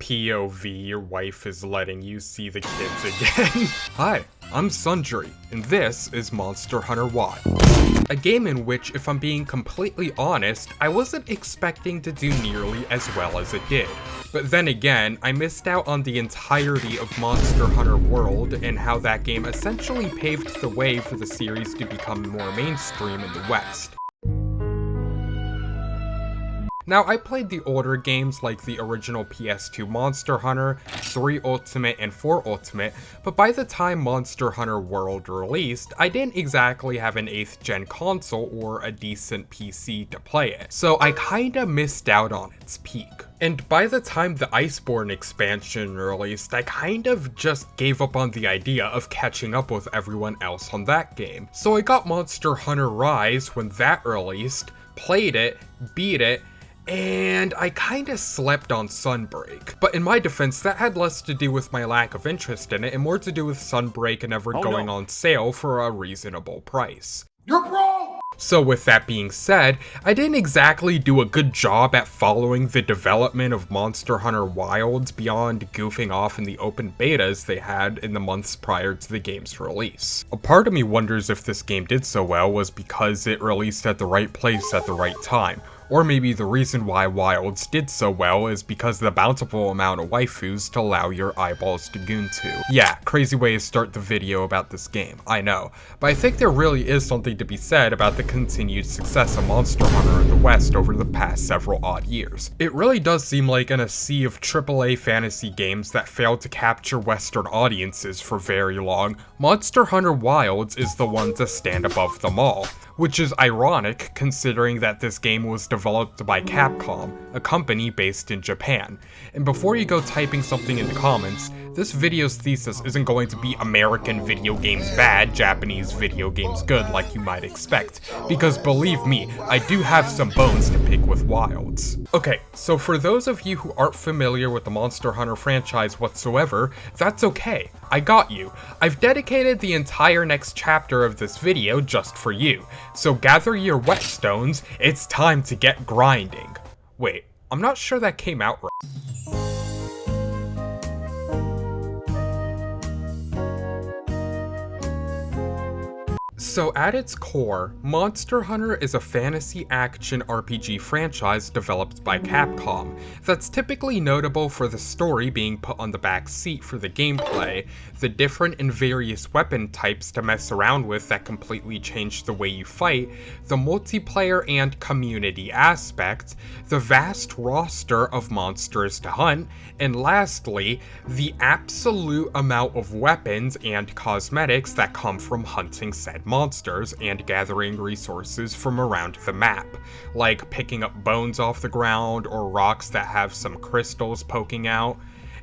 POV, your wife is letting you see the kids again. Hi, I'm Sundree, and this is Monster Hunter Wilds. A game in which, if I'm being completely honest, I wasn't expecting to do nearly as well as it did. But then again, I missed out on the entirety of Monster Hunter World and how that game essentially paved the way for the series to become more mainstream in the West. Now, I played the older games like the original PS2 Monster Hunter, ⅀ and Ⅳ but by the time Monster Hunter World released, I didn't exactly have an 8th gen console or a decent PC to play it, so I kinda missed out on its peak. And by the time the Iceborne expansion released, I kind of just gave up on the idea of catching up with everyone else on that game. So I got Monster Hunter Rise when that released, played it, beat it, and I kinda slept on Sunbreak. But in my defense, that had less to do with my lack of interest in it and more to do with Sunbreak never going on sale for a reasonable price. You're broke! So with that being said, I didn't exactly do a good job at following the development of Monster Hunter Wilds beyond goofing off in the open betas they had in the months prior to the game's release. A part of me wonders if this game did so well was because it released at the right place at the right time. Or maybe the reason why Wilds did so well is because of the bountiful amount of waifus to allow your eyeballs to goon to. Yeah, crazy way to start the video about this game, I know. But I think there really is something to be said about the continued success of Monster Hunter in the West over the past several odd years. It really does seem like in a sea of AAA fantasy games that failed to capture Western audiences for very long, Monster Hunter Wilds is the one to stand above them all. Which is ironic considering that this game was developed by Capcom, a company based in Japan. And before you go typing something in the comments, this video's thesis isn't going to be American video games bad, Japanese video games good like you might expect, because believe me, I do have some bones to pick with Wilds. Okay, so for those of you who aren't familiar with the Monster Hunter franchise whatsoever, that's okay, I got you. I've dedicated the entire next chapter of this video just for you. So gather your whetstones, it's time to get grinding. Wait, I'm not sure that came out right. So at its core, Monster Hunter is a fantasy action RPG franchise developed by Capcom that's typically notable for the story being put on the back seat for the gameplay, the different and various weapon types to mess around with that completely change the way you fight, the multiplayer and community aspect, the vast roster of monsters to hunt, and lastly, the absolute amount of weapons and cosmetics that come from hunting said monsters and gathering resources from around the map, like picking up bones off the ground or rocks that have some crystals poking out.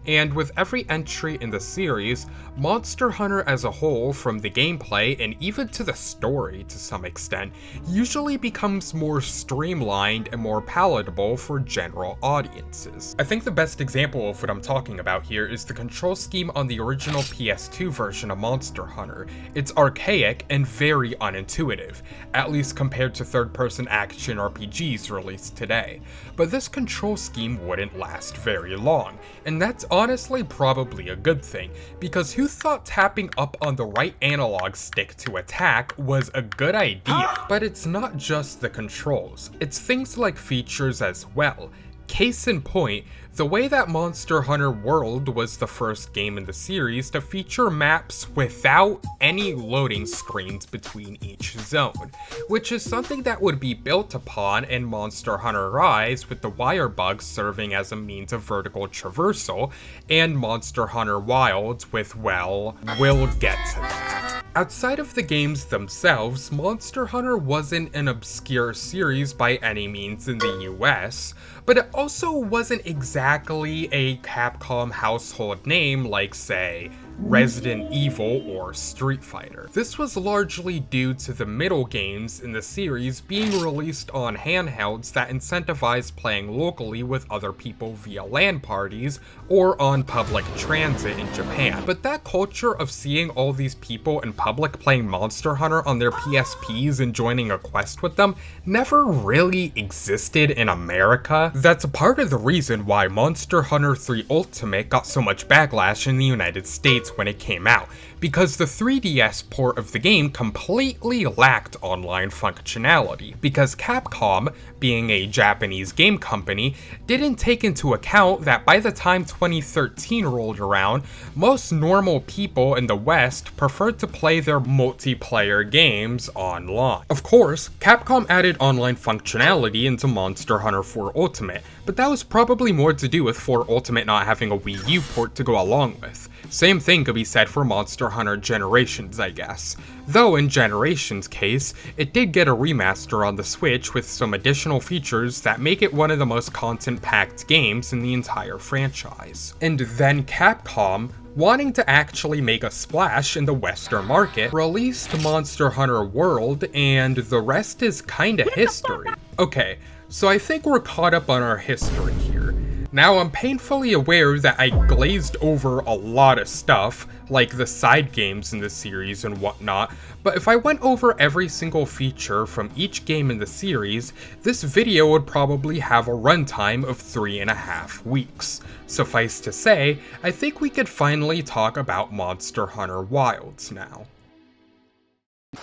And with every entry in the series, Monster Hunter as a whole, from the gameplay and even to the story to some extent, usually becomes more streamlined and more palatable for general audiences. I think the best example of what I'm talking about here is the control scheme on the original PS2 version of Monster Hunter. It's archaic and very unintuitive, at least compared to third-person action RPGs released today. But this control scheme wouldn't last very long, and that's honestly probably a good thing, because who thought tapping up on the right analog stick to attack was a good idea? But it's not just the controls, it's things like features as well. Case in point, the way that Monster Hunter World was the first game in the series to feature maps without any loading screens between each zone, which is something that would be built upon in Monster Hunter Rise with the wire bugs serving as a means of vertical traversal, and Monster Hunter Wilds with, well, we'll get to that. Outside of the games themselves, Monster Hunter wasn't an obscure series by any means in the US, but it also wasn't exactly a Capcom household name like, say, Resident Evil or Street Fighter. This was largely due to the middle games in the series being released on handhelds that incentivized playing locally with other people via LAN parties or on public transit in Japan. But that culture of seeing all these people in public playing Monster Hunter on their PSPs and joining a quest with them never really existed in America. That's a part of the reason why Monster Hunter 3 Ultimate got so much backlash in the United States when it came out, because the 3DS port of the game completely lacked online functionality, because Capcom, being a Japanese game company, didn't take into account that by the time 2013 rolled around, most normal people in the West preferred to play their multiplayer games online. Of course, Capcom added online functionality into Monster Hunter 4 Ultimate, but that was probably more to do with 4 Ultimate not having a Wii U port to go along with. Same thing could be said for Monster Hunter Generations, I guess. Though in Generations' case, it did get a remaster on the Switch with some additional features that make it one of the most content-packed games in the entire franchise. And then Capcom, wanting to actually make a splash in the Western market, released Monster Hunter World, and the rest is kinda history. Okay, so I think we're caught up on our history here. Now, I'm painfully aware that I glazed over a lot of stuff, like the side games in the series and whatnot, but if I went over every single feature from each game in the series, this video would probably have a runtime of 3.5 weeks. Suffice to say, I think we could finally talk about Monster Hunter Wilds now.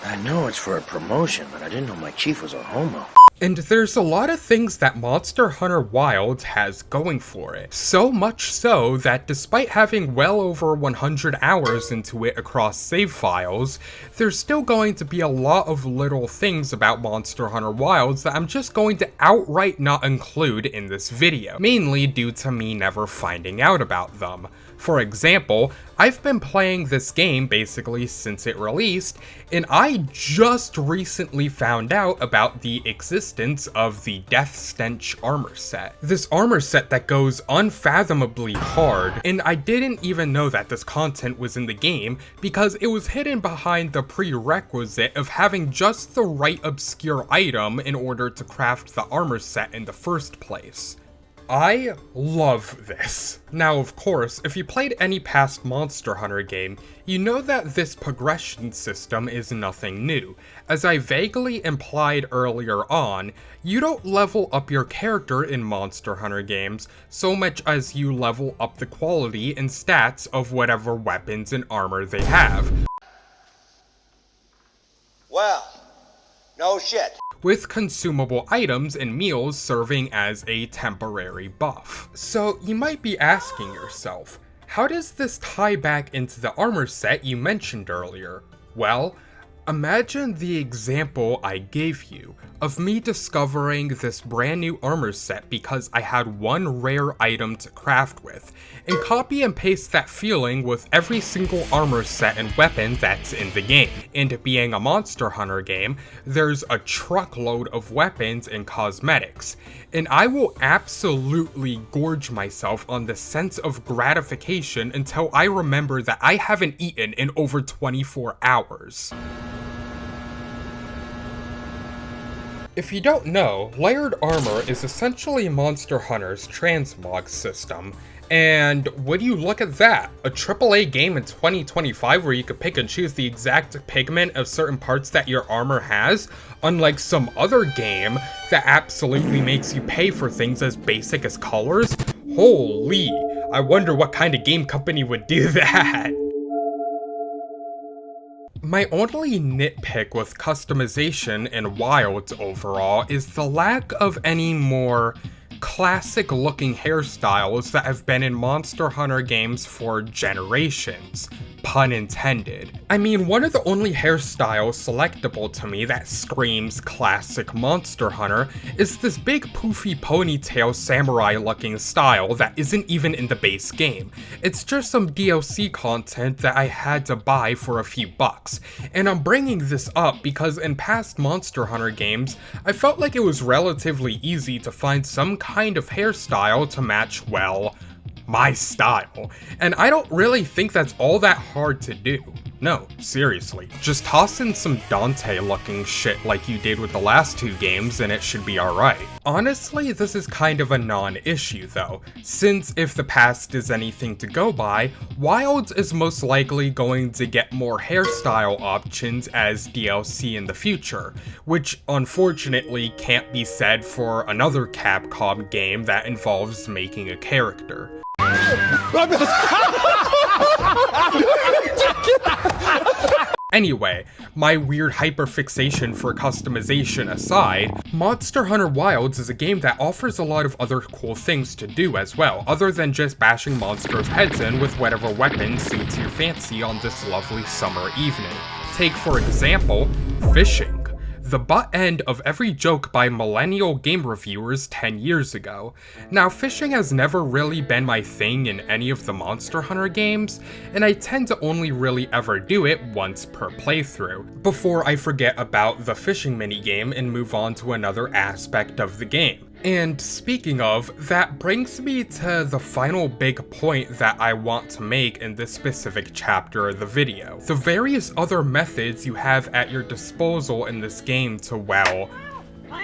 I know it's for a promotion, but I didn't know my chief was a homo. And there's a lot of things that Monster Hunter Wilds has going for it. So much so that despite having well over 100 hours into it across save files, there's still going to be a lot of little things about Monster Hunter Wilds that I'm just going to outright not include in this video, mainly due to me never finding out about them. For example, I've been playing this game basically since it released, and I just recently found out about the existence of the Death Stench armor set. This armor set that goes unfathomably hard, and I didn't even know that this content was in the game because it was hidden behind the prerequisite of having just the right obscure item in order to craft the armor set in the first place. I love this. Now, of course, if you played any past Monster Hunter game, you know that this progression system is nothing new. As I vaguely implied earlier on, you don't level up your character in Monster Hunter games so much as you level up the quality and stats of whatever weapons and armor they have. Well, no shit. With consumable items and meals serving as a temporary buff. So you might be asking yourself, how does this tie back into the armor set you mentioned earlier? Well, imagine the example I gave you of me discovering this brand new armor set because I had one rare item to craft with, and copy and paste that feeling with every single armor set and weapon that's in the game. And being a Monster Hunter game, there's a truckload of weapons and cosmetics, and I will absolutely gorge myself on the sense of gratification until I remember that I haven't eaten in over 24 hours. If you don't know, layered armor is essentially Monster Hunter's transmog system, and would you look at that, a AAA game in 2025 where you could pick and choose the exact pigment of certain parts that your armor has, unlike some other game that absolutely makes you pay for things as basic as colors? Holy, I wonder what kind of game company would do that. My only nitpick with customization in Wilds overall is the lack of any more classic looking hairstyles that have been in Monster Hunter games for generations. Pun intended. I mean, one of the only hairstyles selectable to me that screams classic Monster Hunter is this big poofy ponytail samurai looking style that isn't even in the base game. It's just some DLC content that I had to buy for a few bucks. And I'm bringing this up because in past Monster Hunter games, I felt like it was relatively easy to find some kind of hairstyle to match, well, my style. And I don't really think that's all that hard to do. No, seriously, just toss in some Dante-looking shit like you did with the last 2 games and it should be alright. Honestly, this is kind of a non-issue though, since if the past is anything to go by, Wilds is most likely going to get more hairstyle options as DLC in the future, which unfortunately can't be said for another Capcom game that involves making a character. Anyway, my weird hyperfixation for customization aside, Monster Hunter Wilds is a game that offers a lot of other cool things to do as well, other than just bashing monsters' heads in with whatever weapon suits your fancy on this lovely summer evening. Take, for example, fishing. The butt end of every joke by millennial game reviewers 10 years ago. Now, fishing has never really been my thing in any of the Monster Hunter games, and I tend to only really ever do it once per playthrough, before I forget about the fishing minigame and move on to another aspect of the game. And speaking of, that brings me to the final big point that I want to make in this specific chapter of the video. The various other methods you have at your disposal in this game to, well,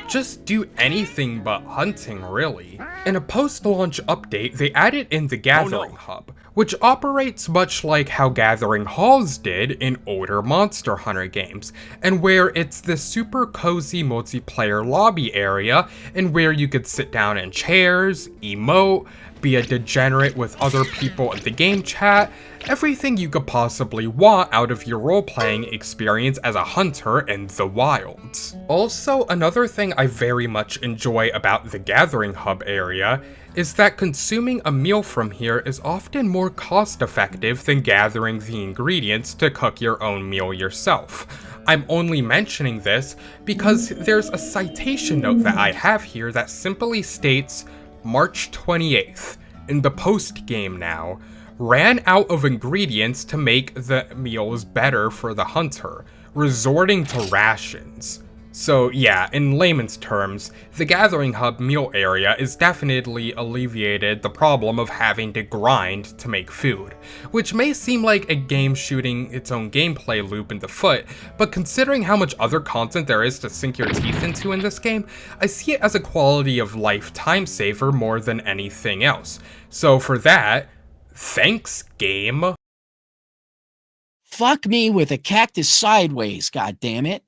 just do anything but hunting, really. In a post-launch update, they added in the Gathering Hub, which operates much like how Gathering Halls did in older Monster Hunter games, and where it's this super cozy multiplayer lobby area, and where you could sit down in chairs, emote, be a degenerate with other people in the game chat, everything you could possibly want out of your role-playing experience as a hunter in the wilds. Also, another thing I very much enjoy about the Gathering Hub area is that consuming a meal from here is often more cost-effective than gathering the ingredients to cook your own meal yourself. I'm only mentioning this because there's a citation note that I have here that simply states, March 28th, in the post-game now, ran out of ingredients to make the meals better for the hunter, resorting to rations. So yeah, in layman's terms, the Gathering Hub meal area is definitely alleviated the problem of having to grind to make food, which may seem like a game shooting its own gameplay loop in the foot, but considering how much other content there is to sink your teeth into in this game, I see it as a quality of life time saver more than anything else. So for that, thanks, game. Fuck me with a cactus sideways, goddammit.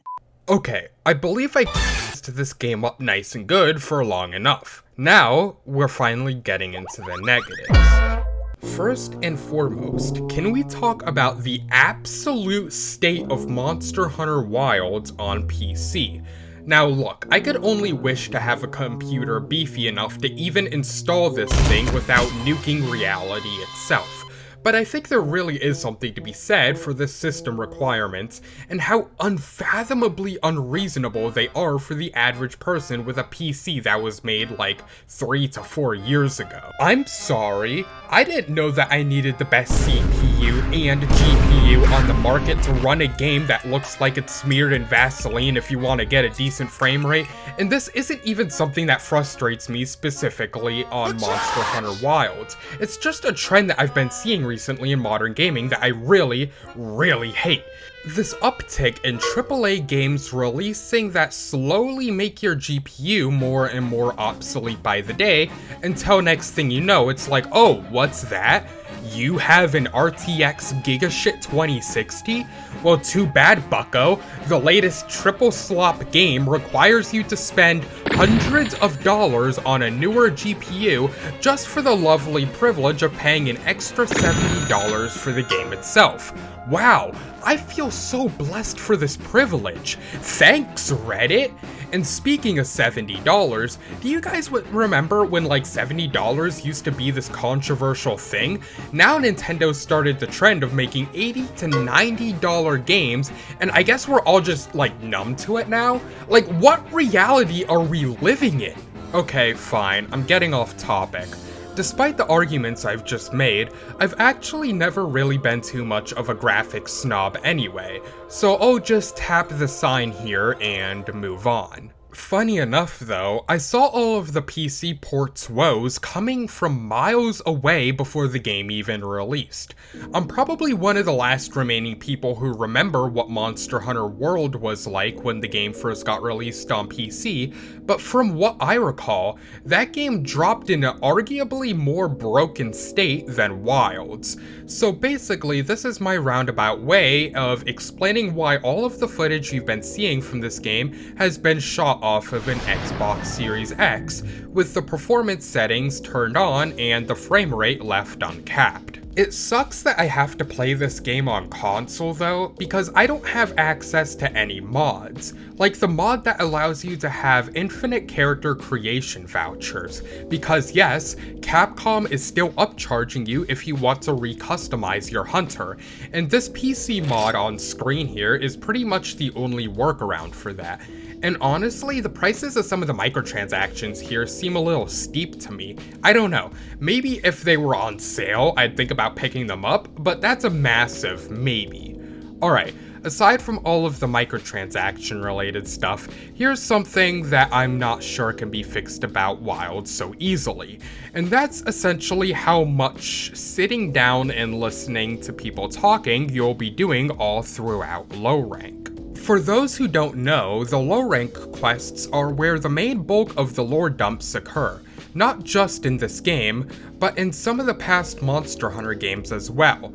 Okay, I believe I teased this game up nice and good for long enough. Now, we're finally getting into the negatives. First and foremost, can we talk about the absolute state of Monster Hunter Wilds on PC? Now look, I could only wish to have a computer beefy enough to even install this thing without nuking reality itself. But I think there really is something to be said for the system requirements and how unfathomably unreasonable they are for the average person with a PC that was made like 3 to 4 years ago. I'm sorry, I didn't know that I needed the best CPU and GPU on the market to run a game that looks like it's smeared in Vaseline if you want to get a decent frame rate, and this isn't even something that frustrates me specifically on Monster Hunter Wilds. It's just a trend that I've been seeing recently in modern gaming that I really, really hate. This uptick in AAA games releasing that slowly make your GPU more and more obsolete by the day, until next thing you know, it's like, oh, what's that? You have an RTX Gigashit 2060? Well, too bad, bucko. The latest triple slop game requires you to spend hundreds of dollars on a newer GPU just for the lovely privilege of paying an extra $70 for the game itself. Wow, I feel so blessed for this privilege. Thanks, Reddit! And speaking of $70, do you guys remember when like $70 used to be this controversial thing? Now Nintendo started the trend of making $80 to $90 games, and I guess we're all just like numb to it now? Like, what reality are we living in? Okay, fine, I'm getting off topic. Despite the arguments I've just made, I've actually never really been too much of a graphics snob anyway, so I'll just tap the sign here and move on. Funny enough though, I saw all of the PC ports woes coming from miles away before the game even released. I'm probably one of the last remaining people who remember what Monster Hunter World was like when the game first got released on PC, but from what I recall, that game dropped in an arguably more broken state than Wilds. So basically, this is my roundabout way of explaining why all of the footage you've been seeing from this game has been shot off of an Xbox Series X, with the performance settings turned on and the frame rate left uncapped. It sucks that I have to play this game on console though, because I don't have access to any mods, like the mod that allows you to have infinite character creation vouchers, because yes, Capcom is still upcharging you if you want to recustomize your hunter, and this PC mod on screen here is pretty much the only workaround for that. And honestly, the prices of some of the microtransactions here seem a little steep to me. I don't know, maybe if they were on sale, I'd think about picking them up, but that's a massive maybe. Alright, aside from all of the microtransaction related stuff, here's something that I'm not sure can be fixed about Wild so easily, and that's essentially how much sitting down and listening to people talking you'll be doing all throughout low rank. For those who don't know, the low rank quests are where the main bulk of the lore dumps occur, not just in this game, but in some of the past Monster Hunter games as well.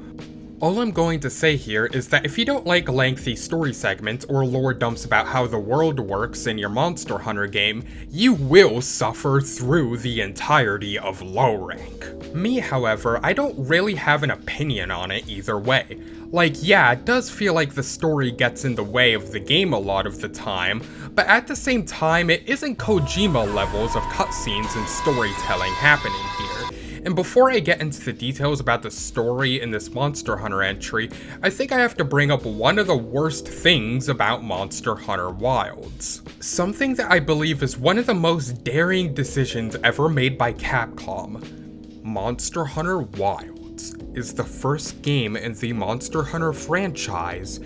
All I'm going to say here is that if you don't like lengthy story segments or lore dumps about how the world works in your Monster Hunter game, you will suffer through the entirety of low rank. Me, however, I don't really have an opinion on it either way. Like, yeah, it does feel like the story gets in the way of the game a lot of the time, but at the same time, it isn't Kojima levels of cutscenes and storytelling happening here. And before I get into the details about the story in this Monster Hunter entry, I think I have to bring up one of the worst things about Monster Hunter Wilds. Something that I believe is one of the most daring decisions ever made by Capcom. Monster Hunter Wilds is the first game in the Monster Hunter franchise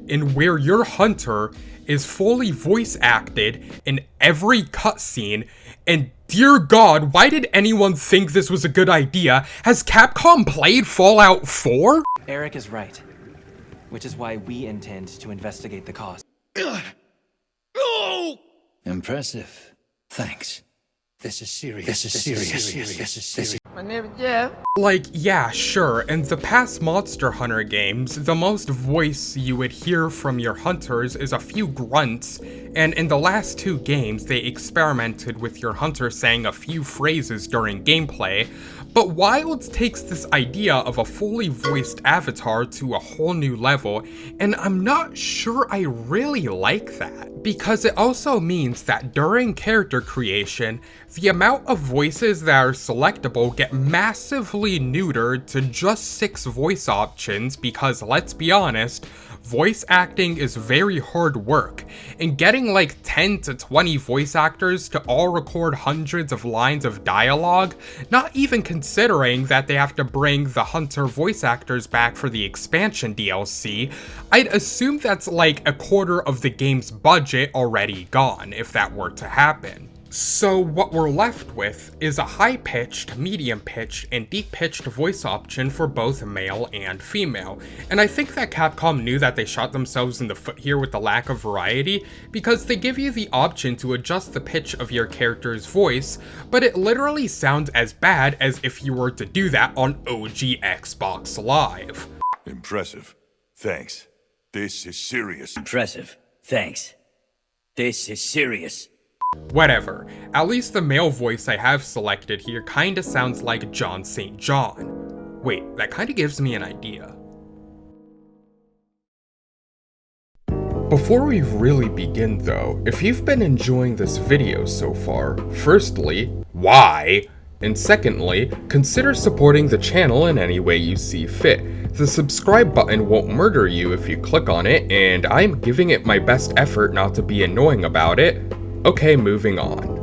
in where your hunter is fully voice acted in every cutscene, and dear God, why did anyone think this was a good idea? Has Capcom played Fallout 4? Eric is right, which is why we intend to investigate the cause. Impressive. Thanks. This is serious. This is serious. My name is Jeff. Like, yeah, sure, in the past Monster Hunter games, the most voice you would hear from your hunters is a few grunts, and in the last two games, they experimented with your hunter saying a few phrases during gameplay, but Wilds takes this idea of a fully voiced avatar to a whole new level, and I'm not sure I really like that, because it also means that during character creation, the amount of voices that are selectable get massively neutered to just 6 voice options because, let's be honest, voice acting is very hard work, and getting like 10 to 20 voice actors to all record hundreds of lines of dialogue, not even considering that they have to bring the Hunter voice actors back for the expansion DLC, I'd assume that's like a quarter of the game's budget already gone if that were to happen. So what we're left with is a high-pitched, medium-pitched, and deep-pitched voice option for both male and female, and I think that Capcom knew that they shot themselves in the foot here with the lack of variety, because they give you the option to adjust the pitch of your character's voice, but it literally sounds as bad as if you were to do that on OG Xbox Live. Impressive. Thanks. This is serious. Impressive. Thanks. This is serious. Whatever, at least the male voice I have selected here kinda sounds like John St. John. Wait, that kinda gives me an idea. Before we really begin though, if you've been enjoying this video so far, firstly, why? And secondly, consider supporting the channel in any way you see fit. The subscribe button won't murder you if you click on it, and I'm giving it my best effort not to be annoying about it. Okay, moving on.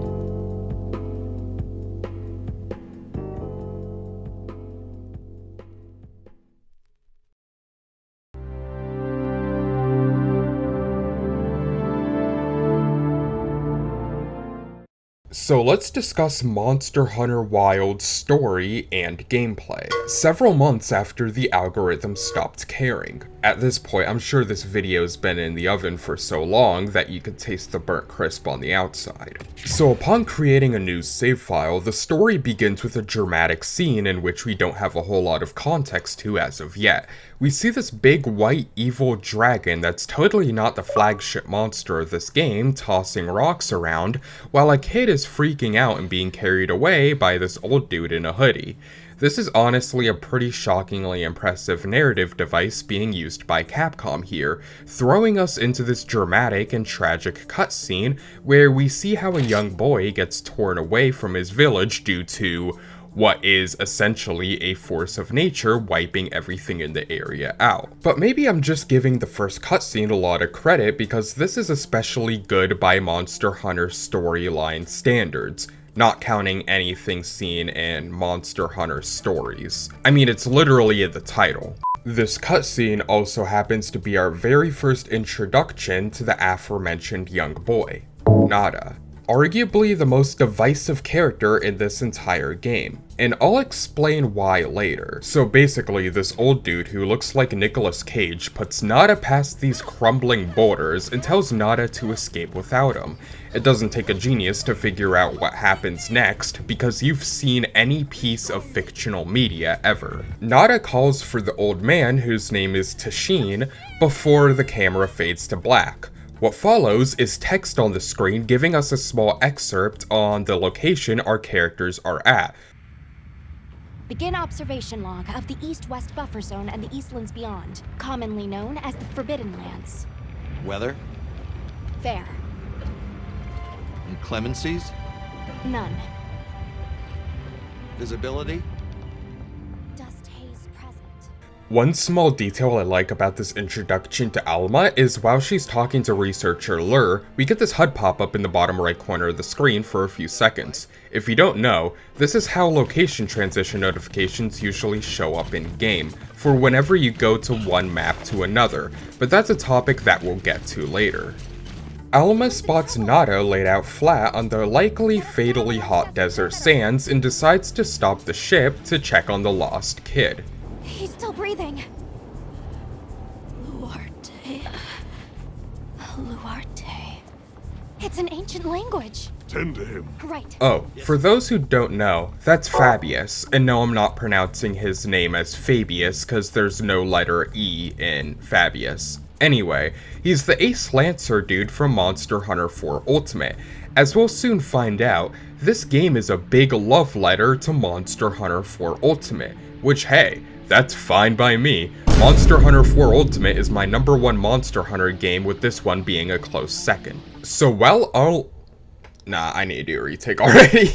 So let's discuss Monster Hunter Wilds' story and gameplay. Several months after the algorithm stopped caring. At this point, I'm sure this video's been in the oven for so long that you could taste the burnt crisp on the outside. So upon creating a new save file, the story begins with a dramatic scene in which we don't have a whole lot of context to as of yet. We see this big white evil dragon that's totally not the flagship monster of this game tossing rocks around, while a kid is freaking out and being carried away by this old dude in a hoodie. This is honestly a pretty shockingly impressive narrative device being used by Capcom here, throwing us into this dramatic and tragic cutscene where we see how a young boy gets torn away from his village due to what is essentially a force of nature wiping everything in the area out. But maybe I'm just giving the first cutscene a lot of credit because this is especially good by Monster Hunter storyline standards, not counting anything seen in Monster Hunter Stories. I mean, it's literally in the title. This cutscene also happens to be our very first introduction to the aforementioned young boy, Nada. Arguably the most divisive character in this entire game, and I'll explain why later. So basically, this old dude who looks like Nicolas Cage puts Nada past these crumbling boulders and tells Nada to escape without him. It doesn't take a genius to figure out what happens next, because you've seen any piece of fictional media ever. Nada calls for the old man, whose name is Tashin, before the camera fades to black. What follows is text on the screen giving us a small excerpt on the location our characters are at. Begin observation log of the East-West buffer zone and the Eastlands beyond, commonly known as the Forbidden Lands. Weather? Fair. Inclemencies? None. Visibility? Dust haze present. One small detail I like about this introduction to Alma is while she's talking to researcher Lur, we get this HUD pop up in the bottom right corner of the screen for a few seconds. If you don't know, this is how location transition notifications usually show up in-game, for whenever you go to one map to another, but that's a topic that we'll get to later. Alma spots Nada laid out flat on the likely fatally hot desert sands and decides to stop the ship to check on the lost kid. He's still breathing. Luarte. Luarte. It's an ancient language. Tend to him. Right. Oh, for those who don't know, that's Fabius, and no, I'm not pronouncing his name as Fabius because there's no letter E in Fabius. Anyway, he's the Ace Lancer dude from Monster Hunter 4 Ultimate. As we'll soon find out, this game is a big love letter to Monster Hunter 4 Ultimate, which hey, that's fine by me. Monster Hunter 4 Ultimate is my #1 Monster Hunter game, with this one being a close second. So while I need to do a retake already.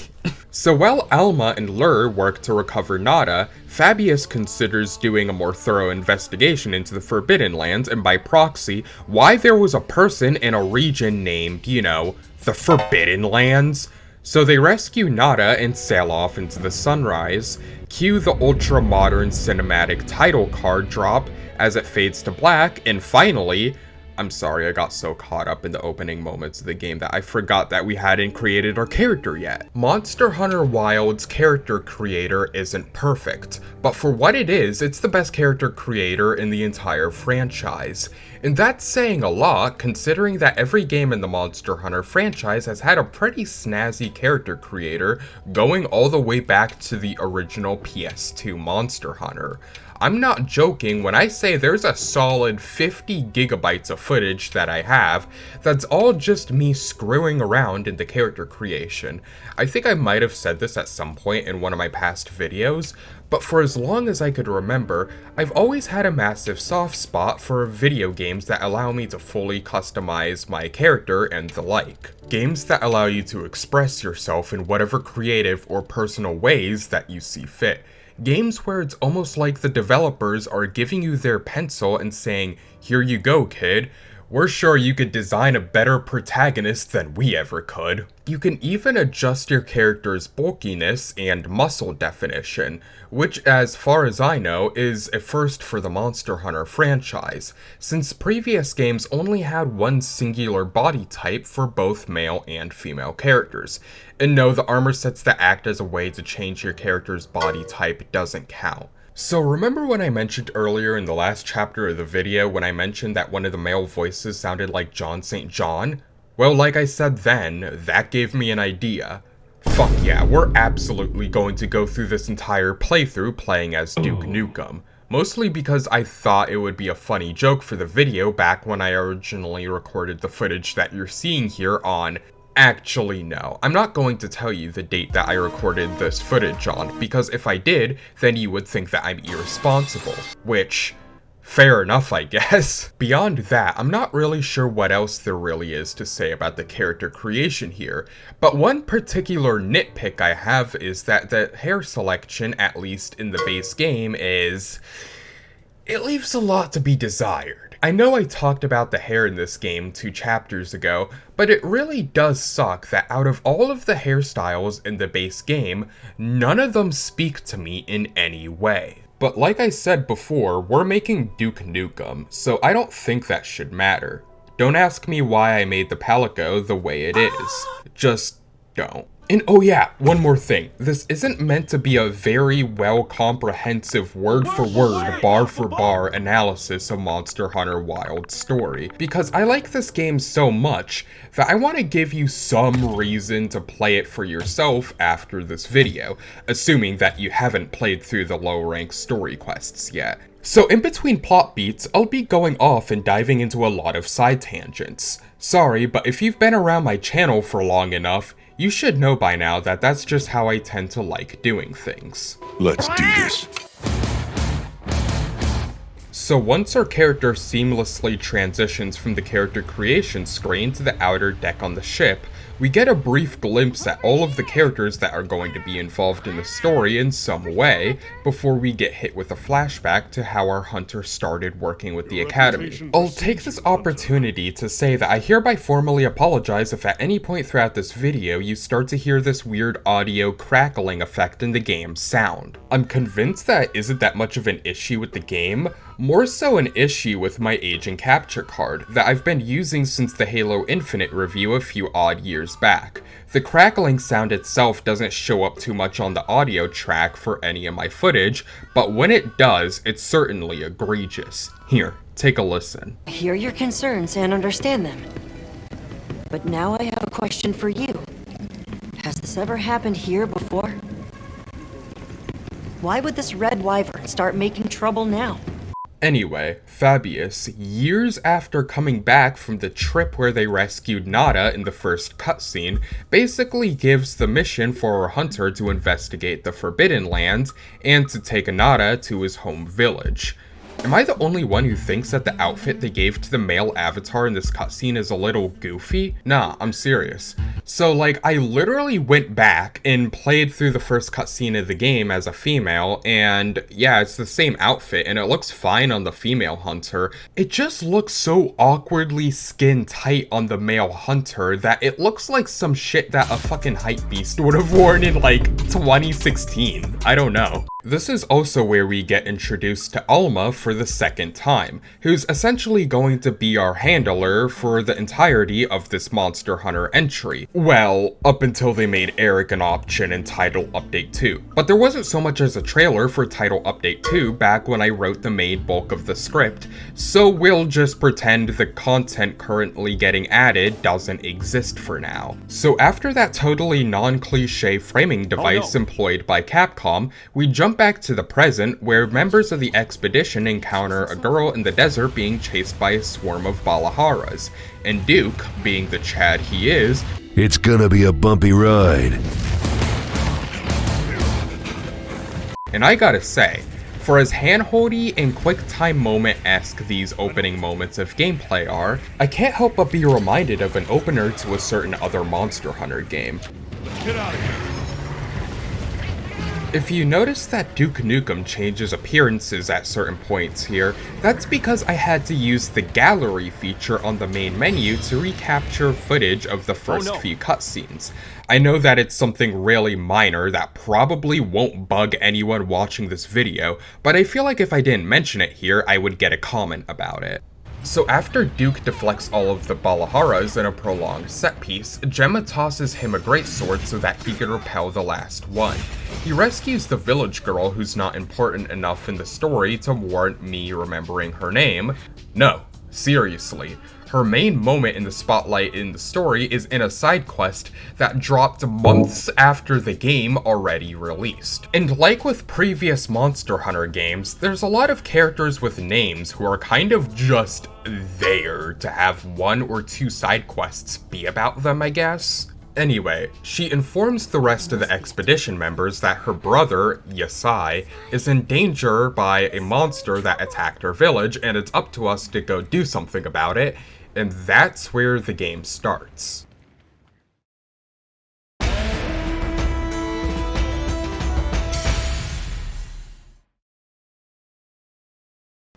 So while Alma and Lur work to recover Nada, Fabius considers doing a more thorough investigation into the Forbidden Lands, and by proxy, why there was a person in a region named, you know, the Forbidden Lands. So they rescue Nada and sail off into the sunrise. Cue the ultra-modern cinematic title card drop as it fades to black, and finally, I'm sorry, I got so caught up in the opening moments of the game that I forgot that we hadn't created our character yet. Monster Hunter Wilds' character creator isn't perfect, but for what it is, it's the best character creator in the entire franchise. And that's saying a lot, considering that every game in the Monster Hunter franchise has had a pretty snazzy character creator, going all the way back to the original PS2 Monster Hunter. I'm not joking when I say there's a solid 50 gigabytes of footage that I have that's all just me screwing around in the character creation. I think I might have said this at some point in one of my past videos, but for as long as I could remember, I've always had a massive soft spot for video games that allow me to fully customize my character and the like. Games that allow you to express yourself in whatever creative or personal ways that you see fit. Games where it's almost like the developers are giving you their pencil and saying, "Here you go, kid. we're sure you could design a better protagonist than we ever could. You can even adjust your character's bulkiness and muscle definition, which as far as I know is a first for the Monster Hunter franchise, since previous games only had one singular body type for both male and female characters. And no, the armor sets that act as a way to change your character's body type doesn't count. So remember when I mentioned earlier in the last chapter of the video when I mentioned that one of the male voices sounded like John St. John? Well, like I said then, that gave me an idea. Fuck yeah, we're absolutely going to go through this entire playthrough playing as Duke Nukem. Mostly because I thought it would be a funny joke for the video back when I originally recorded the footage that you're seeing here on. Actually, no. I'm not going to tell you the date that I recorded this footage on, because if I did, then you would think that I'm irresponsible. Which, fair enough, I guess. Beyond that, I'm not really sure what else there really is to say about the character creation here, but one particular nitpick I have is that the hair selection, at least in the base game, it leaves a lot to be desired. I know I talked about the hair in this game 2 chapters ago, but it really does suck that out of all of the hairstyles in the base game, none of them speak to me in any way. But like I said before, we're making Duke Nukem, so I don't think that should matter. Don't ask me why I made the palico the way it is. Just don't. And oh yeah, one more thing. This isn't meant to be a very well comprehensive word for word, bar for bar analysis of Monster Hunter Wild Story, because I like this game so much that I want to give you some reason to play it for yourself after this video, assuming that you haven't played through the low rank story quests yet. So in between plot beats, I'll be going off and diving into a lot of side tangents. Sorry, but if you've been around my channel for long enough, you should know by now that that's just how I tend to like doing things. Let's do this. So once our character seamlessly transitions from the character creation screen to the outer deck on the ship, we get a brief glimpse at all of the characters that are going to be involved in the story in some way, before we get hit with a flashback to how our hunter started working with the Academy. I'll take this opportunity to say that I hereby formally apologize if at any point throughout this video you start to hear this weird audio crackling effect in the game's sound. I'm convinced that isn't that much of an issue with the game, more so an issue with my aging capture card that I've been using since the Halo Infinite review a few odd years back. The crackling sound itself doesn't show up too much on the audio track for any of my footage, but when it does, it's certainly egregious. Here, take a listen. I hear your concerns and understand them. But now I have a question for you. Has this ever happened here before? Why would this red wyvern start making trouble now? Anyway, Fabius, years after coming back from the trip where they rescued Nada in the first cutscene, basically gives the mission for our hunter to investigate the Forbidden Lands and to take Nada to his home village. Am I the only one who thinks that the outfit they gave to the male avatar in this cutscene is a little goofy? Nah, I'm serious. So like, I literally went back and played through the first cutscene of the game as a female, and yeah, it's the same outfit and it looks fine on the female hunter. It just looks so awkwardly skin tight on the male hunter that it looks like some shit that a fucking hypebeast would have worn in like 2016. I don't know. This is also where we get introduced to Alma for the second time, who's essentially going to be our handler for the entirety of this Monster Hunter entry. Well, up until they made Eric an option in Title Update 2. But there wasn't so much as a trailer for Title Update 2 back when I wrote the main bulk of the script, so we'll just pretend the content currently getting added doesn't exist for now. So after that totally non-cliche framing device employed by Capcom, we jump back to the present, where members of the expedition encounter a girl in the desert being chased by a swarm of Balaharas, and Duke, being the Chad he is, it's gonna be a bumpy ride. And I gotta say, for as handholdy and quick-time moment-esque these opening moments of gameplay are, I can't help but be reminded of an opener to a certain other Monster Hunter game. Get out of here. If you notice that Duke Nukem changes appearances at certain points here, that's because I had to use the gallery feature on the main menu to recapture footage of the first few cutscenes. I know that it's something really minor that probably won't bug anyone watching this video, but I feel like if I didn't mention it here, I would get a comment about it. So after Duke deflects all of the Balaharas in a prolonged set piece, Gemma tosses him a greatsword so that he can repel the last one. He rescues the village girl who's not important enough in the story to warrant me remembering her name. No, seriously. Her main moment in the spotlight in the story is in a side quest that dropped months after the game already released. And like with previous Monster Hunter games, there's a lot of characters with names who are kind of just there to have one or two side quests be about them, I guess. Anyway, she informs the rest of the expedition members that her brother, Yasai, is in danger by a monster that attacked her village, and it's up to us to go do something about it, and that's where the game starts.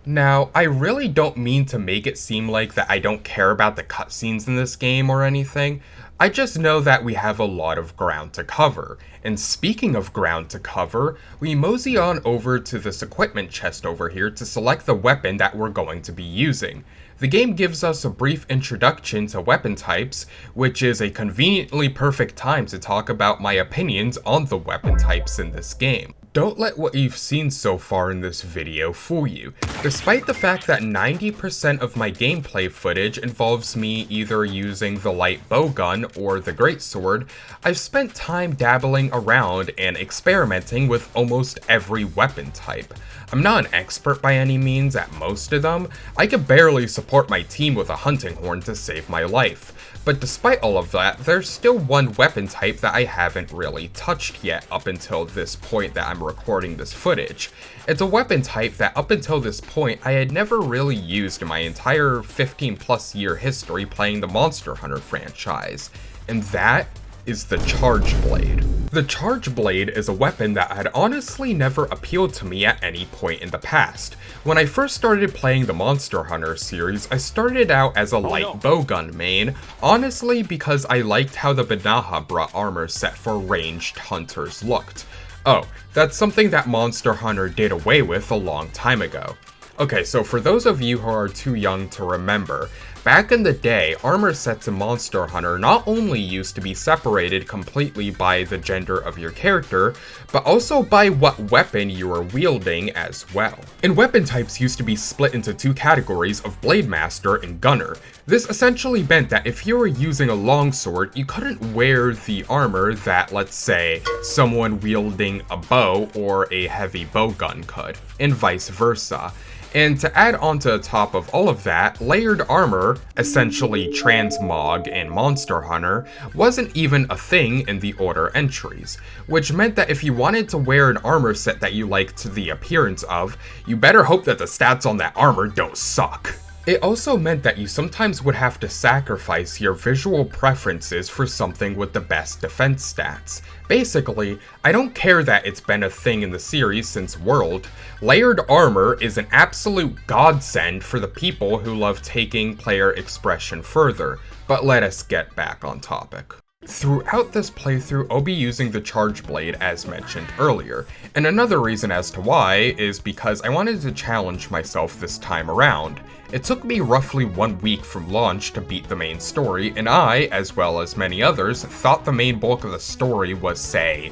Now, I really don't mean to make it seem like that I don't care about the cutscenes in this game or anything. I just know that we have a lot of ground to cover. And speaking of ground to cover, we mosey on over to this equipment chest over here to select the weapon that we're going to be using. The game gives us a brief introduction to weapon types, which is a conveniently perfect time to talk about my opinions on the weapon types in this game. Don't let what you've seen so far in this video fool you. Despite the fact that 90% of my gameplay footage involves me either using the light bowgun or the greatsword, I've spent time dabbling around and experimenting with almost every weapon type. I'm not an expert by any means at most of them. I could barely support my team with a hunting horn to save my life. But despite all of that, there's still one weapon type that I haven't really touched yet up until this point that I'm recording this footage. It's a weapon type that up until this point I had never really used in my entire 15+ year history playing the Monster Hunter franchise, and that is the Charge Blade. The Charge Blade is a weapon that had honestly never appealed to me at any point in the past. When I first started playing the Monster Hunter series, I started out as a light bowgun main, honestly because I liked how the Banaha brought armor set for ranged hunters looked. Oh, that's something that Monster Hunter did away with a long time ago. Okay, so for those of you who are too young to remember, back in the day, armor sets in Monster Hunter not only used to be separated completely by the gender of your character, but also by what weapon you were wielding as well. And weapon types used to be split into two categories of Blade Master and Gunner. This essentially meant that if you were using a longsword, you couldn't wear the armor that, let's say, someone wielding a bow or a heavy bowgun could, and vice versa. And to add on to the top of all of that, layered armor, essentially transmog in Monster Hunter, wasn't even a thing in the order entries, which meant that if you wanted to wear an armor set that you liked the appearance of, you better hope that the stats on that armor don't suck. It also meant that you sometimes would have to sacrifice your visual preferences for something with the best defense stats. Basically, I don't care that it's been a thing in the series since World. Layered armor is an absolute godsend for the people who love taking player expression further, but let us get back on topic. Throughout this playthrough, I'll be using the Charge Blade as mentioned earlier, and another reason as to why is because I wanted to challenge myself this time around. It took me roughly 1 week from launch to beat the main story, and I, as well as many others, thought the main bulk of the story was, say,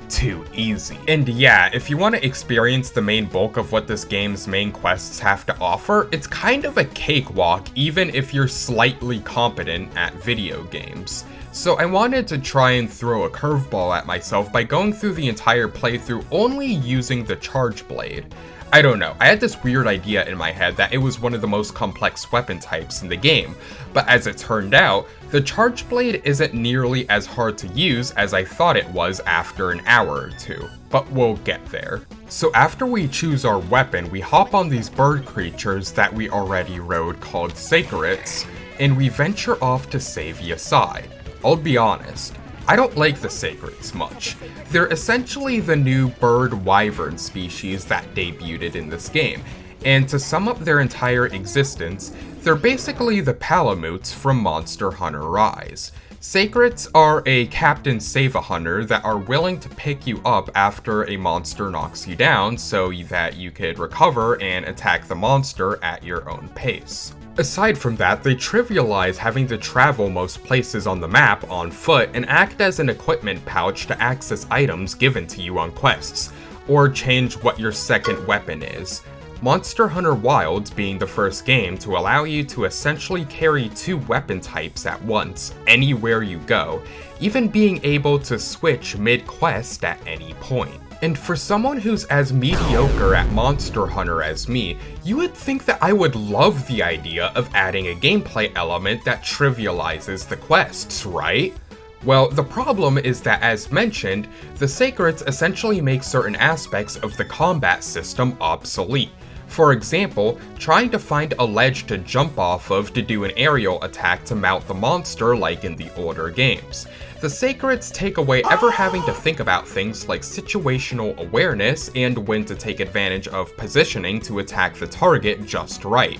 too easy. And yeah, if you want to experience the main bulk of what this game's main quests have to offer, it's kind of a cakewalk even if you're slightly competent at video games. So I wanted to try and throw a curveball at myself by going through the entire playthrough only using the Charge Blade. I don't know, I had this weird idea in my head that it was one of the most complex weapon types in the game, but as it turned out, the Charge Blade isn't nearly as hard to use as I thought it was after an hour or two, but we'll get there. So after we choose our weapon, we hop on these bird creatures that we already rode called ʀᴇɪᴱᴇʀᴛ, and we venture off to save Yasai. I'll be honest, I don't like the Ʌᴇɪts much. They're essentially the new bird-wyvern species that debuted in this game, and to sum up their entire existence, they're basically the Palamutes from Monster Hunter Rise. Ʌᴇɪts are a Captain Save-A-Hunter that are willing to pick you up after a monster knocks you down so that you could recover and attack the monster at your own pace. Aside from that, they trivialize having to travel most places on the map on foot and act as an equipment pouch to access items given to you on quests, or change what your second weapon is. Monster Hunter Wilds being the first game to allow you to essentially carry 2 weapon types at once, anywhere you go, even being able to switch mid-quest at any point. And for someone who's as mediocre at Monster Hunter as me, you would think that I would love the idea of adding a gameplay element that trivializes the quests, right? Well, the problem is that, as mentioned, the Ʌᴇɪts essentially make certain aspects of the combat system obsolete. For example, trying to find a ledge to jump off of to do an aerial attack to mount the monster like in the older games. The Ʌᴇɪts take away ever having to think about things like situational awareness and when to take advantage of positioning to attack the target just right.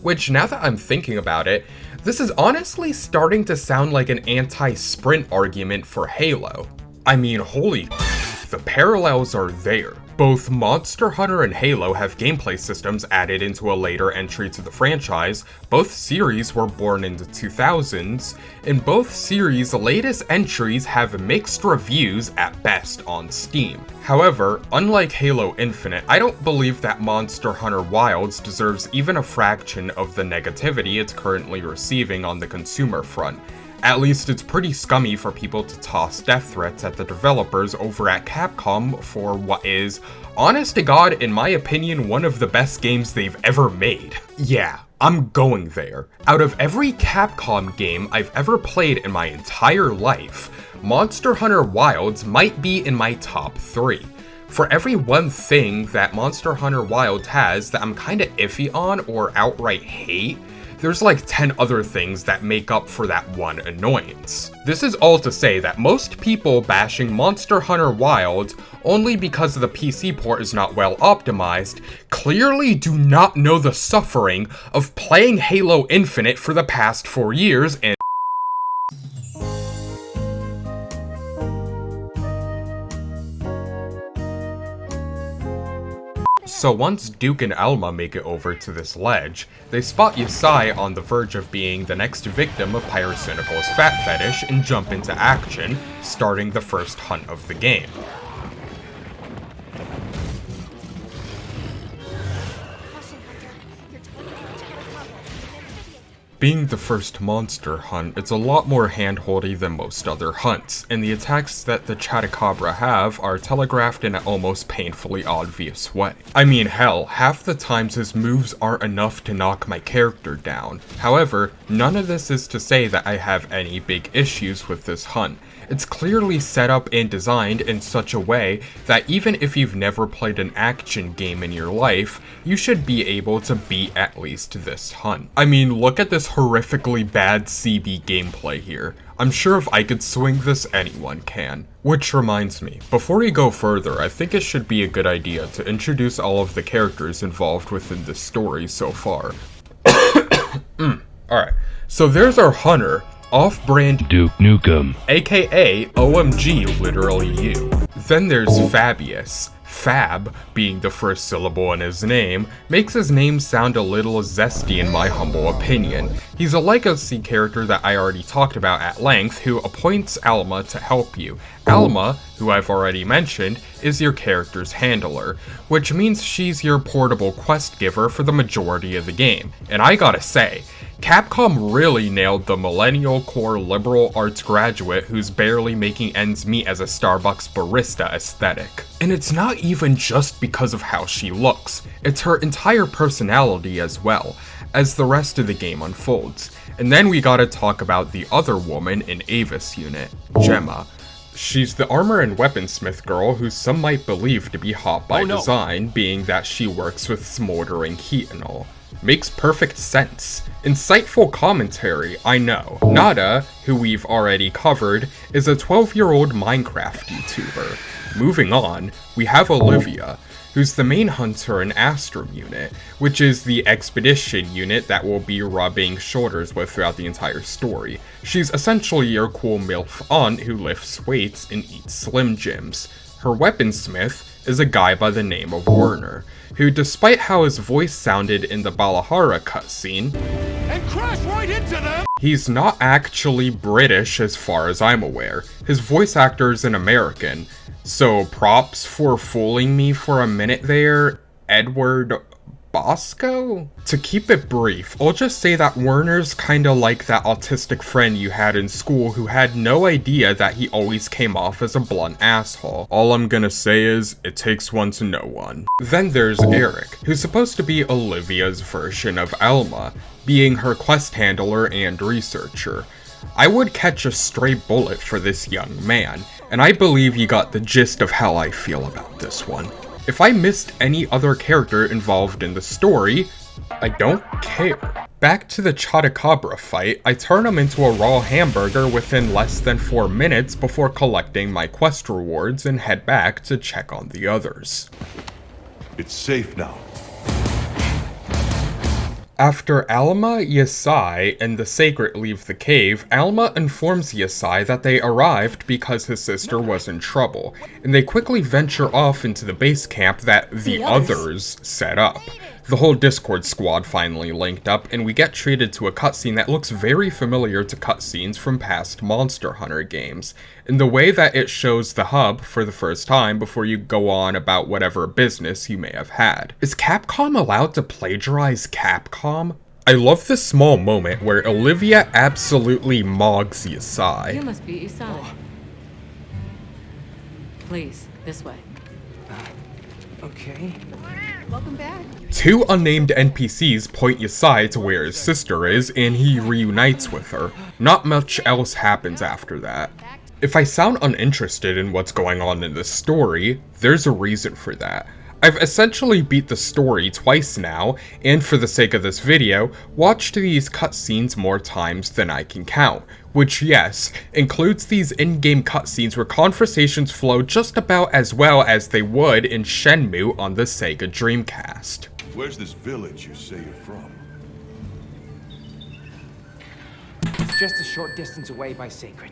Which, now that I'm thinking about it, this is honestly starting to sound like an anti-sprint argument for Halo. I mean, holy, the parallels are there. Both Monster Hunter and Halo have gameplay systems added into a later entry to the franchise, both series were born in the 2000s, and both series' latest entries have mixed reviews at best on Steam. However, unlike Halo Infinite, I don't believe that Monster Hunter Wilds deserves even a fraction of the negativity it's currently receiving on the consumer front. At least it's pretty scummy for people to toss death threats at the developers over at Capcom for what is, honest to God, in my opinion, one of the best games they've ever made. Yeah, I'm going there. Out of every Capcom game I've ever played in my entire life, Monster Hunter Wilds might be in my top 3. For every one thing that Monster Hunter Wilds has that I'm kinda iffy on or outright hate, there's like 10 other things that make up for that one annoyance. This is all to say that most people bashing Monster Hunter Wilds only because the PC port is not well optimized clearly do not know the suffering of playing Halo Infinite for the past 4 years and So once Duke and Alma make it over to this ledge, they spot Yasai on the verge of being the next victim of Pyrocynical's fat fetish and jump into action, starting the first hunt of the game. Being the first monster hunt, it's a lot more hand-holdy than most other hunts, and the attacks that the Chatacabra have are telegraphed in an almost painfully obvious way. I mean, hell, half the times his moves aren't enough to knock my character down. However, none of this is to say that I have any big issues with this hunt. It's clearly set up and designed in such a way that even if you've never played an action game in your life, you should be able to beat at least this hunt. I mean, look at this horrifically bad CB gameplay here. I'm sure if I could swing this, anyone can. Which reminds me, before we go further, I think it should be a good idea to introduce all of the characters involved within this story so far. Alright, so there's our hunter, off-brand Duke Nukem, aka OMG literally you. Then there's Fabius. Fab, being the first syllable in his name, makes his name sound a little zesty in my humble opinion. He's a legacy character that I already talked about at length who appoints Alma to help you. Alma, who I've already mentioned, is your character's handler, which means she's your portable quest giver for the majority of the game. And I gotta say, Capcom really nailed the millennial core liberal arts graduate who's barely making ends meet as a Starbucks barista aesthetic. And it's not even just because of how she looks, it's her entire personality as well, as the rest of the game unfolds. And then we gotta talk about the other woman in Ava's unit, Gemma. She's the armor and weaponsmith girl who some might believe to be hot by design, being that she works with smoldering heat and all. Makes perfect sense. Insightful commentary, I know. Nada, who we've already covered, is a 12-year-old Minecraft YouTuber. Moving on, we have Olivia, who's the main hunter in Astrum unit, which is the expedition unit that we'll be rubbing shoulders with throughout the entire story. She's essentially your cool MILF aunt who lifts weights and eats Slim Jims. Her weaponsmith is a guy by the name of Werner, who, despite how his voice sounded in the Balahara cutscene, And crash right into them! he's not actually British as far as I'm aware. His voice actor is an American, so props for fooling me for a minute there, Edward Bosco? To keep it brief, I'll just say that Werner's kinda like that autistic friend you had in school who had no idea that he always came off as a blunt asshole. All I'm gonna say is, it takes one to know one. Then there's Eric, who's supposed to be Olivia's version of Elma, being her quest handler and researcher. I would catch a stray bullet for this young man, and I believe you got the gist of how I feel about this one. If I missed any other character involved in the story, I don't care. Back to the Chotacabra fight, I turn him into a raw hamburger within less than 4 minutes before collecting my quest rewards and head back to check on the others. It's safe now. After Alma, Yasai, and the Sacred leave the cave, Alma informs Yasai that they arrived because his sister was in trouble, and they quickly venture off into the base camp that the others set up. The whole Discord squad finally linked up, and we get treated to a cutscene that looks very familiar to cutscenes from past Monster Hunter games, in the way that it shows the hub for the first time before you go on about whatever business you may have had. Is Capcom allowed to plagiarize Capcom? I love this small moment where Olivia absolutely mogs Yasai. You must be Isai. Please, this way. Okay. Welcome back. Two unnamed NPCs point Yasai to where his sister is, and he reunites with her. Not much else happens after that. If I sound uninterested in what's going on in this story, there's a reason for that. I've essentially beat the story twice now, and for the sake of this video, watched these cutscenes more times than I can count, which, yes, includes these in-game cutscenes where conversations flow just about as well as they would in Shenmue on the Sega Dreamcast. Where's this village you say you're from? It's just a short distance away by Sacred.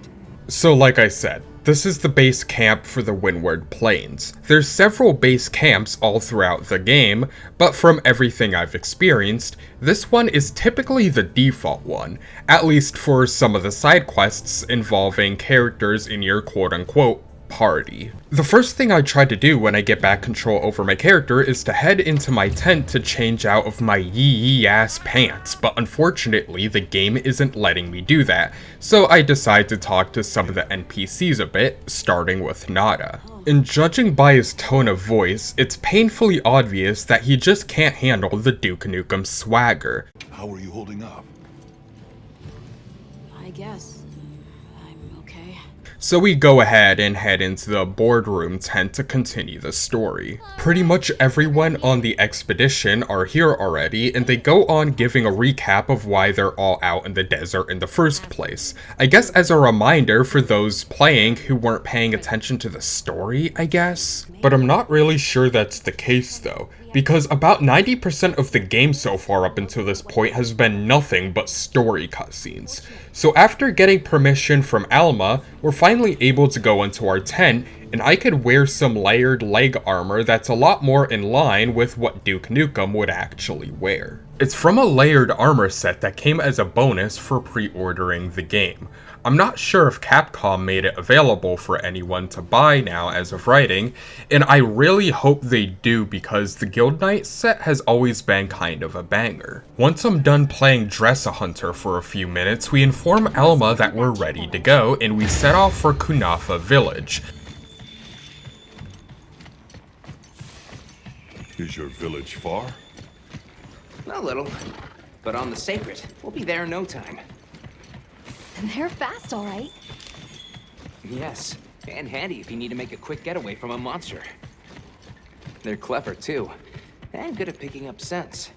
So like I said, this is the base camp for the Windward Plains. There's several base camps all throughout the game, but from everything I've experienced, this one is typically the default one, at least for some of the side quests involving characters in your quote-unquote party. The first thing I try to do when I get back control over my character is to head into my tent to change out of my yee ass pants, but unfortunately the game isn't letting me do that, so I decide to talk to some of the NPCs a bit, starting with Nada. And judging by his tone of voice, it's painfully obvious that he just can't handle the Duke Nukem swagger. How are you holding up? I guess. I'm okay. So we go ahead and head into the boardroom tent to continue the story. Pretty much everyone on the expedition are here already, and they go on giving a recap of why they're all out in the desert in the first place. I guess as a reminder for those playing who weren't paying attention to the story, I guess? But I'm not really sure that's the case though, because about 90% of the game so far up until this point has been nothing but story cutscenes. So after getting permission from Alma, we're finally able to go into our tent, and I could wear some layered leg armor that's a lot more in line with what Duke Nukem would actually wear. It's from a layered armor set that came as a bonus for pre-ordering the game. I'm not sure if Capcom made it available for anyone to buy now as of writing, and I really hope they do because the Guild Knight set has always been kind of a banger. Once I'm done playing Dress-a-Hunter for a few minutes, we inform Alma that we're ready to go, and we set off for Kunafa Village. Is your village far? A little, but on the Sacred. We'll be there in no time. They're fast, all right. Yes, and handy if you need to make a quick getaway from a monster. They're clever, too, and good at picking up scents.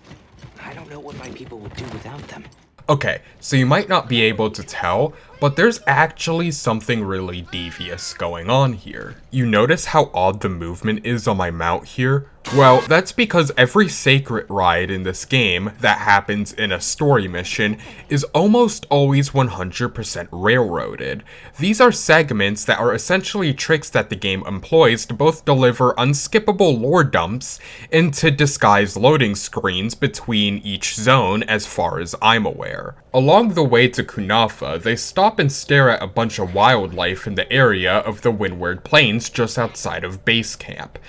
I don't know what my people would do without them. Okay, so you might not be able to tell, but there's actually something really devious going on here. You notice how odd the movement is on my mount here? Well, that's because every sacred ride in this game that happens in a story mission is almost always 100% railroaded. These are segments that are essentially tricks that the game employs to both deliver unskippable lore dumps and to disguise loading screens between each zone as far as I'm aware. Along the way to Kunafa, they stop and stare at a bunch of wildlife in the area of the Windward Plains just outside of base camp.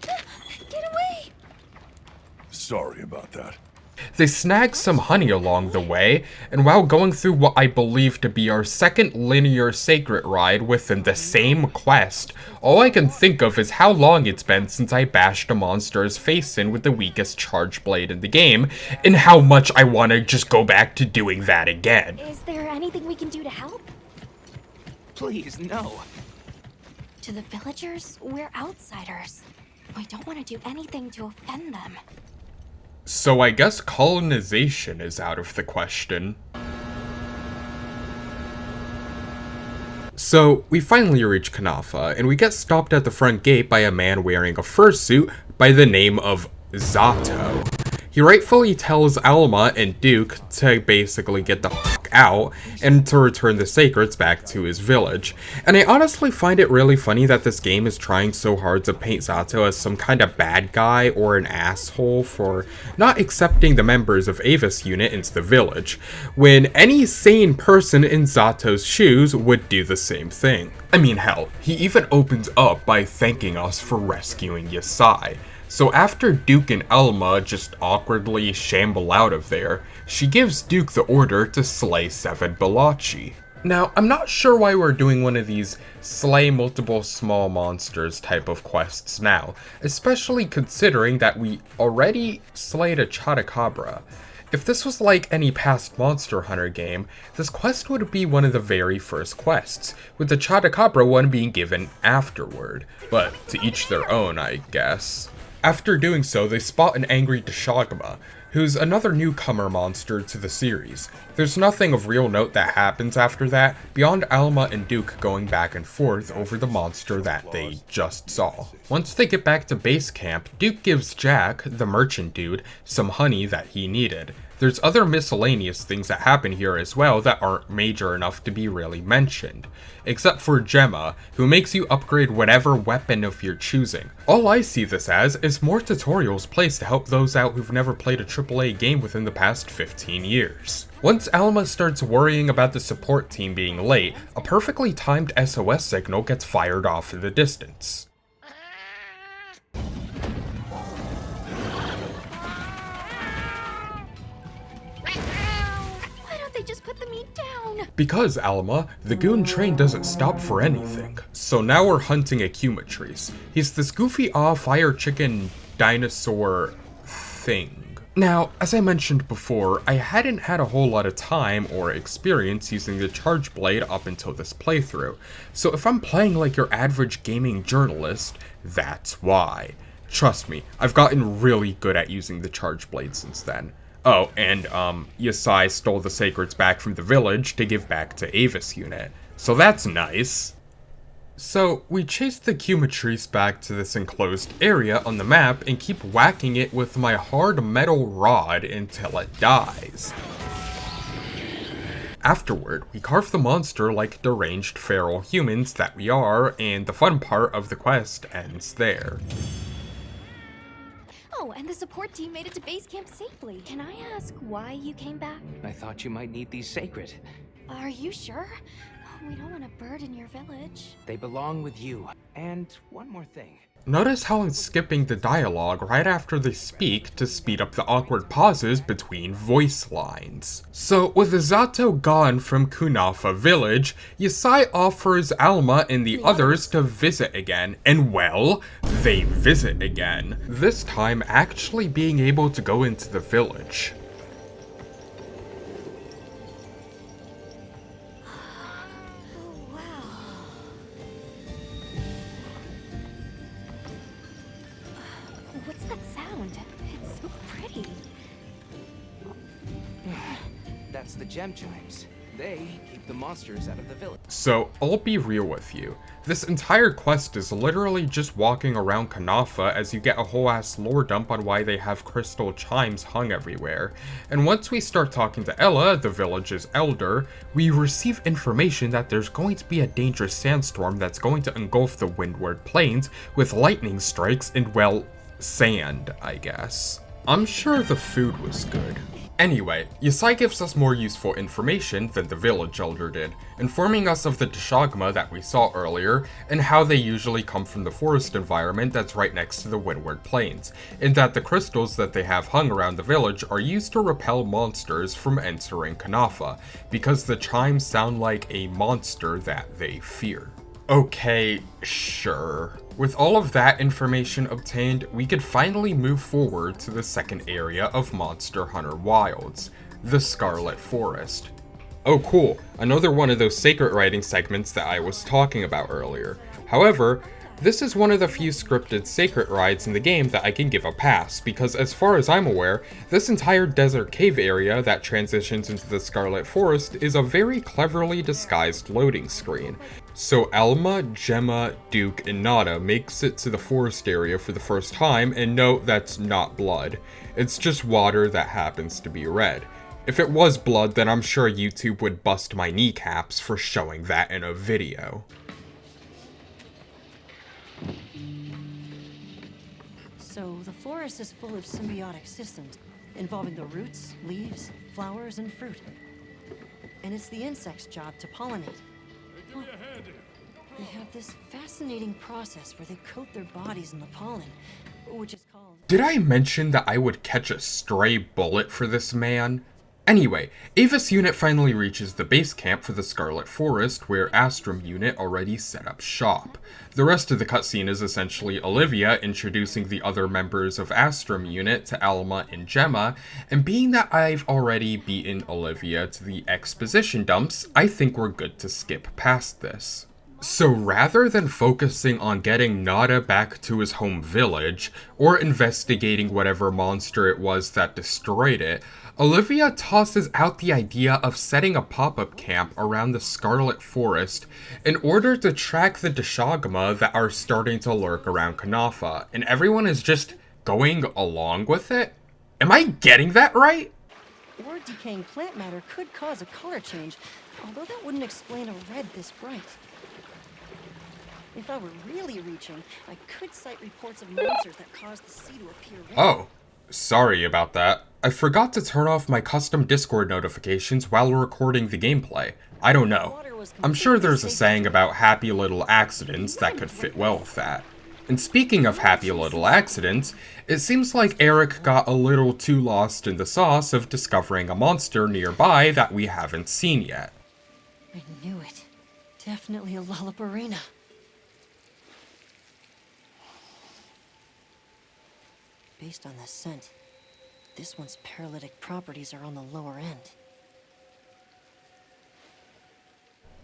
Get away! Sorry about that. They snag some honey along the way, and while going through what I believe to be our second linear sacred ride within the same quest, all I can think of is how long it's been since I bashed a monster's face in with the weakest charge blade in the game, and how much I want to just go back to doing that again. Is there anything we can do to help? Please, no. To the villagers, we're outsiders. We don't want to do anything to offend them. So I guess colonization is out of the question. So we finally reach Kunafa, and we get stopped at the front gate by a man wearing a fursuit by the name of Zato. He rightfully tells Alma and Duke to basically get the fuck out and to return the sacreds back to his village. And I honestly find it really funny that this game is trying so hard to paint Zato as some kind of bad guy or an asshole for not accepting the members of Ava's unit into the village, when any sane person in Zato's shoes would do the same thing. I mean, hell, he even opens up by thanking us for rescuing Yasai. So after Duke and Alma just awkwardly shamble out of there, she gives Duke the order to slay 7 Balachi. Now, I'm not sure why we're doing one of these slay multiple small monsters type of quests now, especially considering that we already slayed a Chotacabra. If this was like any past Monster Hunter game, this quest would be one of the very first quests, with the Chotacabra one being given afterward, but to each their own, I guess. After doing so, they spot an angry Deshagma, who's another newcomer monster to the series. There's nothing of real note that happens after that, beyond Alma and Duke going back and forth over the monster that they just saw. Once they get back to base camp, Duke gives Jack, the merchant dude, some honey that he needed. There's other miscellaneous things that happen here as well that aren't major enough to be really mentioned. Except for Gemma, who makes you upgrade whatever weapon of your choosing. All I see this as is more tutorials placed to help those out who've never played a AAA game within the past 15 years. Once Alma starts worrying about the support team being late, a perfectly timed SOS signal gets fired off in the distance. Just put the meat down. Because, Alma, the goon train doesn't stop for anything. So now we're hunting ʀᴇɪᴱᴇ. He's this goofy fire chicken dinosaur thing. Now, as I mentioned before, I hadn't had a whole lot of time or experience using the charge blade up until this playthrough. So if I'm playing like your average gaming journalist, that's why. Trust me, I've gotten really good at using the charge blade since then. Oh, and, Yasai stole the sacreds back from the village to give back to Ava's unit. So that's nice. So, we chase the ʀᴇɪᴱᴇ back to this enclosed area on the map and keep whacking it with my hard metal rod until it dies. Afterward, we carve the monster like deranged feral humans that we are, and the fun part of the quest ends there. Oh, and the support team made it to base camp safely. Can I ask why you came back? I thought you might need these sacred. Are you sure? We don't want to burden your village. They belong with you. And one more thing. Notice how I'm skipping the dialogue right after they speak to speed up the awkward pauses between voice lines. So, with Zato gone from Kunafa village, Yasai offers Alma and the others to visit again, and well, they visit again. This time actually being able to go into the village. that's the gem chimes. They keep the monsters out of the village. So, I'll be real with you. This entire quest is literally just walking around Kanafa as you get a whole ass lore dump on why they have crystal chimes hung everywhere. And once we start talking to Ella, the village's elder, we receive information that there's going to be a dangerous sandstorm that's going to engulf the Windward Plains with lightning strikes and, well, sand, I guess. I'm sure the food was good. Anyway, Yasai gives us more useful information than the village elder did, informing us of the ʀᴇɪᴱᴄ that we saw earlier, and how they usually come from the forest environment that's right next to the Windward Plains, and that the crystals that they have hung around the village are used to repel monsters from entering Kanafa, because the chimes sound like a monster that they fear. Okay, sure. With all of that information obtained, we could finally move forward to the second area of Monster Hunter Wilds, the Scarlet Forest. Oh cool, another one of those secret writing segments that I was talking about earlier. However, this is one of the few scripted secret rides in the game that I can give a pass, because as far as I'm aware, this entire desert cave area that transitions into the Scarlet Forest is a very cleverly disguised loading screen. So Alma, Gemma, Duke, and Nada makes it to the forest area for the first time, and no, that's not blood. It's just water that happens to be red. If it was blood, then I'm sure YouTube would bust my kneecaps for showing that in a video. So the forest is full of symbiotic systems, involving the roots, leaves, flowers, and fruit. And it's the insect's job to pollinate. They have this fascinating process where they coat their bodies in the pollen, which is called... Did I mention that I would catch a stray bullet for this man? Anyway, Ava's unit finally reaches the base camp for the Scarlet Forest, where Astrum unit already set up shop. The rest of the cutscene is essentially Olivia introducing the other members of Astrum unit to Alma and Gemma, and being that I've already beaten Olivia to the exposition dumps, I think we're good to skip past this. So rather than focusing on getting Nada back to his home village, or investigating whatever monster it was that destroyed it, Olivia tosses out the idea of setting a pop-up camp around the Scarlet Forest in order to track the ʀᴇɪᴱᴄ that are starting to lurk around Kanafa, and everyone is just going along with it? Am I getting that right? Or decaying plant matter could cause a color change, although that wouldn't explain a red this bright. If I were really reaching, I could cite reports of monsters that cause the sea to appear red. Oh, sorry about that. I forgot to turn off my custom Discord notifications while recording the gameplay. I don't know. I'm sure there's a saying about happy little accidents that could fit well with that. And speaking of happy little accidents, it seems like Eric got a little too lost in the sauce of discovering a monster nearby that we haven't seen yet. I knew it. Definitely a ʀᴇɪᴱᴄ. Based on the scent, this one's paralytic properties are on the lower end.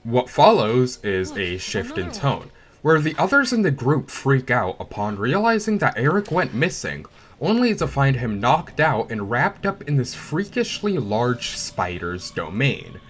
What follows is a shift in tone, where the others in the group freak out upon realizing that Eric went missing, only to find him knocked out and wrapped up in this freakishly large spider's domain.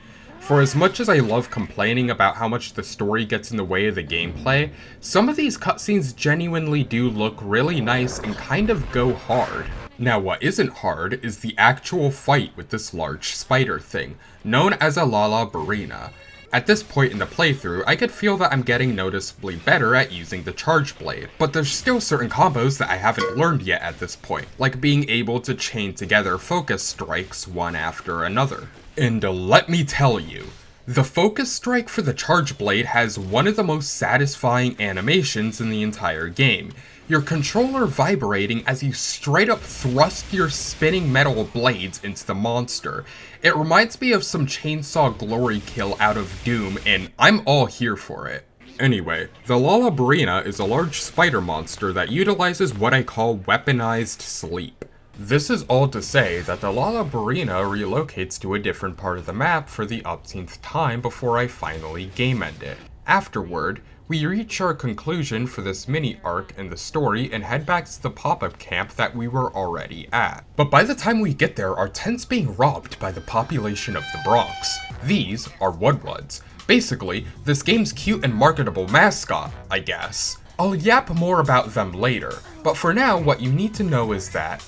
For as much as I love complaining about how much the story gets in the way of the gameplay, some of these cutscenes genuinely do look really nice and kind of go hard. Now what isn't hard is the actual fight with this large spider thing, known as a ʀᴇɪᴱᴄ. At this point in the playthrough, I could feel that I'm getting noticeably better at using the charge blade, but there's still certain combos that I haven't learned yet at this point, like being able to chain together focus strikes one after another. And let me tell you, the focus strike for the charge blade has one of the most satisfying animations in the entire game. Your controller vibrating as you straight up thrust your spinning metal blades into the monster. It reminds me of some chainsaw glory kill out of Doom, and I'm all here for it. Anyway, the ʀᴇɪᴱᴄ is a large spider monster that utilizes what I call weaponized sleep. This is all to say that the ʀᴇɪᴱᴄ relocates to a different part of the map for the umpteenth time before I finally game end it. Afterward, We reach our conclusion for this mini arc in the story and head back to the pop-up camp that we were already at. But by the time we get there, our tent's being robbed by the population of the Bronx. These are Woodwoods. Basically, this game's cute and marketable mascot, I guess. I'll yap more about them later, but for now, what you need to know is that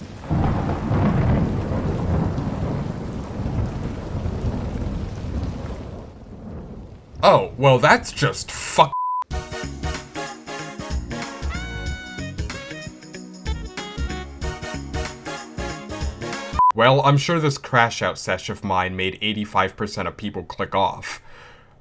oh, well that's just fuck. Well, I'm sure this crash out sesh of mine made 85% of people click off.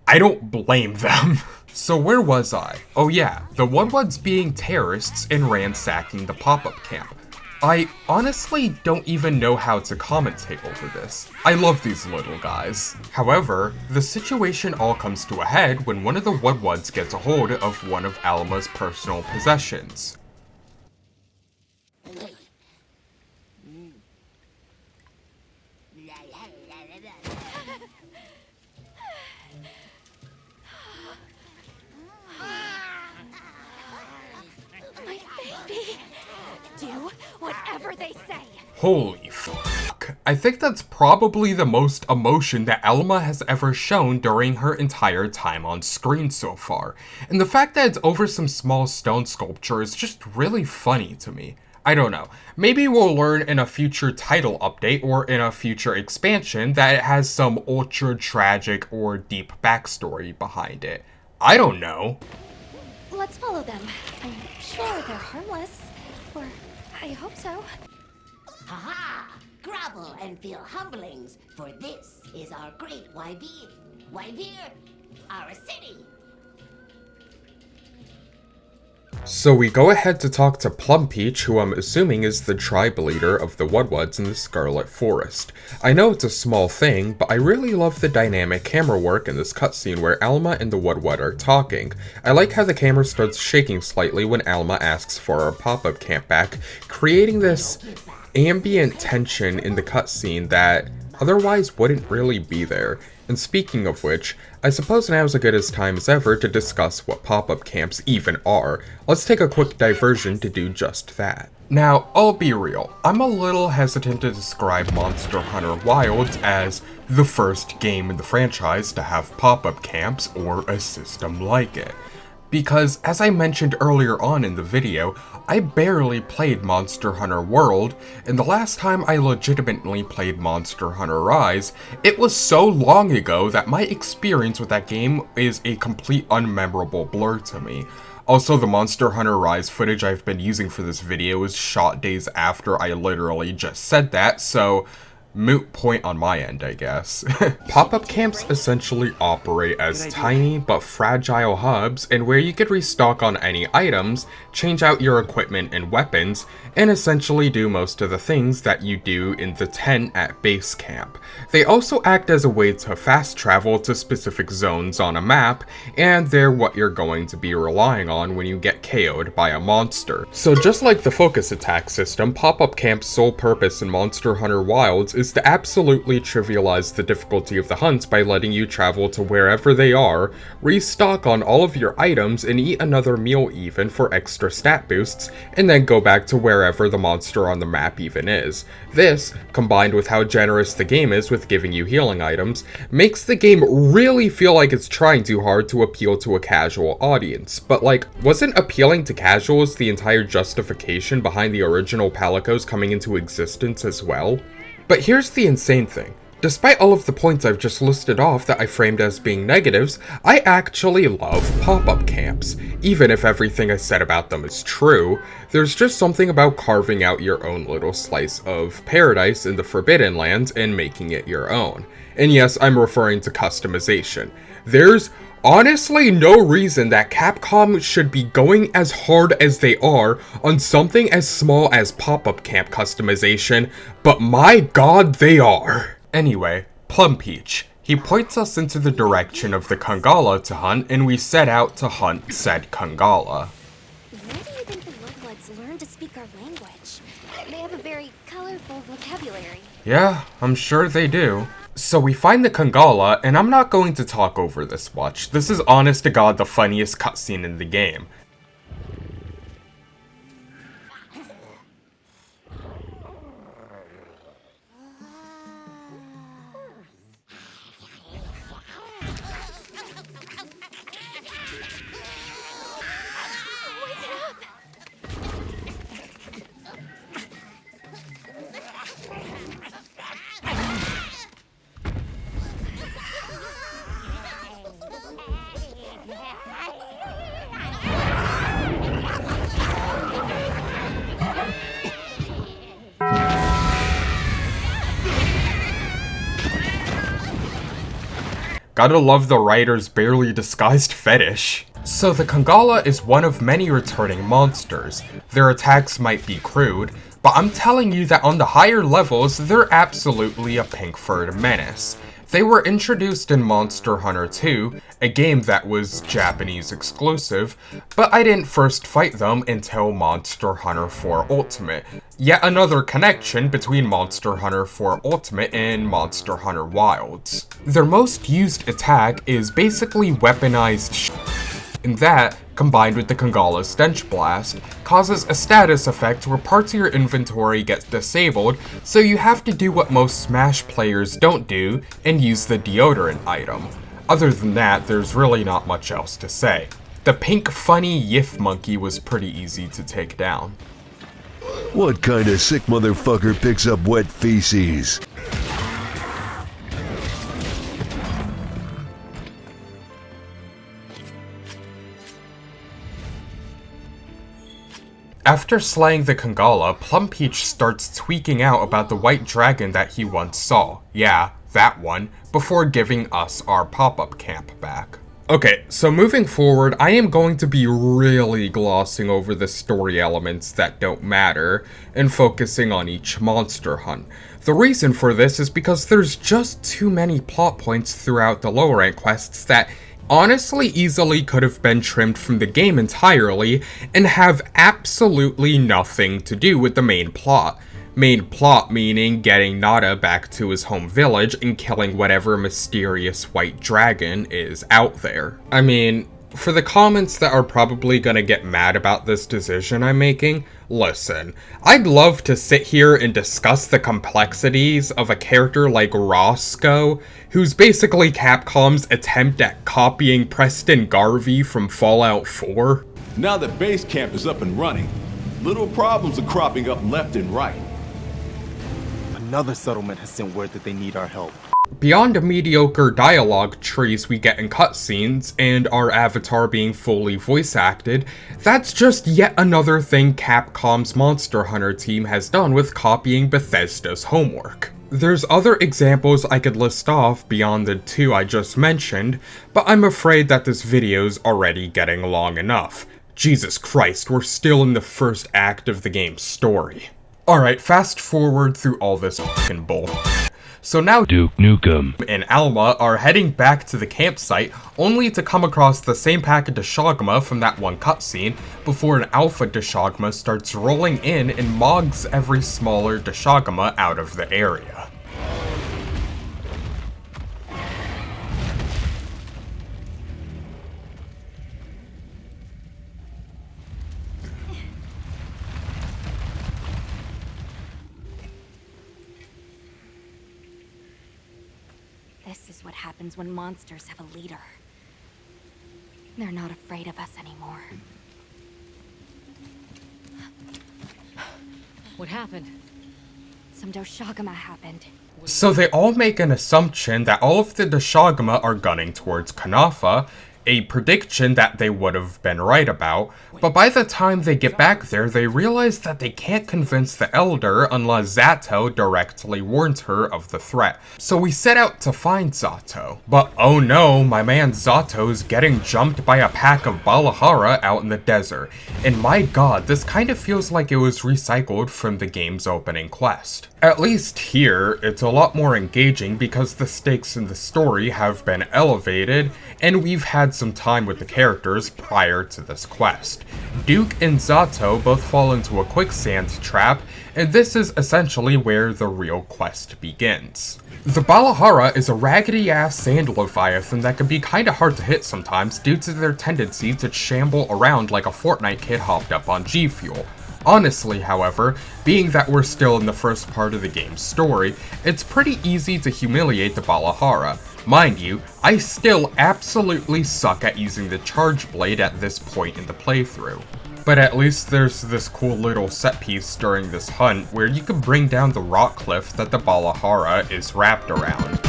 I don't blame them. So where was I? Oh yeah, the Woodwoods being terrorists and ransacking the pop-up camp. I honestly don't even know how to commentate over this. I love these little guys. However, the situation all comes to a head when one of the Woodwoods gets a hold of one of Alma's personal possessions. My baby! Do whatever they say! Holy fuck. I think that's probably the most emotion that Alma has ever shown during her entire time on screen so far, and the fact that it's over some small stone sculpture is just really funny to me. I don't know, maybe we'll learn in a future title update or in a future expansion that it has some ultra tragic or deep backstory behind it. I don't know. Let's follow them. I'm sure they're harmless. Or I hope so. Haha! Grovel and feel humblings, for this is our great ʀᴇɪᴱᴇ. ʀᴇɪᴱ, our city. So we go ahead to talk to Plum Peach, who I'm assuming is the tribe leader of the Woodwoods in the Scarlet Forest. I know it's a small thing, but I really love the dynamic camera work in this cutscene where Alma and the Woodwood are talking. I like how the camera starts shaking slightly when Alma asks for our pop-up camp back, creating this ambient tension in the cutscene that otherwise wouldn't really be there. And speaking of which, I suppose now is as good a time as ever to discuss what pop-up camps even are. Let's take a quick diversion to do just that. Now, I'll be real, I'm a little hesitant to describe Monster Hunter Wilds as the first game in the franchise to have pop-up camps or a system like it. Because, as I mentioned earlier on in the video, I barely played Monster Hunter World, and the last time I legitimately played Monster Hunter Rise, it was so long ago that my experience with that game is a complete unmemorable blur to me. Also, the Monster Hunter Rise footage I've been using for this video is shot days after I literally just said that, so moot point on my end, I guess. Pop-up camps essentially operate as tiny but fragile hubs and where you could restock on any items, change out your equipment and weapons, and essentially do most of the things that you do in the tent at base camp. They also act as a way to fast travel to specific zones on a map, and they're what you're going to be relying on when you get KO'd by a monster. So just like the focus attack system, pop-up camp's sole purpose in Monster Hunter Wilds is to absolutely trivialize the difficulty of the hunts by letting you travel to wherever they are, restock on all of your items, and eat another meal even for extra stat boosts, and then go back to wherever the monster on the map even is. This, combined with how generous the game is with giving you healing items, makes the game really feel like it's trying too hard to appeal to a casual audience. But like, wasn't appealing to casuals the entire justification behind the original Palicos coming into existence as well? But here's the insane thing. Despite all of the points I've just listed off that I framed as being negatives, I actually love pop-up camps. Even if everything I said about them is true, there's just something about carving out your own little slice of paradise in the Forbidden Lands and making it your own. And yes, I'm referring to customization. There's honestly no reason that Capcom should be going as hard as they are on something as small as pop-up camp customization, but my god, they are. Anyway, Plum Peach. He points us into the direction of the Kangala to hunt, and we set out to hunt said Kangala. Where do you think the Woodwoods learn to speak our language. They have a very colorful vocabulary. Yeah, I'm sure they do. So we find the Kangala, and I'm not going to talk over this much. This is honest to God the funniest cutscene in the game. Gotta love the writer's barely disguised fetish. So the Kangala is one of many returning monsters. Their attacks might be crude, but I'm telling you that on the higher levels, they're absolutely a pink-furred menace. They were introduced in Monster Hunter 2, a game that was Japanese exclusive, but I didn't first fight them until Monster Hunter 4 Ultimate. Yet another connection between Monster Hunter 4 Ultimate and Monster Hunter Wilds. Their most used attack is basically weaponized and that, combined with the Kangala's Stench Blast, causes a status effect where parts of your inventory get disabled, so you have to do what most Smash players don't do, and use the deodorant item. Other than that, there's really not much else to say. The pink funny Yif monkey was pretty easy to take down. What kind of sick motherfucker picks up wet feces? After slaying the Kangala, Plum Peach starts tweaking out about the white dragon that he once saw. Yeah, that one, before giving us our pop-up camp back. Okay, so moving forward, I am going to be really glossing over the story elements that don't matter, and focusing on each monster hunt. The reason for this is because there's just too many plot points throughout the lower rank quests that honestly easily could have been trimmed from the game entirely and have absolutely nothing to do with the main plot. Main plot meaning getting Nada back to his home village and killing whatever mysterious white dragon is out there. I mean, for the comments that are probably gonna get mad about this decision I'm making, listen, I'd love to sit here and discuss the complexities of a character like Roscoe, who's basically Capcom's attempt at copying Preston Garvey from Fallout 4. Now that base camp is up and running, little problems are cropping up left and right. Another settlement has sent word that they need our help. Beyond the mediocre dialogue trees we get in cutscenes, and our avatar being fully voice acted, that's just yet another thing Capcom's Monster Hunter team has done with copying Bethesda's homework. There's other examples I could list off beyond the two I just mentioned, but I'm afraid that this video's already getting long enough. Jesus Christ, we're still in the first act of the game's story. Alright, fast forward through all this fucking bull. So now Duke Nukem and Alma are heading back to the campsite, only to come across the same pack of Deshagma from that one cutscene, before an alpha Deshagma starts rolling in and mogs every smaller Deshagma out of the area. This is what happens when monsters have a leader. They're not afraid of us anymore. What happened? Some Doshagama happened. So they all make an assumption that all of the Deshagma are gunning towards Kanafa, a prediction that they would have been right about, but by the time they get back there, they realize that they can't convince the Elder unless Zato directly warns her of the threat. So we set out to find Zato. But oh no, my man Zato's getting jumped by a pack of Balahara out in the desert. And my god, this kind of feels like it was recycled from the game's opening quest. At least here, it's a lot more engaging because the stakes in the story have been elevated, and we've had some time with the characters prior to this quest. Duke and Zato both fall into a quicksand trap, and this is essentially where the real quest begins. The Ʀᴤ is a raggedy-ass sand leviathan that can be kinda hard to hit sometimes due to their tendency to shamble around like a Fortnite kid hopped up on G Fuel. Honestly, however, being that we're still in the first part of the game's story, it's pretty easy to humiliate the Ʀᴤ. Mind you, I still absolutely suck at using the charge blade at this point in the playthrough. But at least there's this cool little set piece during this hunt where you can bring down the rock cliff that the Ʀᴤ is wrapped around.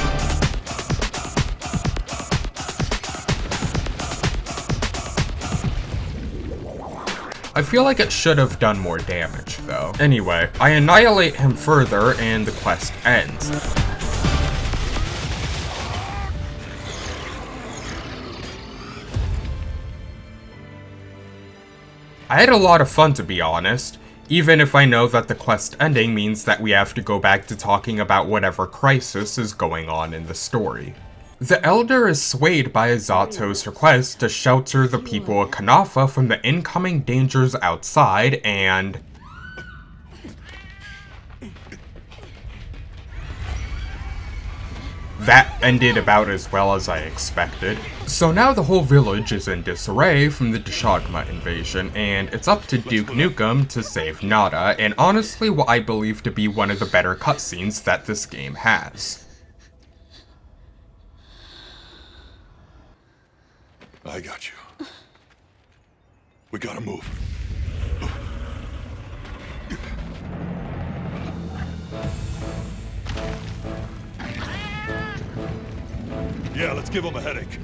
I feel like it should have done more damage though. Anyway, I annihilate him further and the quest ends. I had a lot of fun, to be honest, even if I know that the quest ending means that we have to go back to talking about whatever crisis is going on in the story. The Elder is swayed by Zato's request to shelter the people of Kanafa from the incoming dangers outside, and that ended about as well as I expected. So now the whole village is in disarray from the ʀᴅᴄ invasion, and it's up to Duke Nukem to save Nada, and honestly what I believe to be one of the better cutscenes that this game has. I got you. We gotta move. Yeah, let's give him a headache.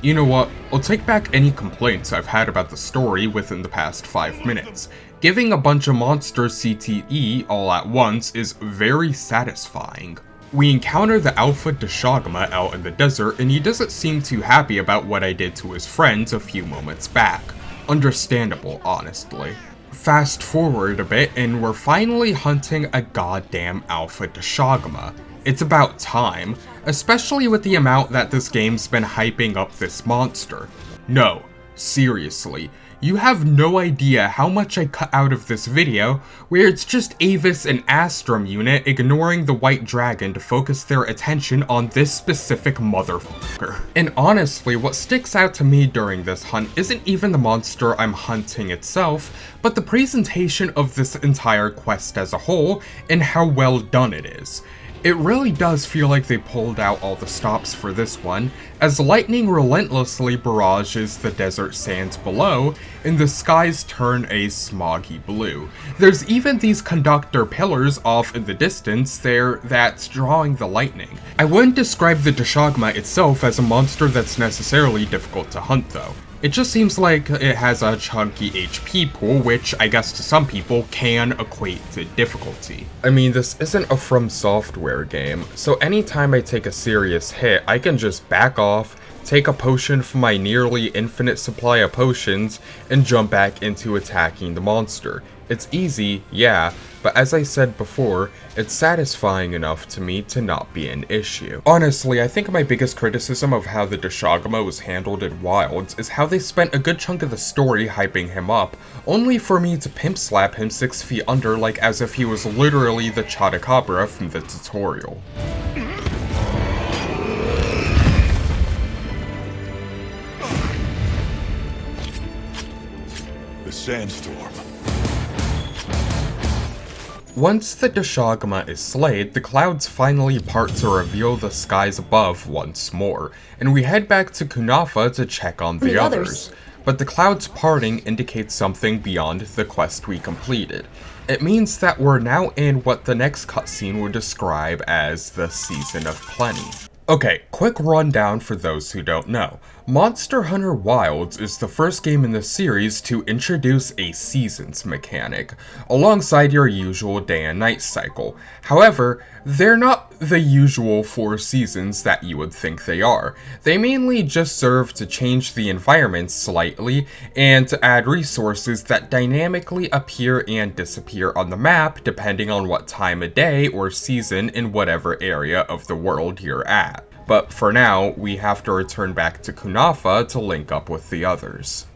You know what, I'll take back any complaints I've had about the story within the past 5 minutes. Giving a bunch of monsters CTE all at once is very satisfying. We encounter the Alpha ʀᴅᴄ out in the desert, and he doesn't seem too happy about what I did to his friends a few moments back. Understandable, honestly. Fast forward a bit, and we're finally hunting a goddamn Alpha ʀᴅᴄ. It's about time, especially with the amount that this game's been hyping up this monster. No, seriously, you have no idea how much I cut out of this video, where it's just Avis and Astrum unit ignoring the white dragon to focus their attention on this specific motherfucker. And honestly, what sticks out to me during this hunt isn't even the monster I'm hunting itself, but the presentation of this entire quest as a whole, and how well done it is. It really does feel like they pulled out all the stops for this one, as lightning relentlessly barrages the desert sands below, and the skies turn a smoggy blue. There's even these conductor pillars off in the distance there that's drawing the lightning. I wouldn't describe the ʀᴅᴄ itself as a monster that's necessarily difficult to hunt though. It just seems like it has a chunky HP pool, which I guess to some people can equate to difficulty. I mean, this isn't a From Software game, so anytime I take a serious hit, I can just back off, take a potion from my nearly infinite supply of potions, and jump back into attacking the monster. It's easy, yeah, but as I said before, it's satisfying enough to me to not be an issue. Honestly, I think my biggest criticism of how the ʀᴅᴄ was handled in Wilds is how they spent a good chunk of the story hyping him up, only for me to pimp slap him 6 feet under like as if he was literally the Chotacabra from the tutorial. The sandstorm. Once the ʀᴅᴄ is slayed, the clouds finally part to reveal the skies above once more, and we head back to Kanafa to check on the others. But the clouds parting indicates something beyond the quest we completed. It means that we're now in what the next cutscene would describe as the Season of Plenty. Okay, quick rundown for those who don't know. Monster Hunter Wilds is the first game in the series to introduce a seasons mechanic, alongside your usual day and night cycle. However, they're not the usual 4 seasons that you would think they are. They mainly just serve to change the environment slightly and to add resources that dynamically appear and disappear on the map depending on what time of day or season in whatever area of the world you're at. But for now, we have to return back to Kunafa to link up with the others.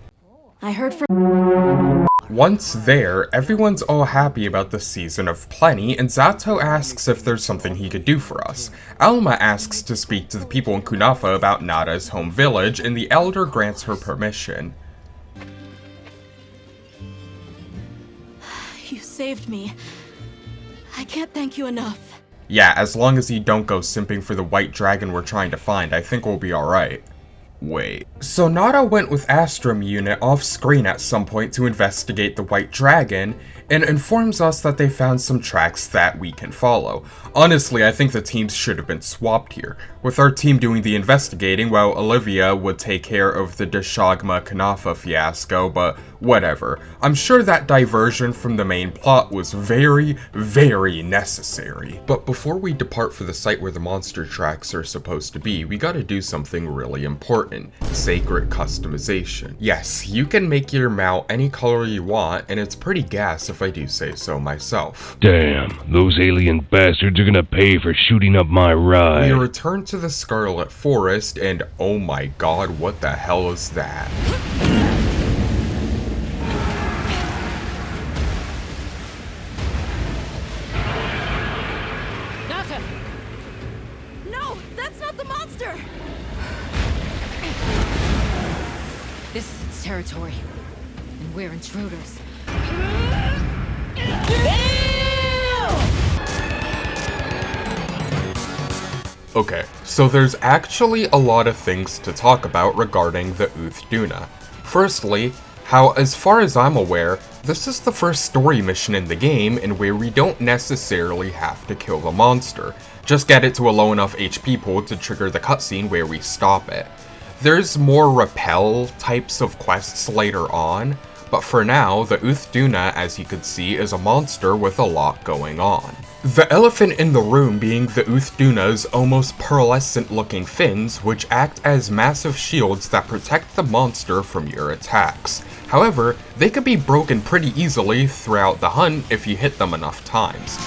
I heard from... Once there, everyone's all happy about the Season of Plenty, and Zato asks if there's something he could do for us. Alma asks to speak to the people in Kunafa about Nada's home village, and the Elder grants her permission. You saved me. I can't thank you enough. Yeah, as long as you don't go simping for the white dragon we're trying to find, I think we'll be alright. Wait. So Nada went with Astrum Unit off screen at some point to investigate the white dragon, and informs us that they found some tracks that we can follow. Honestly, I think the teams should have been swapped here, with our team doing the investigating while Olivia would take care of the ʀᴇɪᴱᴇʀᴛ Kunafa fiasco, but whatever. I'm sure that diversion from the main plot was very, very necessary. But before we depart for the site where the monster tracks are supposed to be, we gotta do something really important. Sacred customization. Yes, you can make your mount any color you want, and it's pretty gas if I do say so myself. Damn, those alien bastards are gonna pay for shooting up my ride. We return to the Scarlet Forest, and oh my god, what the hell is that? Nata! No, that's not the monster! This is its territory, and we're intruders. Okay, so there's actually a lot of things to talk about regarding the ʀᴇɪᴱᴇʀᴛ. Firstly, how, as far as I'm aware, this is the first story mission in the game in where we don't necessarily have to kill the monster, just get it to a low enough HP pool to trigger the cutscene where we stop it. There's more repel types of quests later on, but for now, the ʀᴇɪᴱᴇʀᴛ, as you could see, is a monster with a lot going on. The elephant in the room being the ʀᴇɪᴱᴇʀ's almost pearlescent looking fins, which act as massive shields that protect the monster from your attacks. However, they could be broken pretty easily throughout the hunt if you hit them enough times.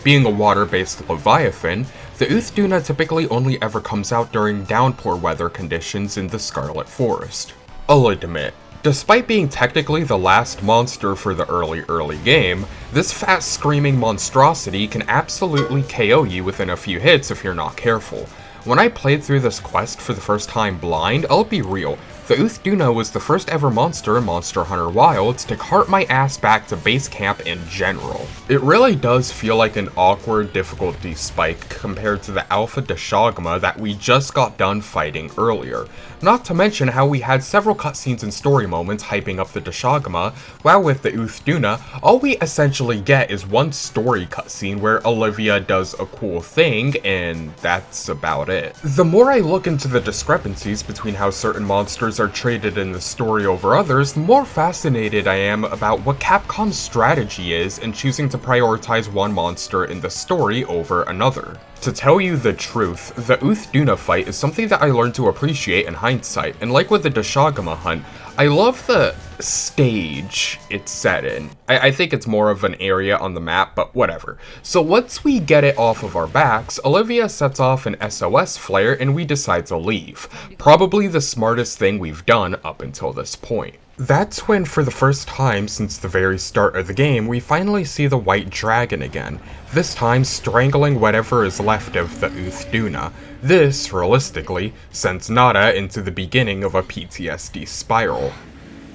Being a water-based leviathan, the ʀᴇɪᴱᴇʀᴛ typically only ever comes out during downpour weather conditions in the Scarlet Forest. I'll admit, despite being technically the last monster for the early game, this fat screaming monstrosity can absolutely KO you within a few hits if you're not careful. When I played through this quest for the first time blind, I'll be real, the ʀᴇɪᴱᴇʀᴛ was the first ever monster in Monster Hunter Wilds to cart my ass back to base camp in general. It really does feel like an awkward difficulty spike compared to the Alpha ʀᴇɪᴱᴇʀᴛ that we just got done fighting earlier. Not to mention how we had several cutscenes and story moments hyping up the ʀᴇɪᴱᴇʀᴛ, while with the ʀᴇɪᴛ, all we essentially get is one story cutscene where Olivia does a cool thing, and that's about it. The more I look into the discrepancies between how certain monsters are treated in the story over others, the more fascinated I am about what Capcom's strategy is in choosing to prioritize one monster in the story over another. To tell you the truth, the ʀᴇɪᴛ fight is something that I learned to appreciate in hindsight, and like with the ʀᴇɪᴱᴇʀᴛ hunt, I love the stage it's set in. I think it's more of an area on the map, but whatever. So once we get it off of our backs, Olivia sets off an SOS flare and we decide to leave. Probably the smartest thing we've done up until this point. That's when, for the first time since the very start of the game, we finally see the white dragon again, this time strangling whatever is left of the ʀᴇɪᴱᴇʀᴛ. This, realistically, sends Nada into the beginning of a PTSD spiral.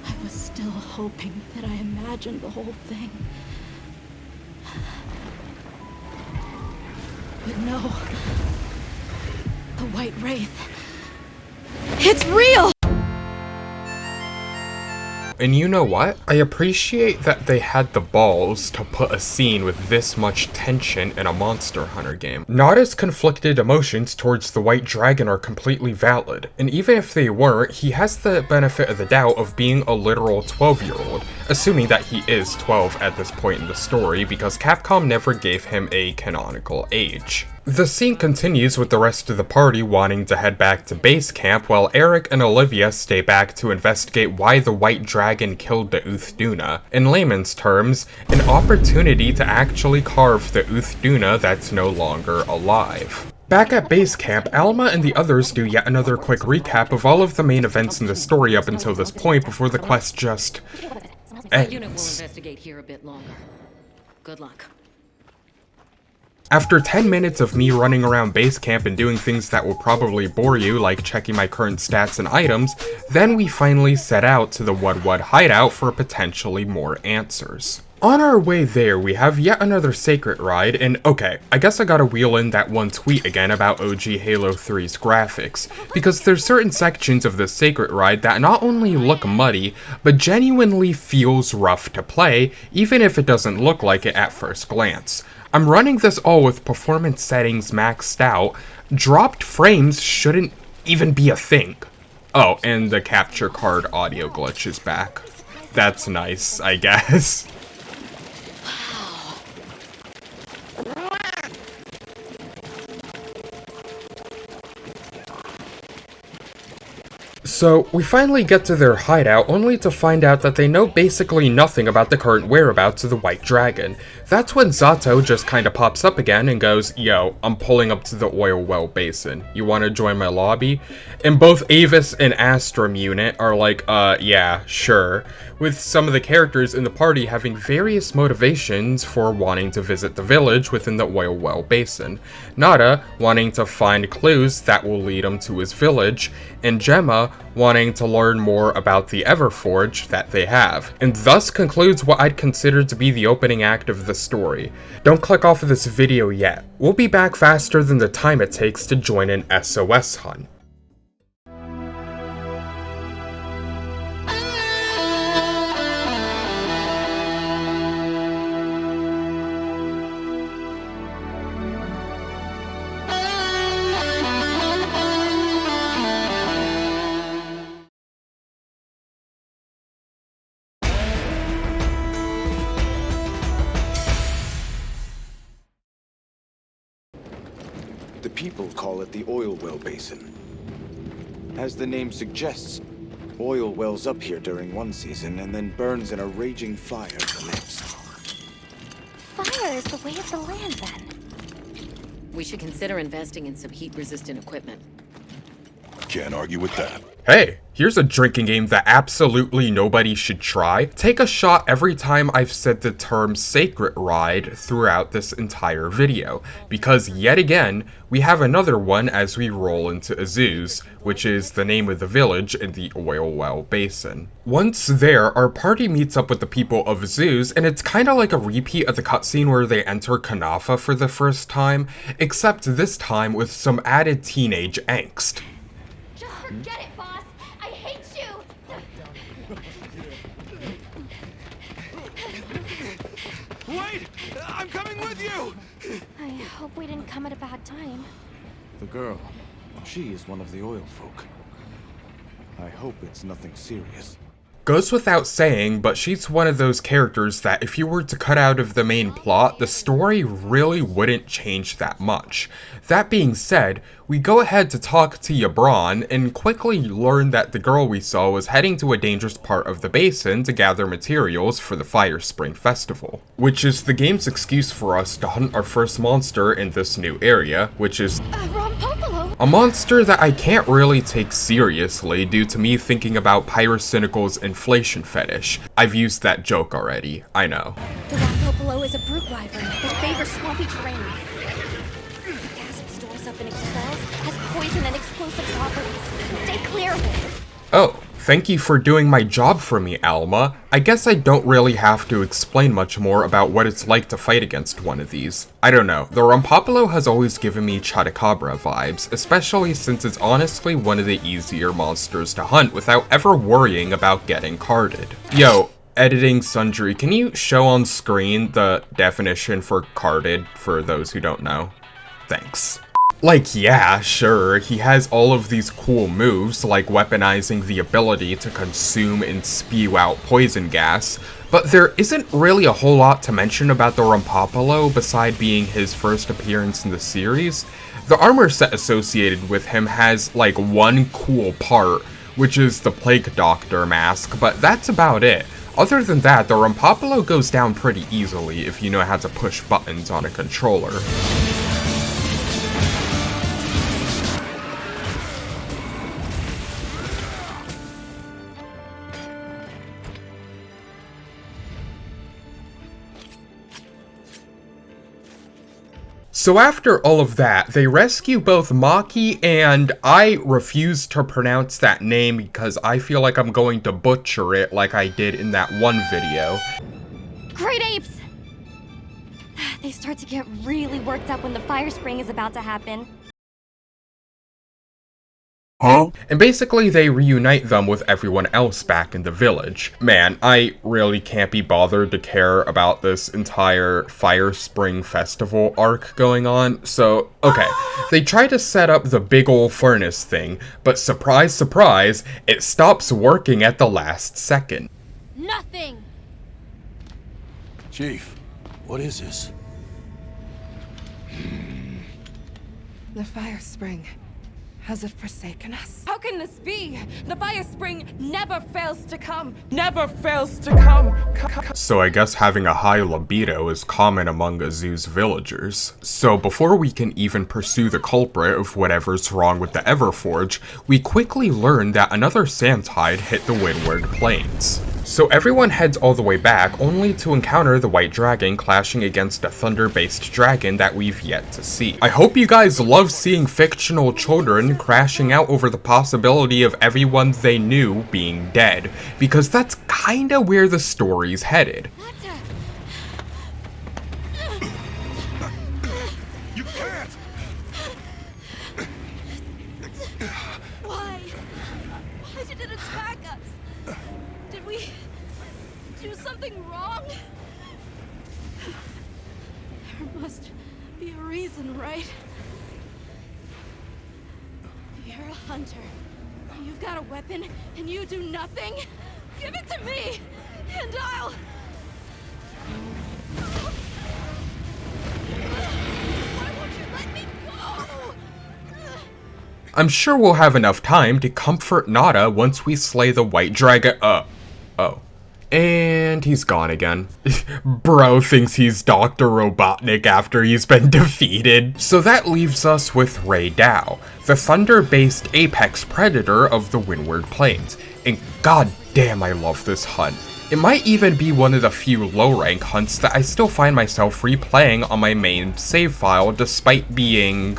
I was still hoping that I imagined the whole thing. But no. The White Wraith. It's real! and you know what? I appreciate that they had the balls to put a scene with this much tension in a Monster Hunter game. Nada's conflicted emotions towards the white dragon are completely valid, and even if they weren't, he has the benefit of the doubt of being a literal 12-year-old, assuming that he is 12 at this point in the story because Capcom never gave him a canonical age. The scene continues with the rest of the party wanting to head back to base camp while Eric and Olivia stay back to investigate why the white dragon killed the ʀᴇɪᴱᴇ. In layman's terms, an opportunity to actually carve the ʀᴇɪᴱᴇ that's no longer alive. Back at base camp, Alma and the others do yet another quick recap of all of the main events in the story up until this point before the quest just ends. Unit will investigate here a bit longer. Good luck. After 10 minutes of me running around base camp and doing things that will probably bore you, like checking my current stats and items, then we finally set out to the ʀᴇɪᴱᴇ hideout for potentially more answers. On our way there, we have yet another Sacred Ride, and okay, I guess I gotta wheel in that one tweet again about OG Halo 3's graphics, because there's certain sections of this Sacred Ride that not only look muddy, but genuinely feels rough to play, even if it doesn't look like it at first glance. I'm running this all with performance settings maxed out. Dropped frames shouldn't even be a thing. Oh, and the capture card audio glitch is back. That's nice, I guess. So, we finally get to their hideout only to find out that they know basically nothing about the current whereabouts of the white dragon. That's when Zato just kinda pops up again and goes, "Yo, I'm pulling up to the oil well basin. You wanna join my lobby?" And both Avis and Astrum unit are like, yeah, sure. With some of the characters in the party having various motivations for wanting to visit the village within the oil well basin. Nada wanting to find clues that will lead him to his village, and Gemma wanting to learn more about the Everforge that they have. And thus concludes what I'd consider to be the opening act of the story. Don't click off of this video yet. We'll be back faster than the time it takes to join an SOS hunt. The people call it the oil well basin. As the name suggests, oil wells up here during one season and then burns in a raging fire the next. Fire is the way of the land, then. We should consider investing in some heat-resistant equipment. Can't argue with that. Hey, here's a drinking game that absolutely nobody should try. Take a shot every time I've said the term Sacred Ride throughout this entire video, because yet again, we have another one as we roll into Azuz, which is the name of the village in the oil well basin. Once there, our party meets up with the people of Azuz, and it's kinda like a repeat of the cutscene where they enter Kanafa for the first time, except this time with some added teenage angst. Just forget it, boss! I hate you! Wait! I'm coming with you! I hope we didn't come at a bad time. The girl, she is one of the oil folk. I hope it's nothing serious. Goes without saying, but she's one of those characters that if you were to cut out of the main plot, the story really wouldn't change that much. That being said, we go ahead to talk to UDRA and quickly learn that the girl we saw was heading to a dangerous part of the basin to gather materials for the Fire Spring Festival, which is the game's excuse for us to hunt our first monster in this new area, which is a monster that I can't really take seriously due to me thinking about Pyrocynical's inflation fetish. I've used that joke already, I know. The Ʀᴇɪᴱᴇ is a brute wyvern that favors swampy terrain. The gas it stores up and expels has poison and explosive properties. Stay clear of it. Oh, thank you for doing my job for me, Alma. I guess I don't really have to explain much more about what it's like to fight against one of these. I don't know, the Ronpapalo has always given me Chupacabra vibes, especially since it's honestly one of the easier monsters to hunt without ever worrying about getting carded. Yo, editing Sundree, can you show on screen the definition for carded for those who don't know? Thanks. Like, yeah, sure, he has all of these cool moves, like weaponizing the ability to consume and spew out poison gas, but there isn't really a whole lot to mention about the Ronpapalo beside being his first appearance in the series. The armor set associated with him has, like, one cool part, which is the Plague Doctor mask, but that's about it. Other than that, the Ronpapalo goes down pretty easily if you know how to push buttons on a controller. So after all of that, they rescue both Maki and I refuse to pronounce that name because I feel like I'm going to butcher it like I did in that one video. Great apes! They start to get really worked up when the fire spring is about to happen. Huh? And basically they reunite them with everyone else back in the village. Man, I really can't be bothered to care about this entire Fire Spring Festival arc going on, so, okay. They try to set up the big ol' furnace thing, but surprise, surprise, it stops working at the last second. Nothing! Chief, what is this? The fire spring. Has it forsaken us? How can this be? The fire spring never fails to come. Never fails to come. So I guess having a high libido is common among Azu's villagers. So before we can even pursue the culprit of whatever's wrong with the Everforge, we quickly learn that another sand tide hit the Windward Plains. So everyone heads all the way back, only to encounter the White Dragon clashing against a thunder-based dragon that we've yet to see. I hope you guys love seeing fictional children crashing out over the possibility of everyone they knew being dead, because that's kinda where the story's headed. You can't! Why? Why did it attack us? Did we do something wrong? There must be a reason, right? You're a hunter. You've got a weapon, and you do nothing? Give it to me, and I'll... Why won't you let me go? I'm sure we'll have enough time to comfort Nada once we slay the White Dragon. Oh. And he's gone again. Bro thinks he's Dr. Robotnik after he's been defeated. So that leaves us with ʀᴄ, the thunder-based apex predator of the Windward Plains. And goddamn, I love this hunt. It might even be one of the few low-rank hunts that I still find myself replaying on my main save file despite being...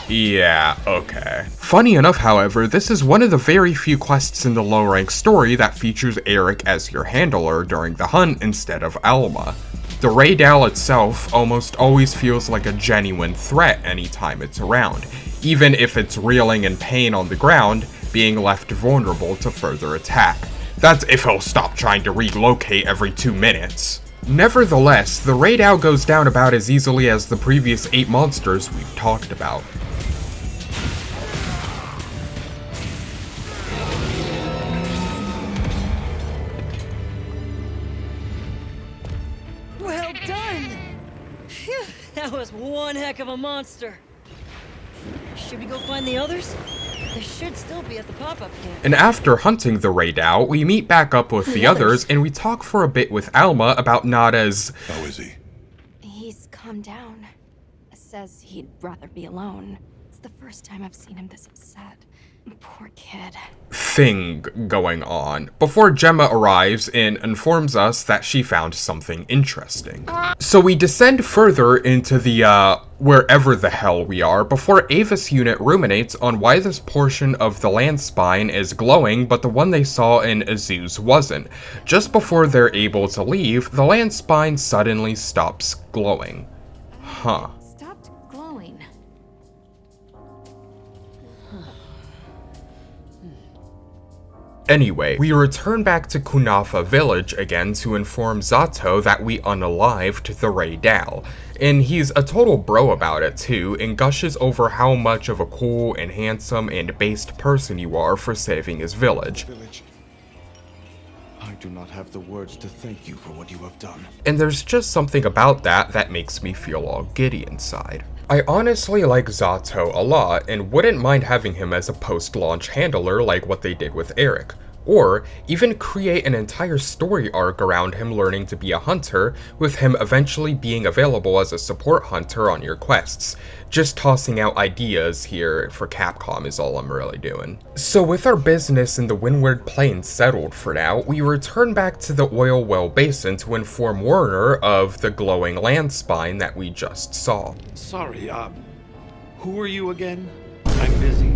yeah, okay. Funny enough, however, this is one of the very few quests in the low-rank story that features Eric as your handler during the hunt instead of Alma. The ʀᴄ itself almost always feels like a genuine threat anytime it's around, even if it's reeling in pain on the ground, being left vulnerable to further attack. That's if he'll stop trying to relocate every 2 minutes. Nevertheless, the ʀᴄ goes down about as easily as the previous 8 monsters we've talked about. Well done! Phew, that was one heck of a monster. Should we go find the others? They should still be at the pop-up camp. And after hunting the ʀᴄ, we meet back up with the others and we talk for a bit with Alma about Nada's... How is he? He's calmed down. Says he'd rather be alone. It's the first time I've seen him this upset. Poor kid. Thing going on, before Gemma arrives and informs us that she found something interesting. So we descend further into the, wherever the hell we are, before Ava's unit ruminates on why this portion of the land spine is glowing but the one they saw in Azu's wasn't. Just before they're able to leave, the land spine suddenly stops glowing. Huh. Stopped glowing. Anyway, we return back to Kunafa village again to inform Zato that we unalived the Ray Dal. And he's a total bro about it too, and gushes over how much of a cool and handsome and based person you are for saving his village. I do not have the words to thank you for what you have done. And there's just something about that makes me feel all giddy inside. I honestly like Zato a lot, and wouldn't mind having him as a post-launch handler like what they did with Eric. Or even create an entire story arc around him learning to be a hunter, with him eventually being available as a support hunter on your quests. Just tossing out ideas here for Capcom is all I'm really doing. So with our business in the Windward Plains settled for now, we return back to the oil well basin to inform Werner of the glowing land spine that we just saw. Sorry, who are you again? I'm busy.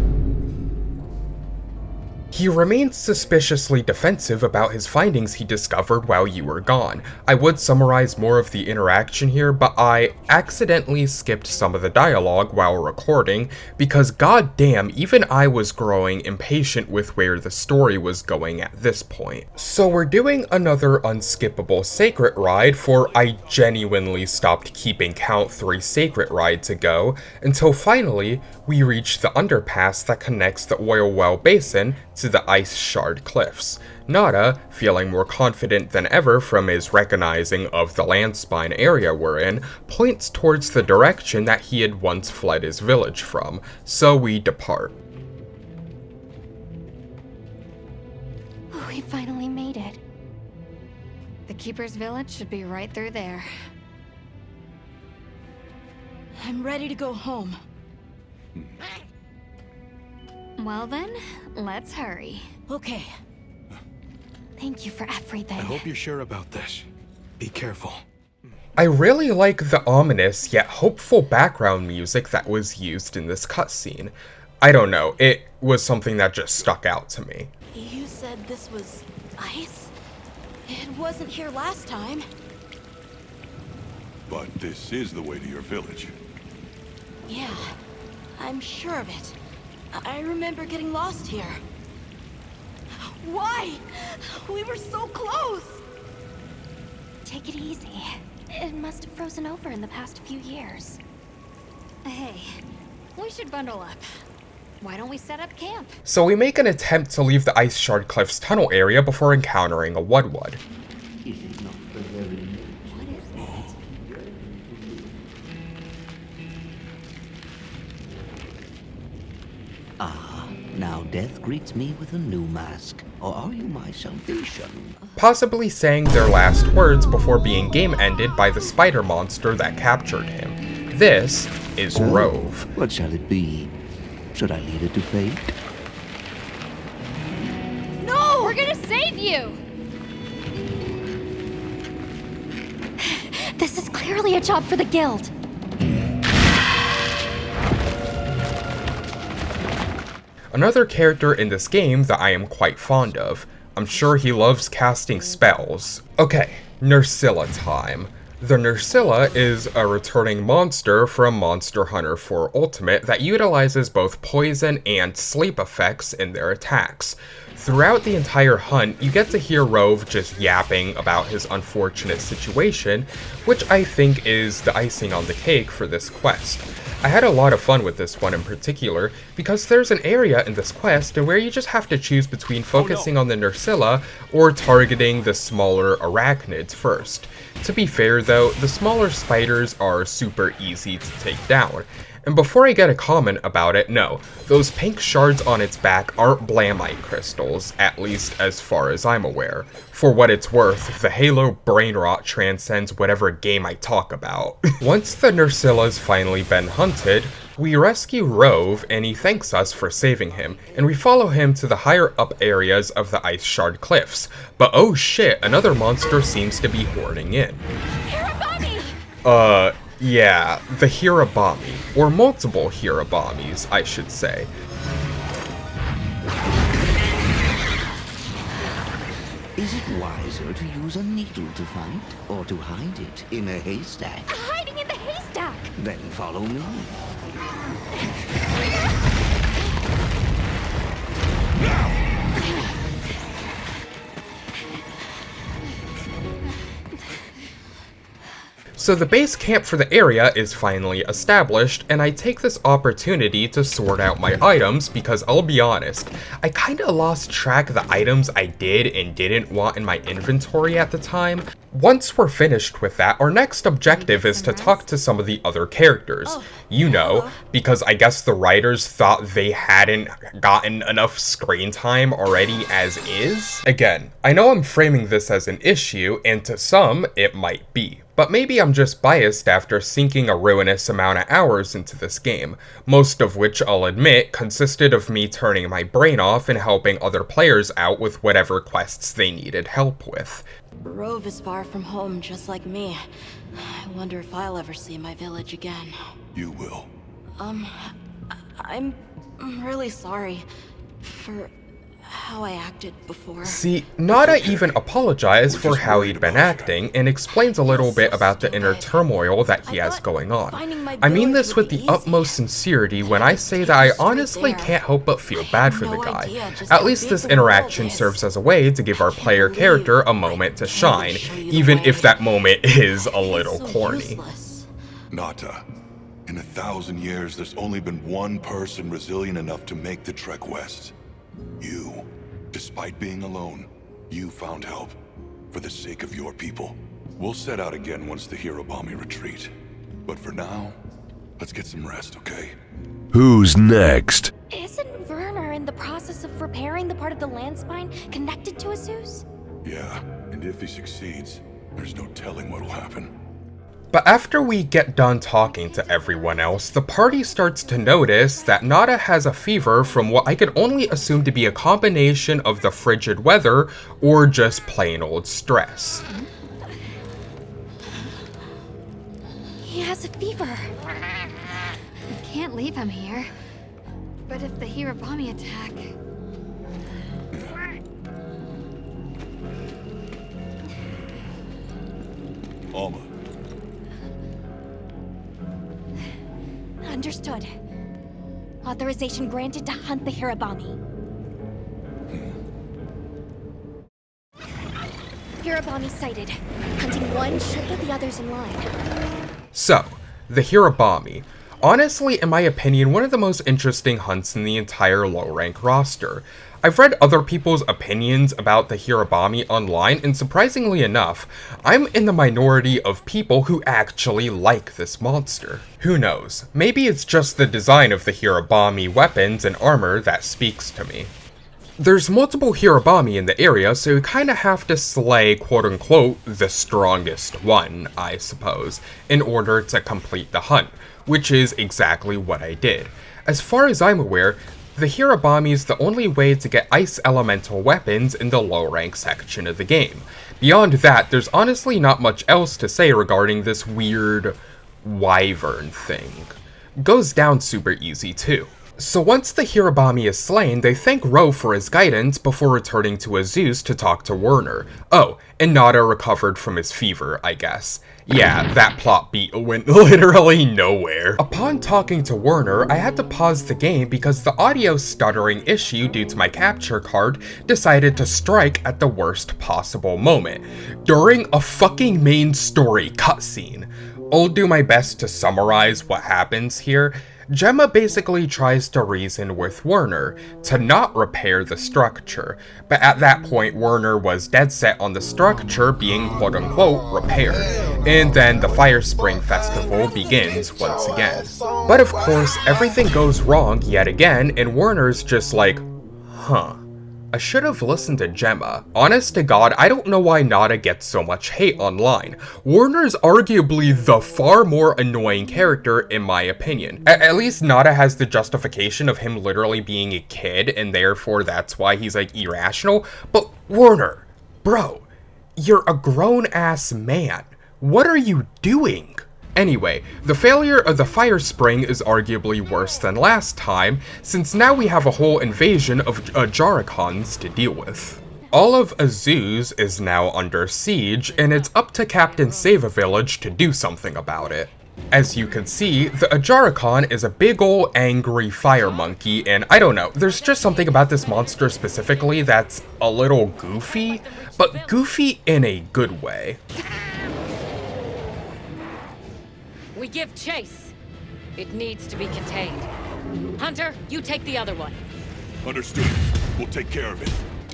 He remains suspiciously defensive about his findings he discovered while you were gone. I would summarize more of the interaction here, but I accidentally skipped some of the dialogue while recording, because goddamn, even I was growing impatient with where the story was going at this point. So we're doing another unskippable sacred ride for I genuinely stopped keeping count 3 sacred rides ago, until finally we reach the underpass that connects the oil well basin to the ice shard cliffs. Nada, feeling more confident than ever from his recognizing of the land spine area we're in, points towards the direction that he had once fled his village from, so we depart. We finally made it. The Keeper's village should be right through there. I'm ready to go home. Well then, let's hurry. Okay. Thank you for everything. I hope you're sure about this. Be careful. I really like the ominous yet hopeful background music that was used in this cutscene. I don't know, it was something that just stuck out to me. You said this was ice? It wasn't here last time. But this is the way to your village. Yeah, I'm sure of it. I remember getting lost here. Why? We were so close! Take it easy. It must have frozen over in the past few years. Hey, we should bundle up. Why don't we set up camp? So we make an attempt to leave the Ice Shard Cliffs tunnel area before encountering a Wudwud. Now death greets me with a new mask. Or are you my salvation? Possibly saying their last words before being game ended by the spider monster that captured him. This is Rove. What shall it be? Should I leave it to fate? No! We're gonna save you! This is clearly a job for the guild. Another character in this game that I am quite fond of. I'm sure he loves casting spells. Okay, Nercilla time. The Nercilla is a returning monster from Monster Hunter 4 Ultimate that utilizes both poison and sleep effects in their attacks. Throughout the entire hunt, you get to hear Rove just yapping about his unfortunate situation, which I think is the icing on the cake for this quest. I had a lot of fun with this one in particular, because there's an area in this quest where you just have to choose between focusing on the Nercilla or targeting the smaller arachnids first. To be fair though, the smaller spiders are super easy to take down. And before I get a comment about it, no, those pink shards on its back aren't Blamite crystals, at least as far as I'm aware. For what it's worth, the Halo brain rot transcends whatever game I talk about. Once the Nercilla's finally been hunted, we rescue Rove and he thanks us for saving him, and we follow him to the higher up areas of the Ice Shard Cliffs. But oh shit, another monster seems to be hoarding in. Yeah, the ʀᴄ괂ᴄ, or multiple ʀᴄ괂ᴄs, I should say. Is it wiser to use a needle to fight, or to hide it in a haystack? Hiding in the haystack! Then follow me. So the base camp for the area is finally established, and I take this opportunity to sort out my items because I'll be honest, I kinda lost track of the items I did and didn't want in my inventory at the time. Once we're finished with that, our next objective is to talk to some of the other characters. You know, because I guess the writers thought they hadn't gotten enough screen time already as is. Again, I know I'm framing this as an issue, and to some, it might be. But maybe I'm just biased after sinking a ruinous amount of hours into this game, most of which I'll admit consisted of me turning my brain off and helping other players out with whatever quests they needed help with. Rove is far from home, just like me. I wonder if I'll ever see my village again. You will. I'm really sorry for how I acted before. See, Nada even apologized for how he'd been acting and explains a little bit about the inner turmoil that he has going on. I mean this with the utmost sincerity when I say that I honestly can't help but feel bad for the guy. At least this interaction serves as a way to give our player character a moment to shine, even if that moment is a little corny. Nata, in 1,000 years there's only been one person resilient enough to make the trek west. You. Despite being alone, you found help. For the sake of your people. We'll set out again once the ʀᴄ괂ᴄ retreat. But for now, let's get some rest, okay? Who's next? Isn't Werner in the process of repairing the part of the land spine connected to Azus? Yeah, and if he succeeds, there's no telling what'll happen. But after we get done talking to everyone else, the party starts to notice that Nada has a fever from what I could only assume to be a combination of the frigid weather or just plain old stress. He has a fever. We can't leave him here. But if the ʀᴄ괂ᴄ attack... Alma. Understood. Authorization granted to hunt the ʀᴄ괂ᴄ. ʀᴄ괂ᴄ sighted. Hunting one should put the others in line. So, the ʀᴄ괂ᴄ. Honestly, in my opinion, one of the most interesting hunts in the entire low-rank roster. I've read other people's opinions about the ʀᴄ괂ᴄ online, and surprisingly enough, I'm in the minority of people who actually like this monster. Who knows, maybe it's just the design of the ʀᴄ괂ᴄ weapons and armor that speaks to me. There's multiple ʀᴄ괂ᴄ in the area, so you kinda have to slay quote-unquote the strongest one, I suppose, in order to complete the hunt, which is exactly what I did. As far as I'm aware, the ʀᴄ괂ᴄ is the only way to get ice elemental weapons in the low rank section of the game. Beyond that, there's honestly not much else to say regarding this weird wyvern thing. Goes down super easy too. So once the ʀᴄ괂ᴄ is slain, they thank Ro for his guidance before returning to Azus to talk to Werner. Oh, and Nada recovered from his fever, I guess. Yeah, that plot beat went literally nowhere. Upon talking to Werner, I had to pause the game because the audio stuttering issue due to my capture card decided to strike at the worst possible moment, during a fucking main story cutscene. I'll do my best to summarize what happens here. Gemma basically tries to reason with Werner to not repair the structure, but at that point Werner was dead set on the structure being quote-unquote repaired, and then the Fire Spring Festival begins once again. But of course, everything goes wrong yet again, and Werner's just like, huh. I should have listened to Gemma. Honest to God, I don't know why Nada gets so much hate online. Werner's arguably the far more annoying character in my opinion. At least Nada has the justification of him literally being a kid and therefore that's why he's like irrational. But Werner, bro, you're a grown ass man. What are you doing? Anyway, the failure of the fire spring is arguably worse than last time, since now we have a whole invasion of Ʌģarakons to deal with. All of Azuz is now under siege, and it's up to Captain Save-A-Village to do something about it. As you can see, the Ʌģarakon is a big ol' angry fire monkey, and I don't know, there's just something about this monster specifically that's a little goofy, but goofy in a good way. We give chase. It needs to be contained. Hunter, you take the other one. Understood. We'll take care of it.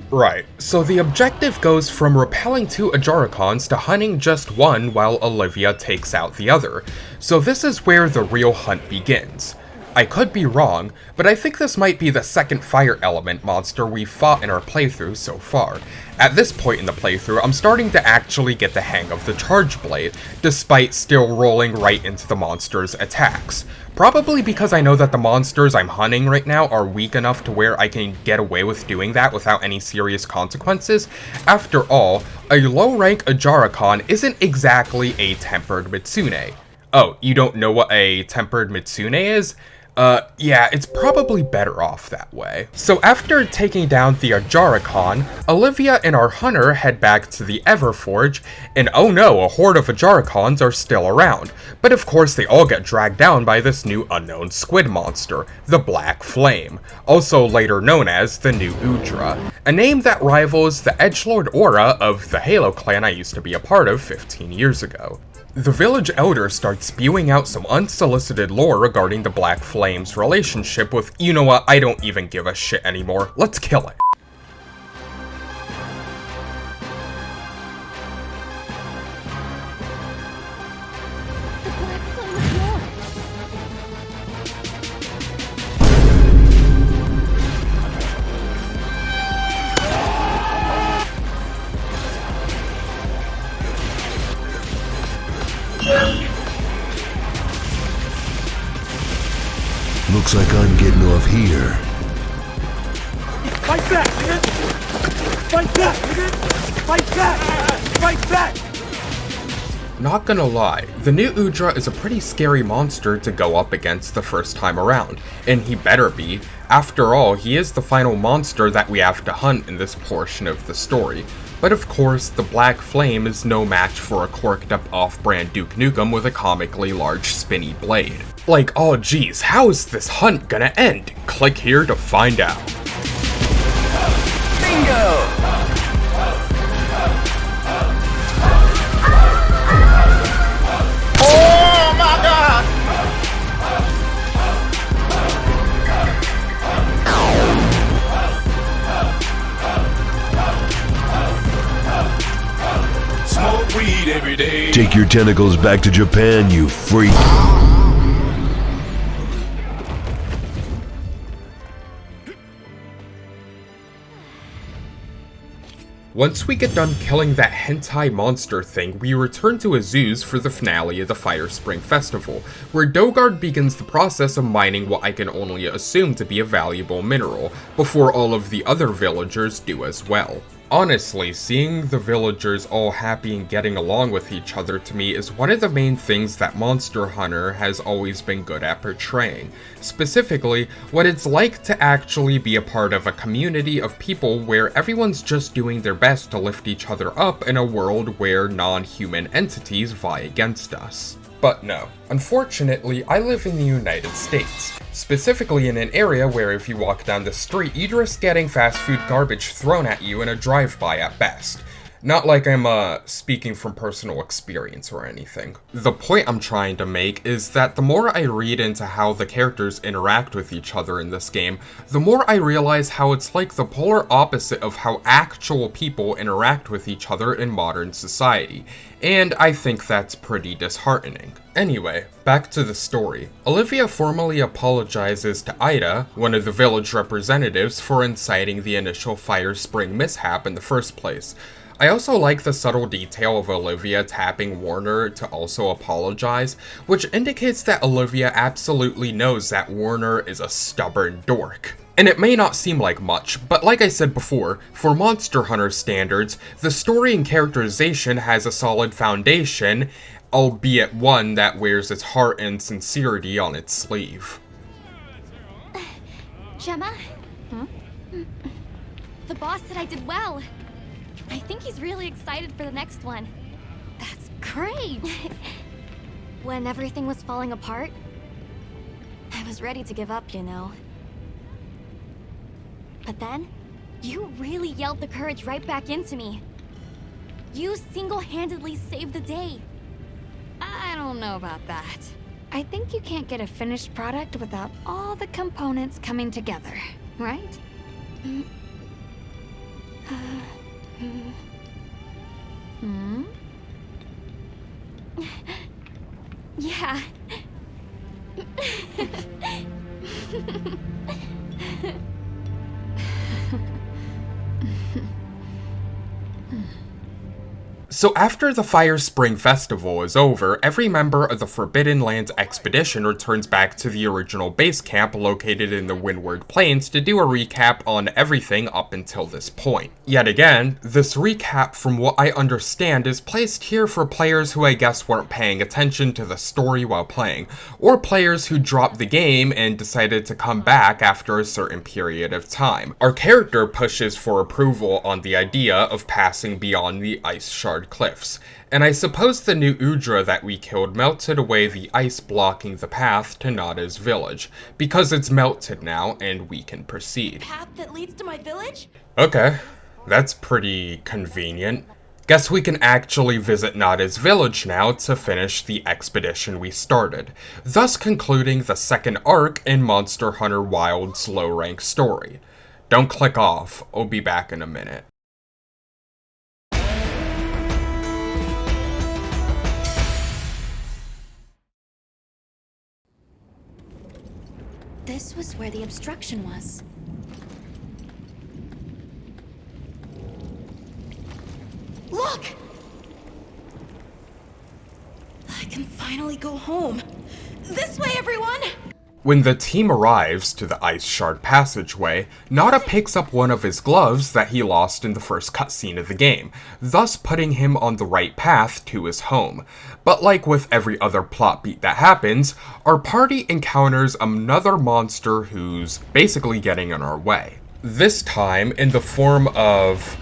Right, so the objective goes from repelling 2 Ʌģarakons to hunting just one while Olivia takes out the other. So this is where the real hunt begins. I could be wrong, but I think this might be the second fire element monster we've fought in our playthrough so far. At this point in the playthrough, I'm starting to actually get the hang of the Charge Blade, despite still rolling right into the monster's attacks. Probably because I know that the monsters I'm hunting right now are weak enough to where I can get away with doing that without any serious consequences. After all, a low-rank Ʌģarakon isn't exactly a Tempered Mitsune. Oh, you don't know what a Tempered Mitsune is? Yeah, it's probably better off that way. So after taking down the Ʌģarakon, Olivia and our hunter head back to the Everforge, and oh no, a horde of Ʌģarakons are still around. But of course they all get dragged down by this new unknown squid monster, the Black Flame, also later known as the new UDRA, a name that rivals the edgelord aura of the Halo clan I used to be a part of 15 years ago. The village elder starts spewing out some unsolicited lore regarding the Black Flame's relationship with, you know what, I don't even give a shit anymore, let's kill it. Looks like I'm getting off here. Fight back, nigga! Fight back, nigga! Fight back! Fight back! Not gonna lie, the new UDRA is a pretty scary monster to go up against the first time around, and he better be. After all, he is the final monster that we have to hunt in this portion of the story. But of course, the Black Flame is no match for a corked up off-brand Duke Nukem with a comically large spinny blade. Like, oh geez, how is this hunt gonna end? Click here to find out. Bingo! Oh my god! Smoke weed every day. Take your tentacles back to Japan, you freak. Once we get done killing that hentai monster thing, we return to Azuz for the finale of the Fire Spring Festival, where Dogard begins the process of mining what I can only assume to be a valuable mineral, before all of the other villagers do as well. Honestly, seeing the villagers all happy and getting along with each other to me is one of the main things that Monster Hunter has always been good at portraying. Specifically, what it's like to actually be a part of a community of people where everyone's just doing their best to lift each other up in a world where non-human entities vie against us. But no, unfortunately, I live in the United States, specifically in an area where if you walk down the street, you'd risk getting fast food garbage thrown at you in a drive-by at best. Not like I'm, speaking from personal experience or anything. The point I'm trying to make is that the more I read into how the characters interact with each other in this game, the more I realize how it's like the polar opposite of how actual people interact with each other in modern society, and I think that's pretty disheartening. Anyway, back to the story. Olivia formally apologizes to Ida, one of the village representatives, for inciting the initial Fire Spring mishap in the first place. I also like the subtle detail of Olivia tapping Warner to also apologize, which indicates that Olivia absolutely knows that Warner is a stubborn dork. And it may not seem like much, but like I said before, for Monster Hunter standards, the story and characterization has a solid foundation, albeit one that wears its heart and sincerity on its sleeve. Gemma? The boss said I did well. I think he's really excited for the next one. That's great! When everything was falling apart, I was ready to give up, you know. But then, you really yelled the courage right back into me. You single-handedly saved the day. I don't know about that. I think you can't get a finished product without all the components coming together, right? Yeah. So after the Fire Spring Festival is over, every member of the Forbidden Lands expedition returns back to the original base camp located in the Windward Plains to do a recap on everything up until this point. Yet again, this recap, from what I understand, is placed here for players who I guess weren't paying attention to the story while playing, or players who dropped the game and decided to come back after a certain period of time. Our character pushes for approval on the idea of passing beyond the Ice Shard cliffs, and I suppose the new UDRA that we killed melted away the ice blocking the path to Nada's village, because it's melted now and we can proceed. Path that leads to my village? Okay, that's pretty convenient. Guess we can actually visit Nada's village now to finish the expedition we started, thus concluding the second arc in Monster Hunter Wilds' low rank story. Don't click off, I'll be back in a minute. This was where the obstruction was. Look! I can finally go home. This way, everyone! When the team arrives to the Ice Shard passageway, Nada picks up one of his gloves that he lost in the first cutscene of the game, thus putting him on the right path to his home. But like with every other plot beat that happens, our party encounters another monster who's basically getting in our way. This time in the form of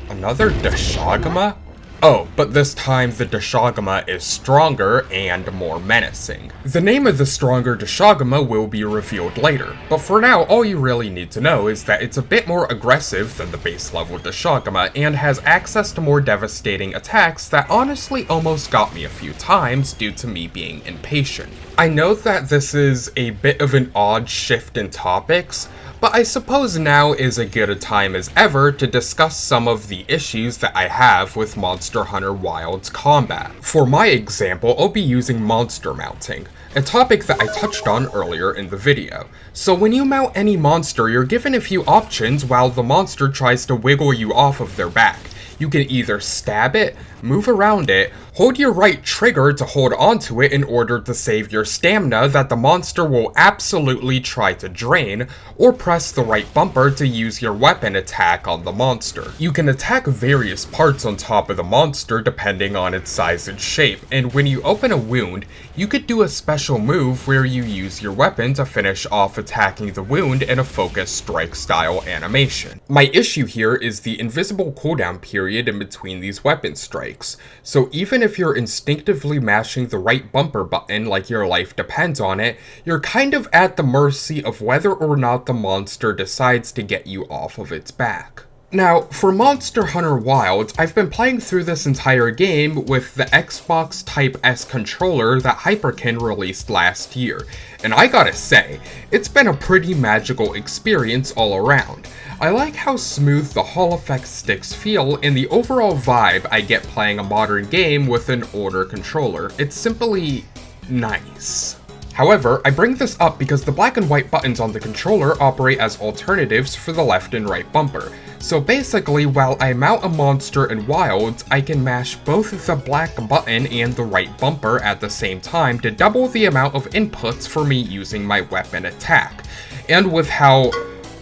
another ʀᴇɪᴱᴇʀᴛ? Oh, but this time the ʀᴇɪᴱᴇʀᴛ is stronger and more menacing. The name of the stronger ʀᴇɪᴱᴇʀᴛ will be revealed later, but for now all you really need to know is that it's a bit more aggressive than the base level ʀᴇɪᴱᴇʀᴛ and has access to more devastating attacks that honestly almost got me a few times due to me being impatient. I know that this is a bit of an odd shift in topics, but I suppose now is as good a time as ever to discuss some of the issues that I have with Monster Hunter Wilds combat. For my example, I'll be using monster mounting, a topic that I touched on earlier in the video. So when you mount any monster, you're given a few options while the monster tries to wiggle you off of their back. You can either stab it, move around it, hold your right trigger to hold onto it in order to save your stamina that the monster will absolutely try to drain, or press the right bumper to use your weapon attack on the monster. You can attack various parts on top of the monster depending on its size and shape, and when you open a wound, you could do a special move where you use your weapon to finish off attacking the wound in a focused strike style animation. My issue here is the invisible cooldown period in between these weapon strikes, so even if you're instinctively mashing the right bumper button like your life depends on it, you're kind of at the mercy of whether or not the monster decides to get you off of its back. Now, for Monster Hunter Wilds, I've been playing through this entire game with the Xbox Type S controller that Hyperkin released last year, and I gotta say, it's been a pretty magical experience all around. I like how smooth the Hall effect sticks feel and the overall vibe I get playing a modern game with an older controller. It's simply nice. However, I bring this up because the black and white buttons on the controller operate as alternatives for the left and right bumper. So basically, while I mount a monster in Wilds, I can mash both the black button and the right bumper at the same time to double the amount of inputs for me using my weapon attack. And with how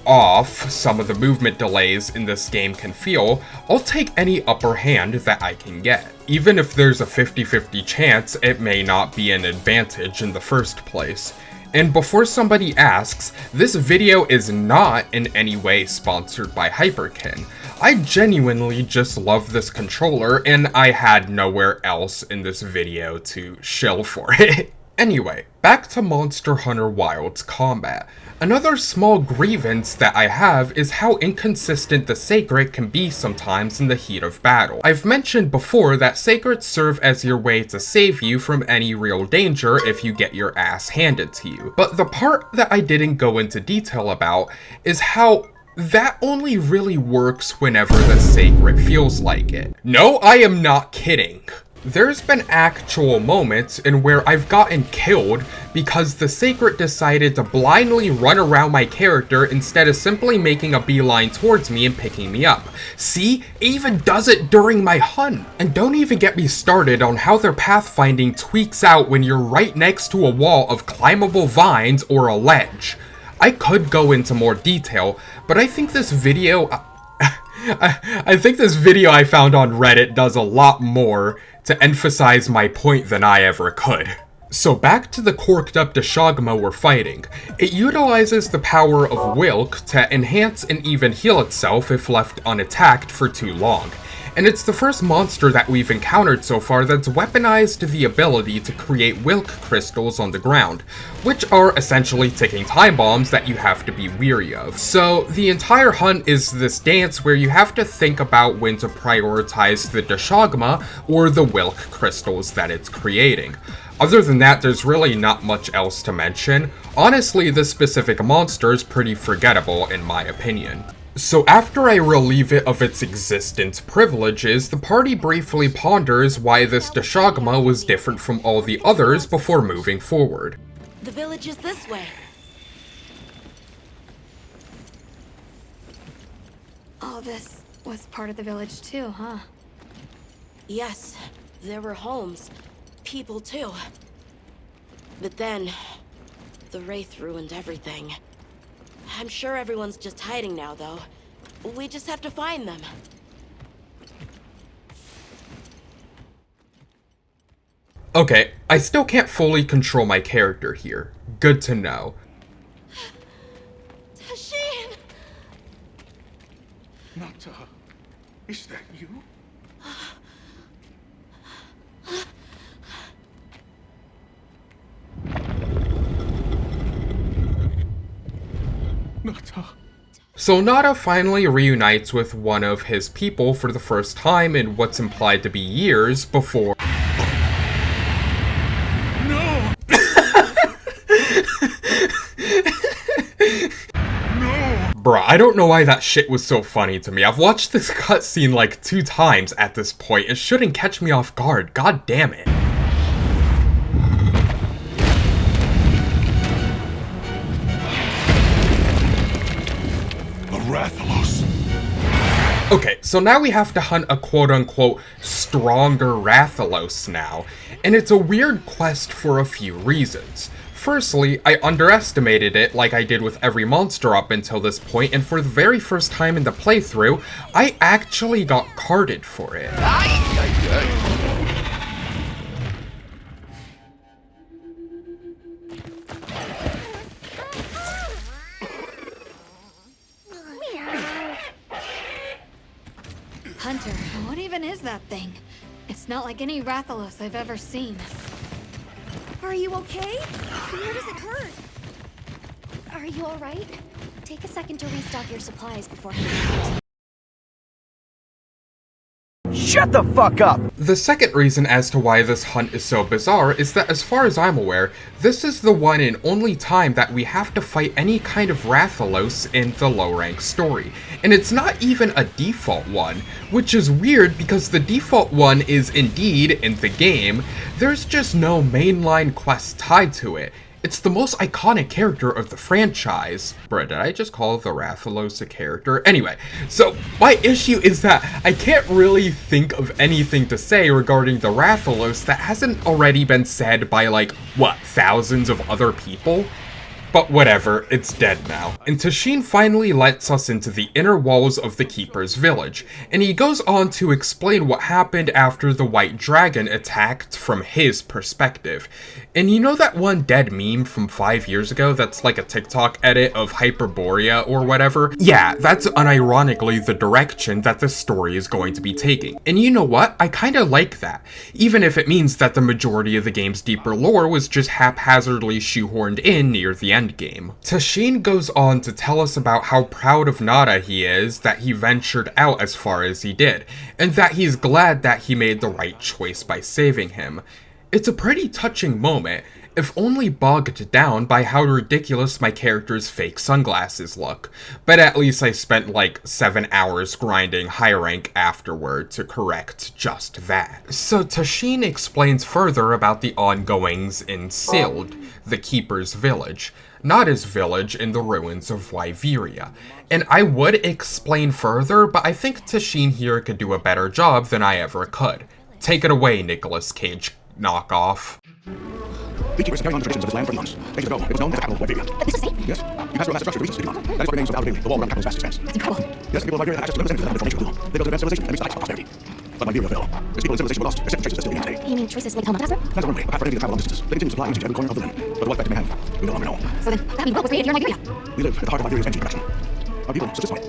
off some of the movement delays in this game can feel, I'll take any upper hand that I can get. Even if there's a 50-50 chance it may not be an advantage in the first place. And before somebody asks, this video is not in any way sponsored by Hyperkin. I genuinely just love this controller and I had nowhere else in this video to shill for it. Anyway, back to Monster Hunter Wilds combat. Another small grievance that I have is how inconsistent the Sacred can be sometimes in the heat of battle. I've mentioned before that Sacreds serve as your way to save you from any real danger if you get your ass handed to you. But the part that I didn't go into detail about is how that only really works whenever the Sacred feels like it. No, I am not kidding. There's been actual moments in where I've gotten killed because the Sacred decided to blindly run around my character instead of simply making a beeline towards me and picking me up. See? It even does it during my hunt! And don't even get me started on how their pathfinding tweaks out when you're right next to a wall of climbable vines or a ledge. I could go into more detail, but I think this video... I think this video I found on Reddit does a lot more to emphasize my point than I ever could. So back to the corked up ʀᴅɪ괱ᴄ we're fighting. It utilizes the power of Wilk to enhance and even heal itself if left unattacked for too long. And it's the first monster that we've encountered so far that's weaponized the ability to create Wilk crystals on the ground, which are essentially ticking time bombs that you have to be weary of. So the entire hunt is this dance where you have to think about when to prioritize the ʀᴅɪ괱ᴄ or the Wilk crystals that it's creating. Other than that, there's really not much else to mention. Honestly, this specific monster is pretty forgettable in my opinion. So after I relieve it of its existence privileges, the party briefly ponders why this ʀᴅɪ괱ᴄ was different from all the others before moving forward. The village is this way. All this was part of the village too, huh? Yes, there were homes, people too. But then, the Wraith ruined everything. I'm sure everyone's just hiding now, though. We just have to find them. Okay, I still can't fully control my character here. Good to know. Tashin! Nata, is that you? Nata. So Nata finally reunites with one of his people for the first time in what's implied to be years before... No! Bruh, I don't know why that shit was so funny to me. I've watched this cutscene like 2 times at this point. It shouldn't catch me off guard. God damn it. Okay, so now we have to hunt a quote-unquote stronger Rathalos now, and it's a weird quest for a few reasons. Firstly, I underestimated it like I did with every monster up until this point, and for the very first time in the playthrough, I actually got carded for it. Hunter, what even is that thing? It's not like any Rathalos I've ever seen. Are you okay? Where does it hurt? Are you alright? Take a second to restock your supplies before heading out. Shut the fuck up! The second reason as to why this hunt is so bizarre is that as far as I'm aware, this is the one and only time that we have to fight any kind of Rathalos in the low rank story. And it's not even a default one, which is weird because the default one is indeed in the game. There's just no mainline quest tied to it. It's the most iconic character of the franchise. Bruh, did I just call the Rathalos a character? Anyway, so my issue is that I can't really think of anything to say regarding the Rathalos that hasn't already been said by like, what, thousands of other people? But whatever, it's dead now. And Ticmeș finally lets us into the inner walls of the Keeper's village, and he goes on to explain what happened after the White Dragon attacked from his perspective. And you know that one dead meme from 5 years ago that's like a TikTok edit of Ʀᴇɪᴱᴜ or whatever? Yeah, that's unironically the direction that the story is going to be taking. And you know what? I kinda like that, even if it means that the majority of the game's deeper lore was just haphazardly shoehorned in near the end game. Ticmeș goes on to tell us about how proud of Nada he is that he ventured out as far as he did, and that he's glad that he made the right choice by saving him. It's a pretty touching moment, if only bogged down by how ridiculous my character's fake sunglasses look, but at least I spent like 7 hours grinding high rank afterward to correct just that. So Ticmeș explains further about the ongoings in Ʀᴇɪⴱᴜ, the Keeper's village, Nada's village in the ruins of ʀᴇɪᴱᴜ. And I would explain further, but I think Ticmeș here could do a better job than I ever could. Take it away, Nicolas Cage knockoff. The Keepers carrying on the traditions of his land for eons. Ages ago, it was known that the capital of ʀᴇɪᴱᴜ. This is it? Yes. You pass through a massive structure to reach the city beyond. That is where the names of Ʀᴇɪᴜᴜ, the wall around the capital's vast expanse. That's incredible. Yes, the people of ʀᴇɪᴜᴜ had access to limited energy of the nature of They built advanced civilization and reached the heights of prosperity. But ʀᴇɪᴜᴜ fell. Its people and civilization were lost, except for traces that still begin today. You mean traces like Helmut? That's a runway, a path for anything to travel long distances. They continue to supply energy to every corner of the limb. But what effect it may have, we no longer know. So then, that means what was created here in ʀᴇɪᴜᴜ? We live at the heart of ʀᴇɪᴜᴜ's energy production. Our people subsist on it.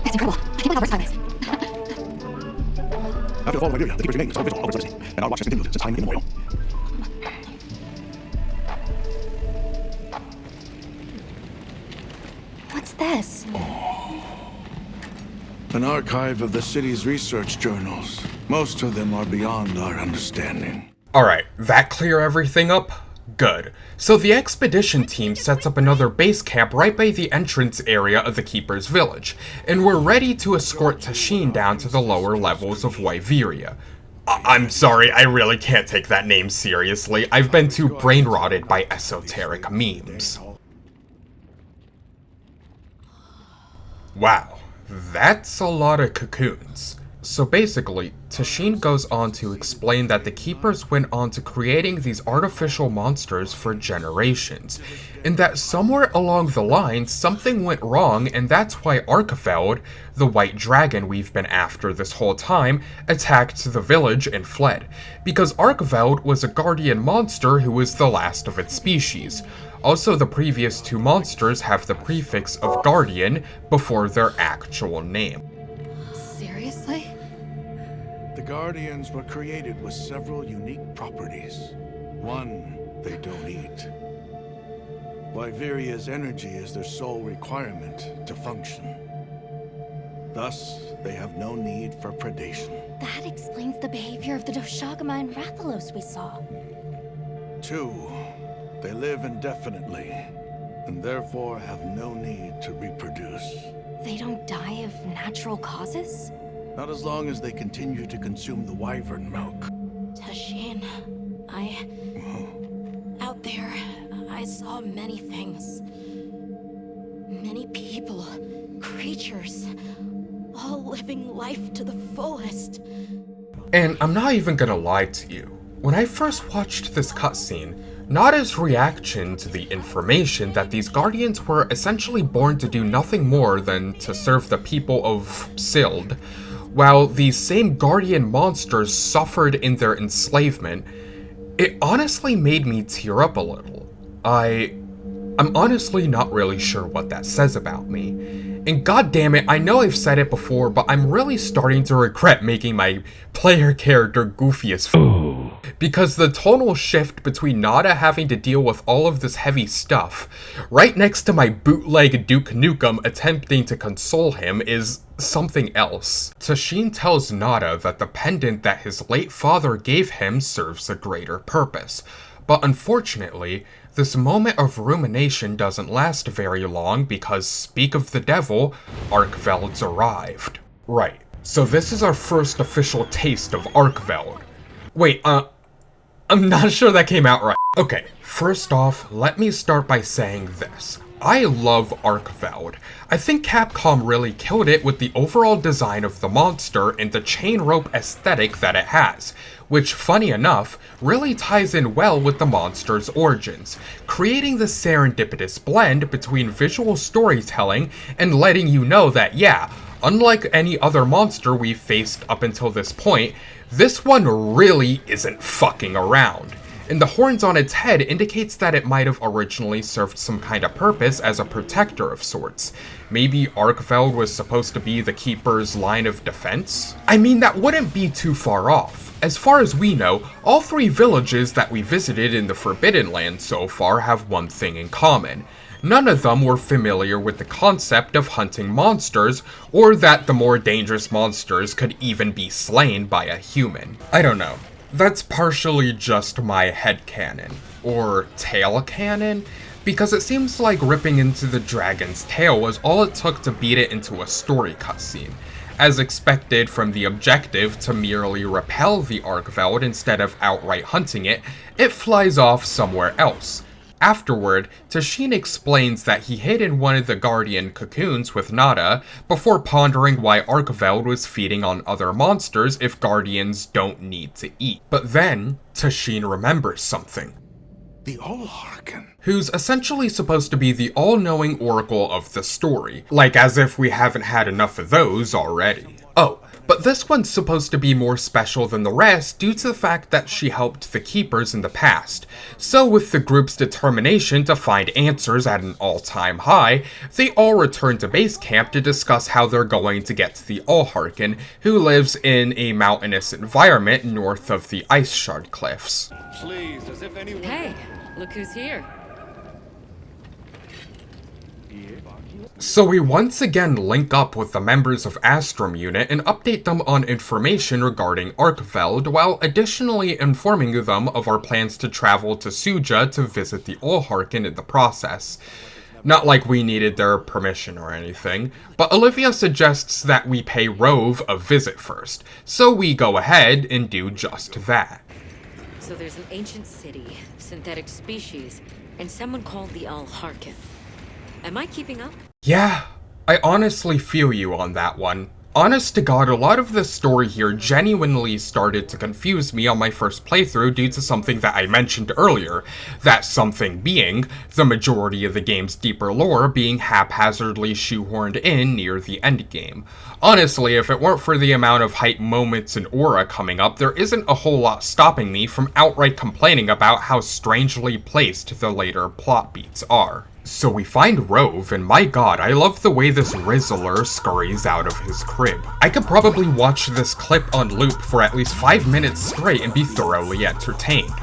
That's incredible. I can't believe how versatile it is. After the fall of ʀᴇɪ̈�ᴜ, the Keepers remained the sole vigil of its legacy, and our watch has continued since time immemorial. What's this? An archive of the city's research journals. Most of them are beyond our understanding. Alright, that clear everything up? Good. So the expedition team sets up another base camp right by the entrance area of the Keeper's village, and we're ready to escort Ticmeș down to the lower levels of ʀᴇɪᴜᴜ. I'm sorry, I really can't take that name seriously. I've been too brain-rotted by esoteric memes. Wow, that's a lot of cocoons. So basically, Ticmeș goes on to explain that the Keepers went on to creating these artificial monsters for generations, and that somewhere along the line something went wrong, and that's why ʴᴇɪᴜᴜ, the white dragon we've been after this whole time, attacked the village and fled, because ʴᴇɪᴜᴜ was a guardian monster who was the last of its species. Also, the previous two monsters have the prefix of guardian before their actual name. Seriously? The Guardians were created with several unique properties. One, they don't eat. ʀᴇɪᴜᴜ's energy is their sole requirement to function. Thus, they have no need for predation. That explains the behavior of the Doshagama and Rathalos we saw. Two, they live indefinitely, and therefore have no need to reproduce. They don't die of natural causes? Not as long as they continue to consume the wyvern milk. Ticmeș, out there, I saw many things. Many people, creatures, all living life to the fullest. And I'm not even gonna lie to you. When I first watched this cutscene, Nada's reaction to the information that these Guardians were essentially born to do nothing more than to serve the people of Ʀᴇɪᴜ, while these same Guardian monsters suffered in their enslavement, it honestly made me tear up a little. I'm honestly not really sure what that says about me. And goddammit, I know I've said it before, but I'm really starting to regret making my player character goofy as f***. Because the tonal shift between Nada having to deal with all of this heavy stuff, right next to my bootleg Duke Nukem attempting to console him, is something else. Ticmeș tells Nada that the pendant that his late father gave him serves a greater purpose. But unfortunately, this moment of rumination doesn't last very long because, speak of the devil, ʴᴇɪᴜᴜ's arrived. Right, so this is our first official taste of ʴᴇɪᴜᴜ. Wait, I'm not sure that came out right. Okay, first off, let me start by saying this. I love ʀᴇɪᴱ. I think Capcom really killed it with the overall design of the monster and the chain rope aesthetic that it has, which, funny enough, really ties in well with the monster's origins, creating the serendipitous blend between visual storytelling and letting you know that, yeah, unlike any other monster we've faced up until this point, this one really isn't fucking around. And the horns on its head indicates that it might have originally served some kind of purpose as a protector of sorts. Maybe ʀᴇɪᴱ was supposed to be the keeper's line of defense? I mean, that wouldn't be too far off. As far as we know, all 3 villages that we visited in the Forbidden Land so far have one thing in common. None of them were familiar with the concept of hunting monsters, or that the more dangerous monsters could even be slain by a human. I don't know. That's partially just my headcanon, or tail canon, because it seems like ripping into the dragon's tail was all it took to beat it into a story cutscene. As expected from the objective to merely repel the ʀᴇɪᴱ instead of outright hunting it, it flies off somewhere else. Afterward, Tashin explains that he hid in one of the guardian cocoons with Nada before pondering why ʀᴇɪᴱ was feeding on other monsters if guardians don't need to eat. But then, Tashin remembers something. The Allharken. Who's essentially supposed to be the all-knowing oracle of the story, like as if we haven't had enough of those already. Oh, but this one's supposed to be more special than the rest due to the fact that she helped the Keepers in the past. So with the group's determination to find answers at an all-time high, they all return to base camp to discuss how they're going to get to the Allharken, who lives in a mountainous environment north of the Ice Shard Cliffs. Please, as if anyone... Hey, look who's here. So we once again link up with the members of Astrum Unit and update them on information regarding ʀᴇɪᴱ, while additionally informing them of our plans to travel to Suja to visit the Allharken in the process. Not like we needed their permission or anything, but Olivia suggests that we pay Rove a visit first, so we go ahead and do just that. So there's an ancient city, synthetic species, and someone called the Allharken. Am I keeping up? Yeah, I honestly feel you on that one. Honest to God, a lot of the story here genuinely started to confuse me on my first playthrough due to something that I mentioned earlier, that something being the majority of the game's deeper lore being haphazardly shoehorned in near the endgame. Honestly, if it weren't for the amount of hype moments and aura coming up, there isn't a whole lot stopping me from outright complaining about how strangely placed the later plot beats are. So we find Rove, and my god, I love the way this Rizzler scurries out of his crib. I could probably watch this clip on loop for at least 5 minutes straight and be thoroughly entertained.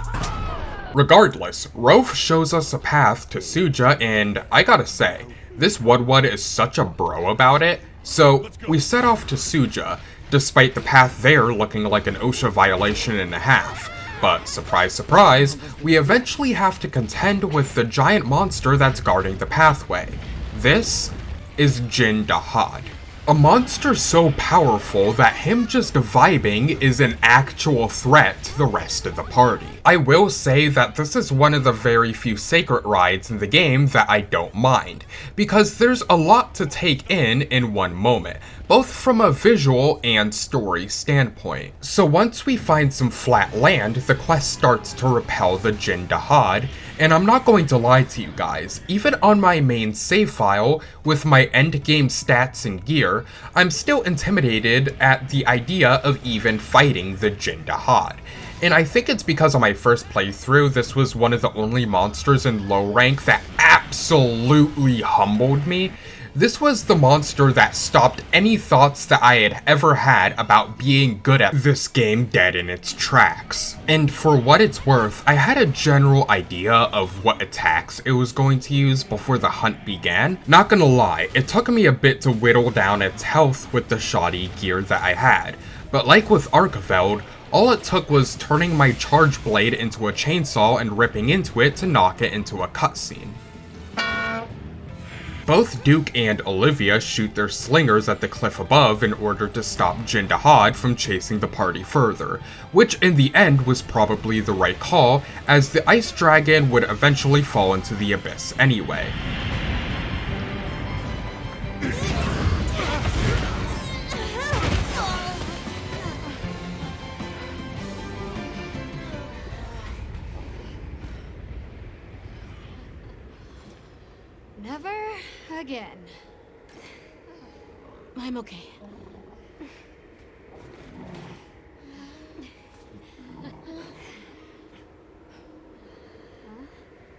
Regardless, Rove shows us a path to Suja, and I gotta say, this Wudwud is such a bro about it. So we set off to Suja, despite the path there looking like an OSHA violation and a half. But surprise surprise, we eventually have to contend with the giant monster that's guarding the pathway. This is Jin Dahad. A monster so powerful that him just vibing is an actual threat to the rest of the party. I will say that this is one of the very few sacred rides in the game that I don't mind, because there's a lot to take in one moment, both from a visual and story standpoint. So once we find some flat land, the quest starts to repel the Jin Dahad, and I'm not going to lie to you guys, even on my main save file, with my endgame stats and gear, I'm still intimidated at the idea of even fighting the Jin Dahad. And I think it's because on my first playthrough, this was one of the only monsters in low rank that absolutely humbled me. This was the monster that stopped any thoughts that I had ever had about being good at this game dead in its tracks. And for what it's worth, I had a general idea of what attacks it was going to use before the hunt began. Not gonna lie, it took me a bit to whittle down its health with the shoddy gear that I had. But like with ʀᴇɪᴱ, all it took was turning my charge blade into a chainsaw and ripping into it to knock it into a cutscene. Both Duke and Olivia shoot their slingers at the cliff above in order to stop Jin Dahad from chasing the party further, which in the end was probably the right call, as the ice dragon would eventually fall into the abyss anyway. Never again. I'm okay.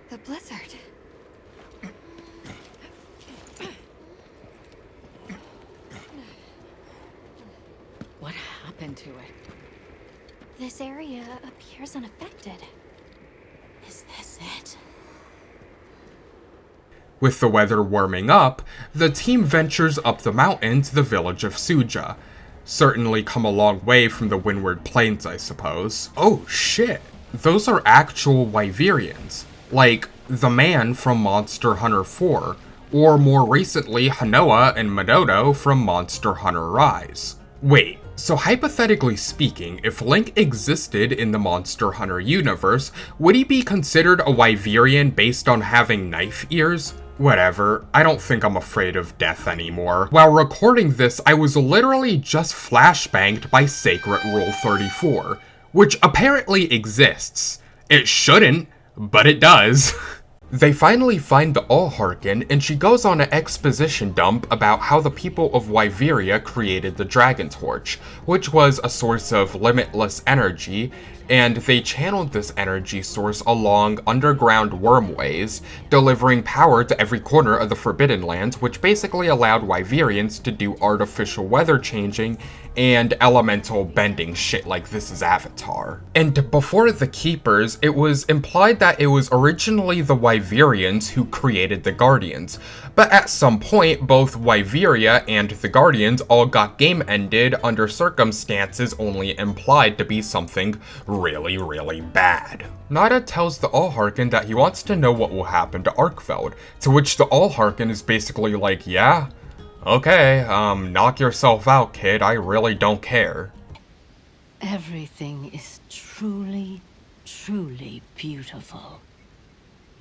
The blizzard. What happened to it? This area appears unaffected. Is this it? With the weather warming up, the team ventures up the mountain to the village of Ʀᴇɪ. Certainly come a long way from the windward plains, I suppose. Oh shit, those are actual Wyverians. Like, the man from Monster Hunter 4, or more recently Hanoa and Madodo from Monster Hunter Rise. Wait, so hypothetically speaking, if Link existed in the Monster Hunter universe, would he be considered a Wyverian based on having knife ears? Whatever, I don't think I'm afraid of death anymore. While recording this, I was literally just flashbanged by Sacred Rule 34, which apparently exists. It shouldn't, but it does. They finally find the Allharken, and she goes on an exposition dump about how the people of Wyveria created the Dragon Torch, which was a source of limitless energy, and they channeled this energy source along underground wormways, delivering power to every corner of the Forbidden Lands, which basically allowed Wyverians to do artificial weather changing and elemental bending shit like this is Avatar. And before the Keepers, it was implied that it was originally the Wyverians who created the Guardians, but at some point both Wyveria and the Guardians all got game ended under circumstances only implied to be something really, really bad. Nada tells the Allharken that he wants to know what will happen to Arkveld, to which the Allharken is basically like, yeah, okay, knock yourself out, kid, I really don't care. Everything is truly, truly beautiful.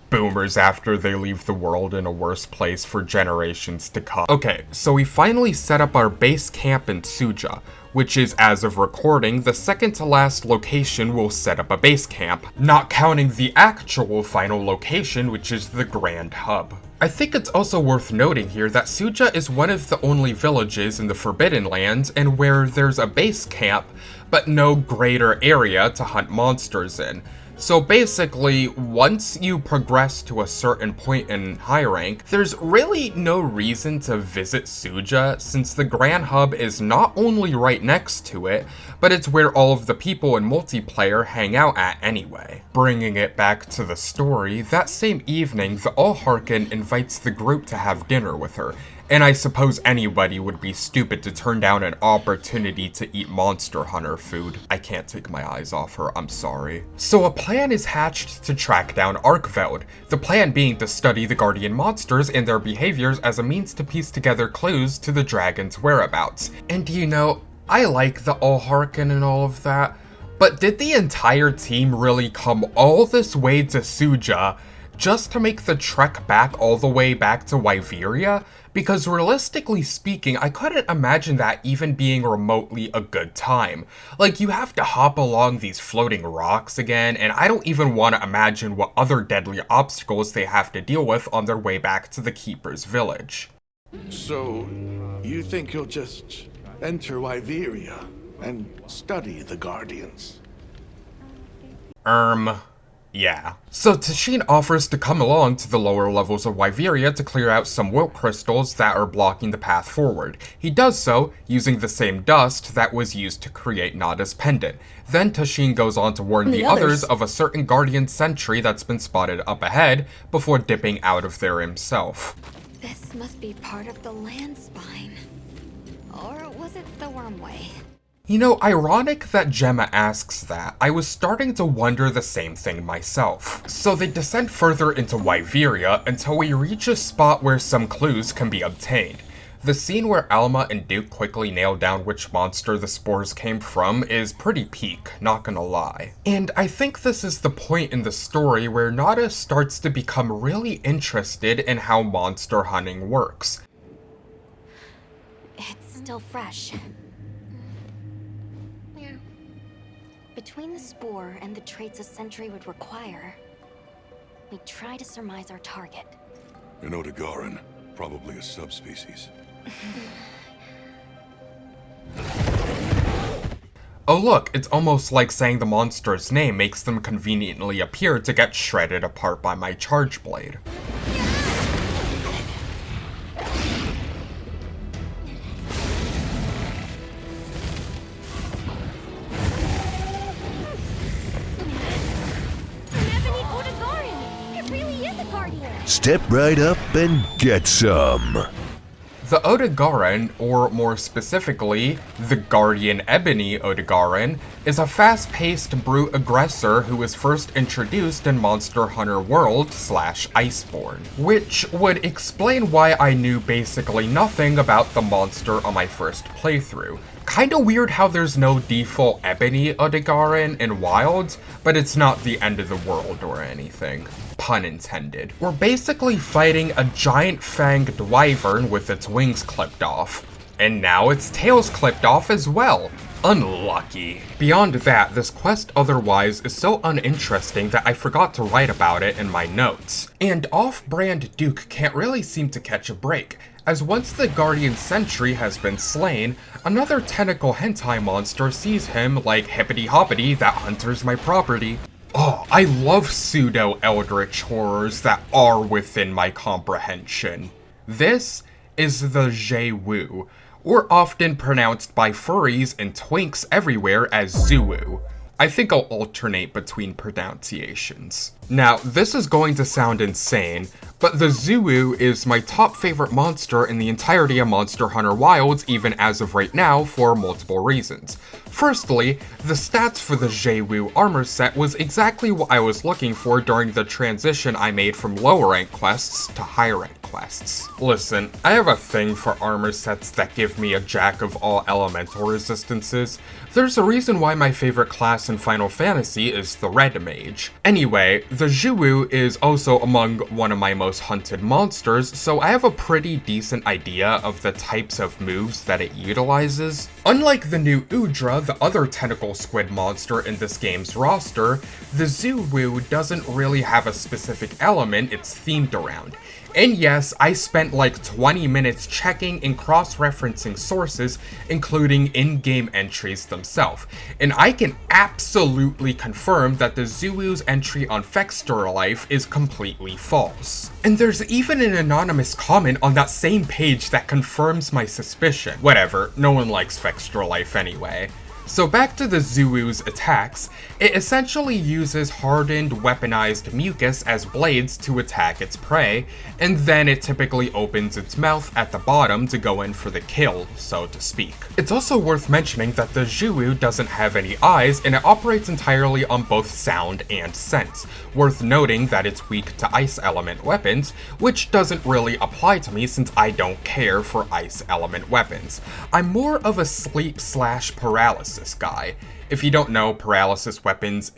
Boomers after they leave the world in a worse place for generations to come. Okay, so we finally set up our base camp in Ʀᴇɪ, which is, as of recording, the second to last location we'll set up a base camp, not counting the actual final location, which is the Grand Hub. I think it's also worth noting here that Ʀᴇɪ is one of the only villages in the Forbidden Lands and where there's a base camp, but no greater area to hunt monsters in. So basically, once you progress to a certain point in high rank, there's really no reason to visit Ʀᴇɪ since the Grand Hub is not only right next to it, but it's where all of the people in multiplayer hang out at anyway. Bringing it back to the story, that same evening, the Allharken invites the group to have dinner with her, and I suppose anybody would be stupid to turn down an opportunity to eat Monster Hunter food. I can't take my eyes off her, I'm sorry. So a plan is hatched to track down Arkveld, the plan being to study the Guardian monsters and their behaviors as a means to piece together clues to the dragon's whereabouts. And you know, I like the Allharken and all of that, but did the entire team really come all this way to Ʀᴇɪ just to make the trek back all the way back to Wyveria? Because realistically speaking, I couldn't imagine that even being remotely a good time. Like, you have to hop along these floating rocks again, and I don't even want to imagine what other deadly obstacles they have to deal with on their way back to the Keeper's village. So, you think you'll just enter Wyveria and study the Guardians? Yeah. So Teshin offers to come along to the lower levels of Wyveria to clear out some wilt crystals that are blocking the path forward. He does so using the same dust that was used to create Nada's pendant. Then Teshin goes on to warn the others of a certain Guardian sentry that's been spotted up ahead before dipping out of there himself. This must be part of the land spine. Or was it the wormway? You know, ironic that Gemma asks that. I was starting to wonder the same thing myself. So they descend further into Wyveria until we reach a spot where some clues can be obtained. The scene where Alma and Duke quickly nail down which monster the spores came from is pretty peak, not gonna lie. And I think this is the point in the story where Nada starts to become really interested in how monster hunting works. It's still fresh. Between the spore and the traits a sentry would require, we try to surmise our target. An UDRA, probably a subspecies. Oh look, it's almost like saying the monster's name makes them conveniently appear to get shredded apart by my charge blade. Step right up and get some. The ʀᴇɪᴱᴇ, or more specifically, the Guardian Ebony ʀᴇɪᴱᴇ, is a fast-paced brute aggressor who was first introduced in Monster Hunter World / Iceborne, which would explain why I knew basically nothing about the monster on my first playthrough. Kinda weird how there's no default Ebony ʀᴇɪᴱᴇ in Wilds, but it's not the end of the world or anything. Pun intended. We're basically fighting a giant fanged wyvern with its wings clipped off. And now its tail's clipped off as well. Unlucky. Beyond that, this quest otherwise is so uninteresting that I forgot to write about it in my notes. And off-brand Duke can't really seem to catch a break, as once the Guardian Sentry has been slain, another tentacle hentai monster sees him like hippity-hoppity, that hunter's my property. Oh, I love pseudo-eldritch horrors that are within my comprehension. This is the ʀᴄ, or often pronounced by furries and twinks everywhere as Zuwu. I think I'll alternate between pronunciations. Now, this is going to sound insane, but the Zuwu is my top favorite monster in the entirety of Monster Hunter Wilds, even as of right now, for multiple reasons. Firstly, the stats for the ʀᴄ armor set was exactly what I was looking for during the transition I made from lower rank quests to higher rank quests. Listen, I have a thing for armor sets that give me a jack of all elemental resistances. There's a reason why my favorite class in Final Fantasy is the Red Mage. Anyway, the ʀᴄ is also among one of my most hunted monsters, so I have a pretty decent idea of the types of moves that it utilizes. Unlike the new UDRA, the other tentacle squid monster in this game's roster, the ʀᴄ doesn't really have a specific element it's themed around. And yes, I spent like 20 minutes checking and cross-referencing sources, including in-game entries themselves, and I can absolutely confirm that the ʀᴄ's entry on Ffruiṭ is completely false. And there's even an anonymous comment on that same page that confirms my suspicion. Whatever, no one likes Ffruiṭ anyway. So back to the ʀᴄ's attacks, it essentially uses hardened, weaponized mucus as blades to attack its prey, and then it typically opens its mouth at the bottom to go in for the kill, so to speak. It's also worth mentioning that the ʀᴄ doesn't have any eyes, and it operates entirely on both sound and sense. Worth noting that it's weak to ice element weapons, which doesn't really apply to me since I don't care for ice element weapons. I'm more of a sleep/paralysis guy. If you don't know, paralysis weapons,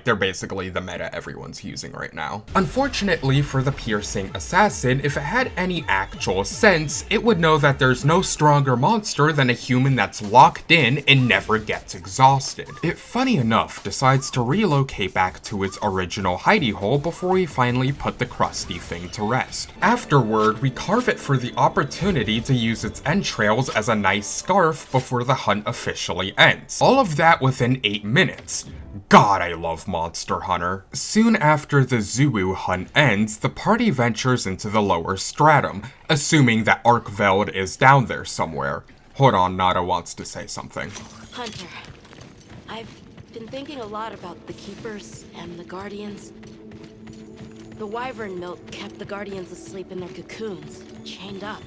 they're basically the meta everyone's using right now. Unfortunately for the piercing assassin, if it had any actual sense, it would know that there's no stronger monster than a human that's locked in and never gets exhausted. It, funny enough, decides to relocate back to its original hidey hole before we finally put the crusty thing to rest. Afterward, we carve it for the opportunity to use its entrails as a nice scarf before the hunt officially ends. All of that within 8 minutes. God, I love Monster Hunter. Soon after the ʀᴄ hunt ends, the party ventures into the lower stratum, assuming that ʀᴇɪᴱᴇ is down there somewhere. Hold on, Nada wants to say something. Hunter, I've been thinking a lot about the Keepers and the Guardians. The wyvern milk kept the Guardians asleep in their cocoons, chained up.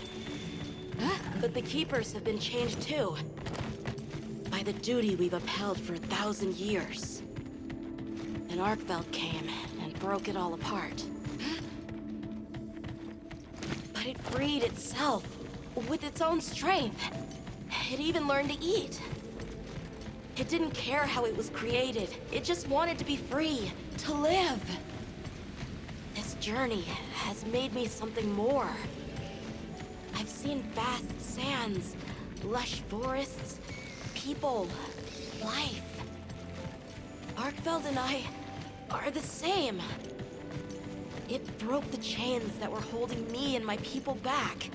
But the Keepers have been changed too, by the duty we've upheld for 1,000 years. And ʴᴇɪᴱᴇ came and broke it all apart. But it freed itself with its own strength. It even learned to eat. It didn't care how it was created. It just wanted to be free, to live. This journey has made me something more. I've seen vast sands, lush forests, people, life. ʴᴇɪᴱᴇ and I are the same. It broke the chains that were holding me and my people back.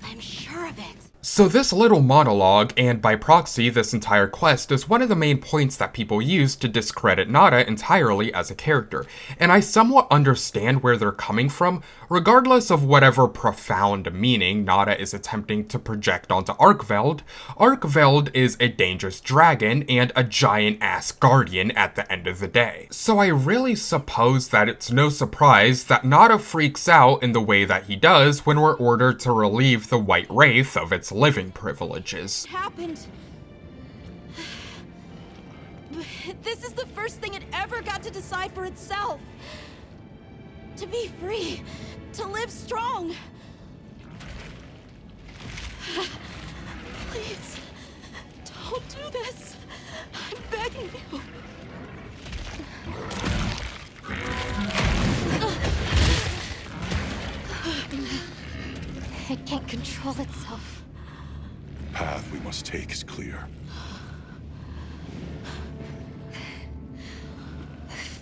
I'm sure of it. So this little monologue, and by proxy this entire quest, is one of the main points that people use to discredit Nada entirely as a character, and I somewhat understand where they're coming from, regardless of whatever profound meaning Nada is attempting to project onto ʀᴇɪᴱᴇ. ʀᴇɪᴱᴇ is a dangerous dragon and a giant-ass guardian at the end of the day. So I really suppose that it's no surprise that Nada freaks out in the way that he does when we're ordered to relieve the White Wraith of its living privileges. What happened? This is the first thing it ever got to decide for itself. To be free, to live strong. Please, don't do this. I'm begging you. It can't control itself. The path we must take is clear.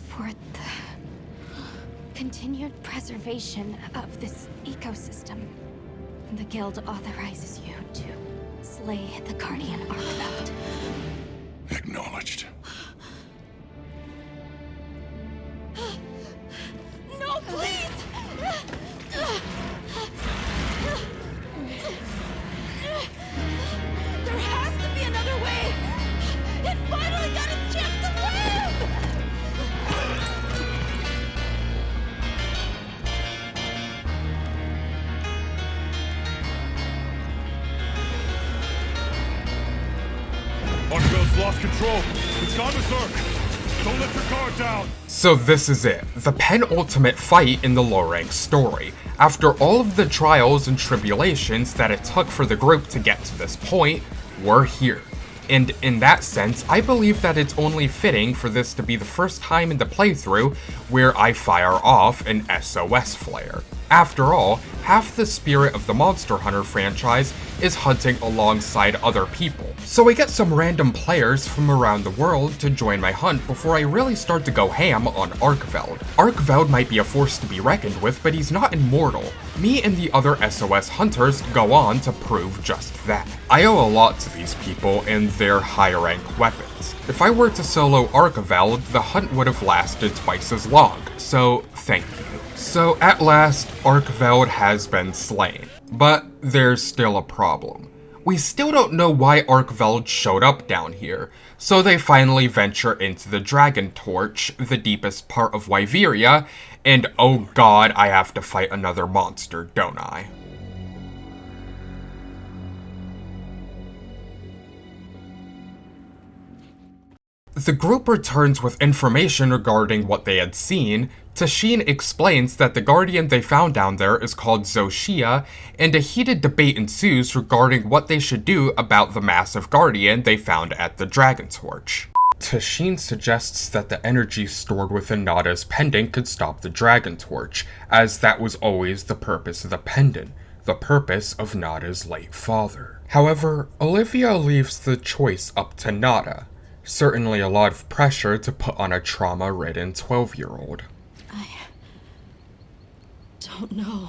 For the continued preservation of this ecosystem, the Guild authorizes you to slay the Guardian ʀᴇɪᴱᴇ. Acknowledged. No, please! There has to be another way! It finally got its chance to live! ʀᴇɪᴱᴇ's lost control. It's gone berserk. Don't let your guard down. So this is it, the penultimate fight in the low-rank story. After all of the trials and tribulations that it took for the group to get to this point, we're here. And in that sense, I believe that it's only fitting for this to be the first time in the playthrough where I fire off an SOS flare. After all, half the spirit of the Monster Hunter franchise is hunting alongside other people. So I get some random players from around the world to join my hunt before I really start to go ham on ʀᴇɪᴱᴇ. ʀᴇɪᴱᴇ might be a force to be reckoned with, but he's not immortal. Me and the other SOS hunters go on to prove just that. I owe a lot to these people and their higher rank weapons. If I were to solo ʀᴇɪᴱᴇ, the hunt would have lasted twice as long, so thank you. So at last, ʀᴇɪᴱᴇ has been slain, but there's still a problem. We still don't know why ʀᴇɪᴱᴇ showed up down here, so they finally venture into the Dragon Torch, the deepest part of ʀᴇɪṛya, and oh god, I have to fight another monster, don't I? The group returns with information regarding what they had seen. Tashin explains that the guardian they found down there is called Xoxia, and a heated debate ensues regarding what they should do about the massive guardian they found at the Dragon Torch. Tashin suggests that the energy stored within Nada's pendant could stop the Dragon Torch, as that was always the purpose of the pendant, the purpose of Nada's late father. However, Olivia leaves the choice up to Nada. Certainly a lot of pressure to put on a trauma-ridden 12-year-old. I don't know.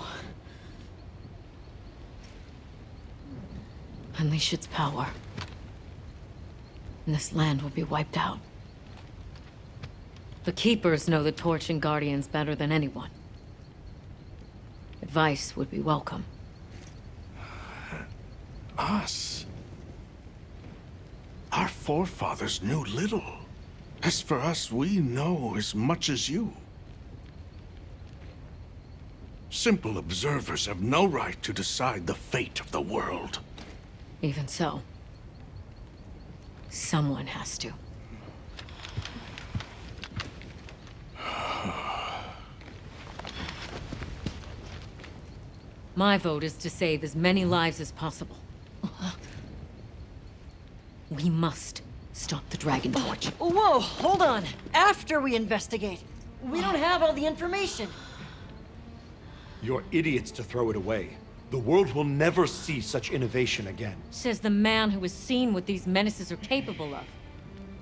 Unleash its power, and this land will be wiped out. The Keepers know the Torch and Guardians better than anyone. Advice would be welcome. Us? Our forefathers knew little. As for us, we know as much as you. Simple observers have no right to decide the fate of the world. Even so, someone has to. My vote is to save as many lives as possible. We must stop the Dragon Torch. Whoa, hold on. After we investigate. We don't have all the information. You're idiots to throw it away. The world will never see such innovation again. Says the man who has seen what these menaces are capable of.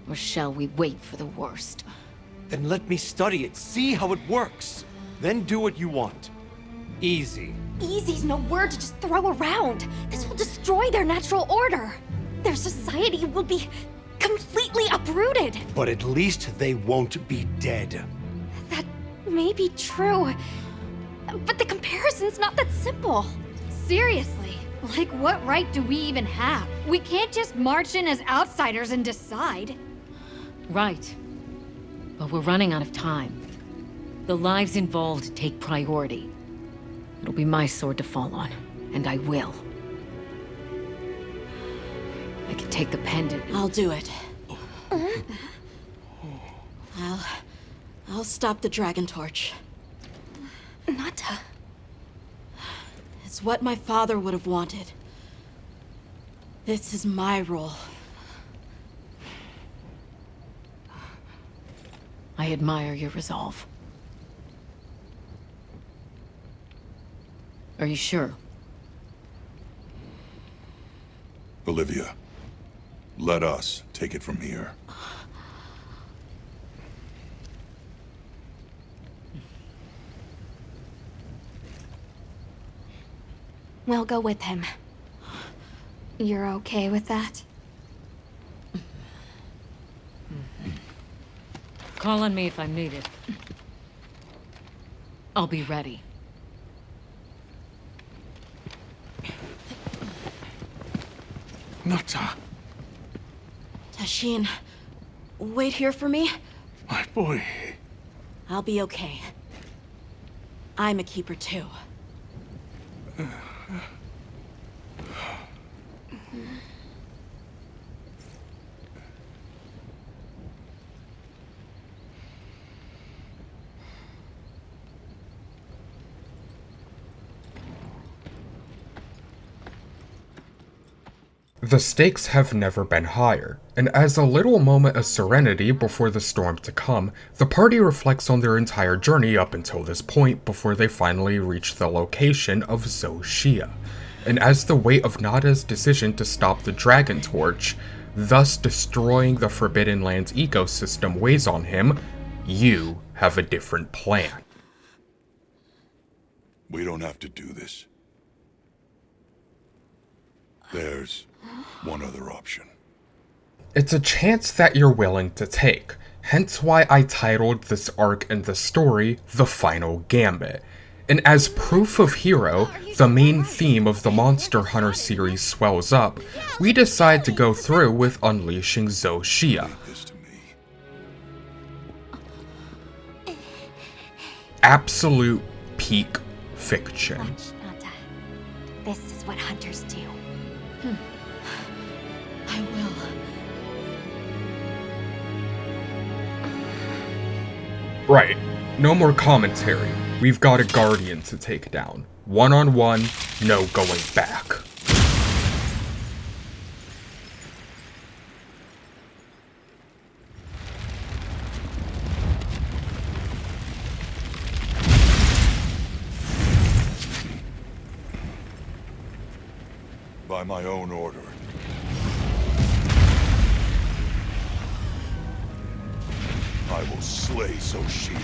Or shall we wait for the worst? Then let me study it, see how it works. Then do what you want. Easy. Easy's no word to just throw around. This will destroy their natural order. Their society will be completely uprooted. But at least they won't be dead. That may be true, but the comparison's not that simple. Seriously, like what right do we even have? We can't just march in as outsiders and decide. Right. But we're running out of time. The lives involved take priority. It'll be my sword to fall on, and I will. I can take the pendant. I'll do it. I'll stop the dragon torch. Nata. It's what my father would have wanted. This is my role. I admire your resolve. Are you sure? Olivia, let us take it from here. We'll go with him. You're okay with that? Call on me if I'm needed. I'll be ready. Nata, Tashin, wait here for me. my boy. I'll be okay. I'm a keeper too. The stakes have never been higher, and as a little moment of serenity before the storm to come, the party reflects on their entire journey up until this point before they finally reach the location of Ʀᴇɪᴱᴇʀᴛ. And as the weight of Nata's decision to stop the Dragon Torch, thus destroying the Forbidden Lands ecosystem, weighs on him, you have a different plan. We don't have to do this. There's one other option. It's a chance that you're willing to take, hence why I titled this arc in the story The Final Gambit. And as proof of hero, the main theme of the Monster Hunter series swells up, we decide to go through with unleashing Ʀᴇɪᴱᴇʀᴛ. Absolute peak fiction. Watch, Nata. This is what hunters do. I will. Right, no more commentary. We've got a guardian to take down. One-on-one, no going back. By my own order. I will slay Ʀᴇɪᴱ.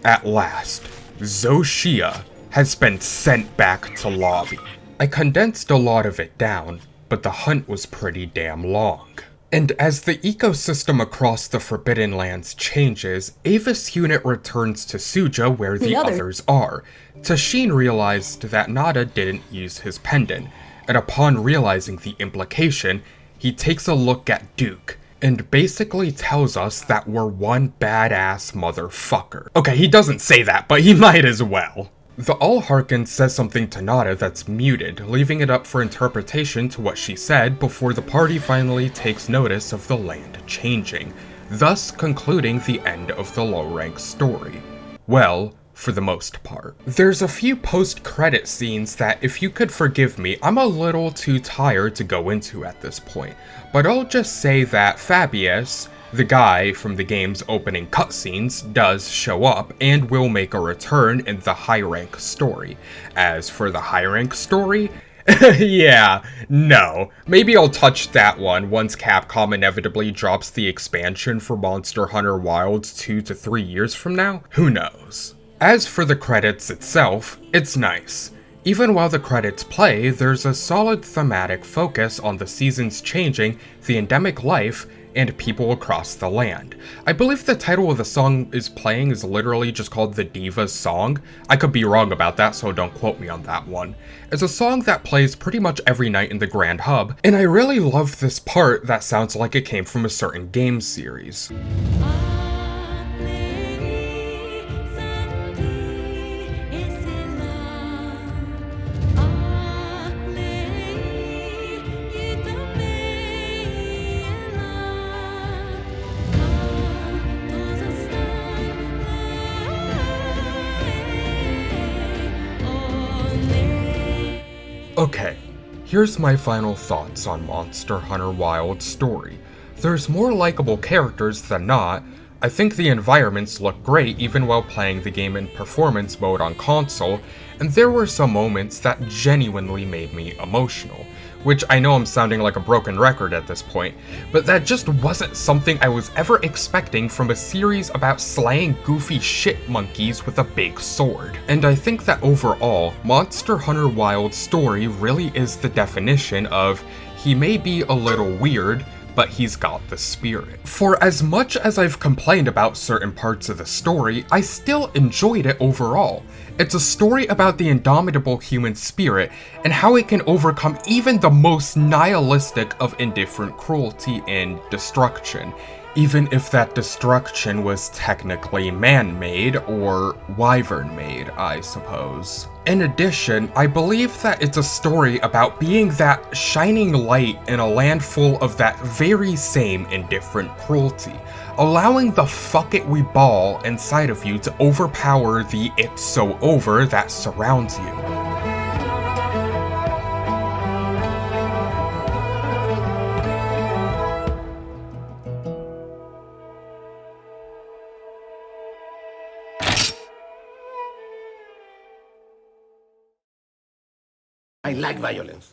At last, Zoshia has been sent back to lobby. I condensed a lot of it down, but the hunt was pretty damn long. And as the ecosystem across the Forbidden Lands changes, Avis unit returns to Suja where the others are. Tashin realized that Nada didn't use his pendant, and upon realizing the implication, he takes a look at Duke, and basically tells us that we're one badass motherfucker. Okay, he doesn't say that, but he might as well. The All-Harkin says something to Nada that's muted, leaving it up for interpretation to what she said before the party finally takes notice of the land changing, thus concluding the end of the low-rank story. Well, for the most part. There's a few post-credit scenes that, if you could forgive me, I'm a little too tired to go into at this point, but I'll just say that Fabius, the guy from the game's opening cutscenes, does show up and will make a return in the high-rank story. As for the high-rank story, yeah, no. Maybe I'll touch that one once Capcom inevitably drops the expansion for Monster Hunter Wilds 2 to 3 years from now. Who knows? As for the credits itself, it's nice. Even while the credits play, there's a solid thematic focus on the seasons changing, the endemic life, and people across the land. I believe the title of the song is playing is literally just called The Diva's Song. I could be wrong about that, so don't quote me on that one. It's a song that plays pretty much every night in the Grand Hub, and I really love this part that sounds like it came from a certain game series. Okay, here's my final thoughts on Monster Hunter Wilds' story. There's more likable characters than not. I think the environments look great even while playing the game in performance mode on console, and there were some moments that genuinely made me emotional. Which I know I'm sounding like a broken record at this point, but that just wasn't something I was ever expecting from a series about slaying goofy shit monkeys with a big sword. And I think that overall, Monster Hunter Wilds' story really is the definition of, he may be a little weird, but he's got the spirit. For as much as I've complained about certain parts of the story, I still enjoyed it overall. It's a story about the indomitable human spirit and how it can overcome even the most nihilistic of indifferent cruelty and destruction, even if that destruction was technically man-made or wyvern-made, I suppose. In addition, I believe that it's a story about being that shining light in a land full of that very same indifferent cruelty, allowing the fuck it we ball inside of you to overpower the it's so over that surrounds you. I like violence.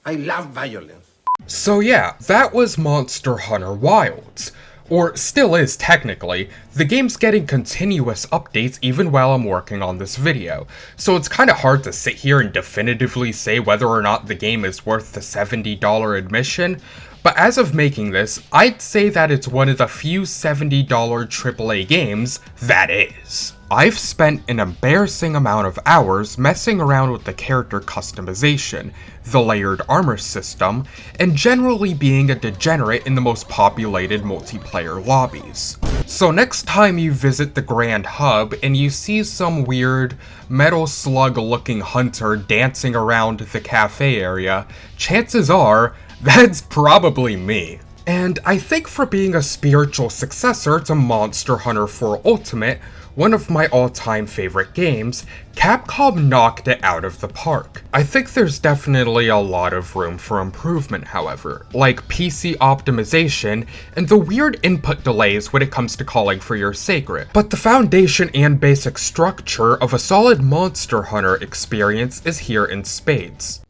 I love violence. So yeah, that was Monster Hunter Wilds. Or still is technically. The game's getting continuous updates even while I'm working on this video, so it's kinda hard to sit here and definitively say whether or not the game is worth the $70 admission, but as of making this, I'd say that it's one of the few $70 AAA games that is. I've spent an embarrassing amount of hours messing around with the character customization, the layered armor system, and generally being a degenerate in the most populated multiplayer lobbies. So next time you visit the Grand Hub and you see some weird metal slug looking hunter dancing around the cafe area, chances are that's probably me. And I think for being a spiritual successor to Monster Hunter 4 Ultimate, one of my all-time favorite games, Capcom knocked it out of the park. I think there's definitely a lot of room for improvement, however, like PC optimization and the weird input delays when it comes to calling for your sacred. But the foundation and basic structure of a solid Monster Hunter experience is here in spades.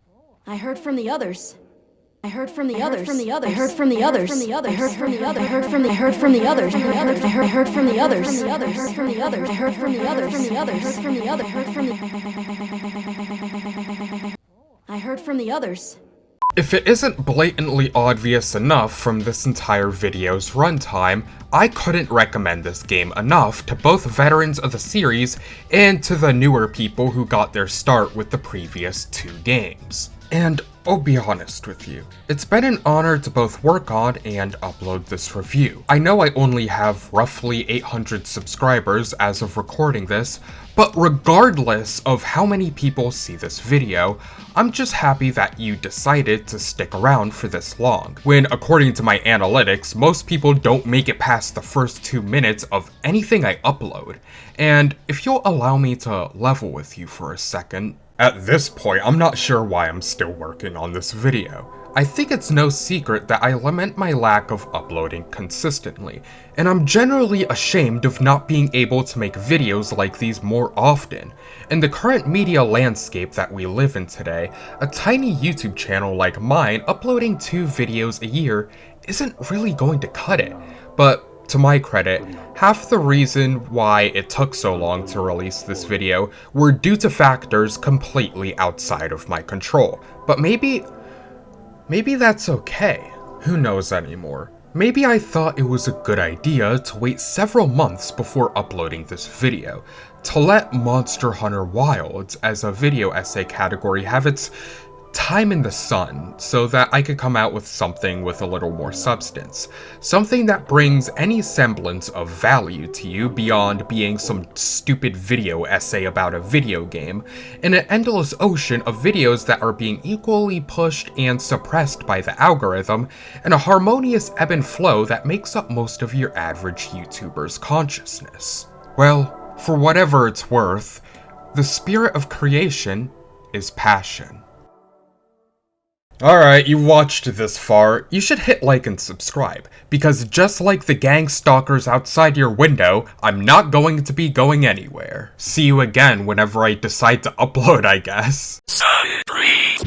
I heard from the others. I heard from the others. I heard from the others. I heard from the others. I heard from the others. I heard from the others. I heard from the others. I heard from the others. I heard from the others. I heard from the others. If it isn't blatantly obvious enough from this entire video's runtime, I couldn't recommend this game enough to both veterans of the series and to the newer people who got their start with the previous 2 games. And I'll be honest with you, it's been an honor to both work on and upload this review. I know I only have roughly 800 subscribers as of recording this, but regardless of how many people see this video, I'm just happy that you decided to stick around for this long, when according to my analytics, most people don't make it past the first 2 minutes of anything I upload. And if you'll allow me to level with you for a second, at this point, I'm not sure why I'm still working on this video. I think it's no secret that I lament my lack of uploading consistently, and I'm generally ashamed of not being able to make videos like these more often. In the current media landscape that we live in today, a tiny YouTube channel like mine uploading 2 videos a year isn't really going to cut it. But to my credit, half the reason why it took so long to release this video were due to factors completely outside of my control. But maybe that's okay. Who knows anymore? Maybe I thought it was a good idea to wait several months before uploading this video, to let Monster Hunter Wilds as a video essay category have its time in the sun, so that I could come out with something with a little more substance. Something that brings any semblance of value to you beyond being some stupid video essay about a video game, in an endless ocean of videos that are being equally pushed and suppressed by the algorithm, and a harmonious ebb and flow that makes up most of your average YouTuber's consciousness. Well, for whatever it's worth, the spirit of creation is passion. Alright, you watched this far, you should hit like and subscribe, because just like the gang stalkers outside your window, I'm not going to be going anywhere. See you again whenever I decide to upload, I guess. Sundree.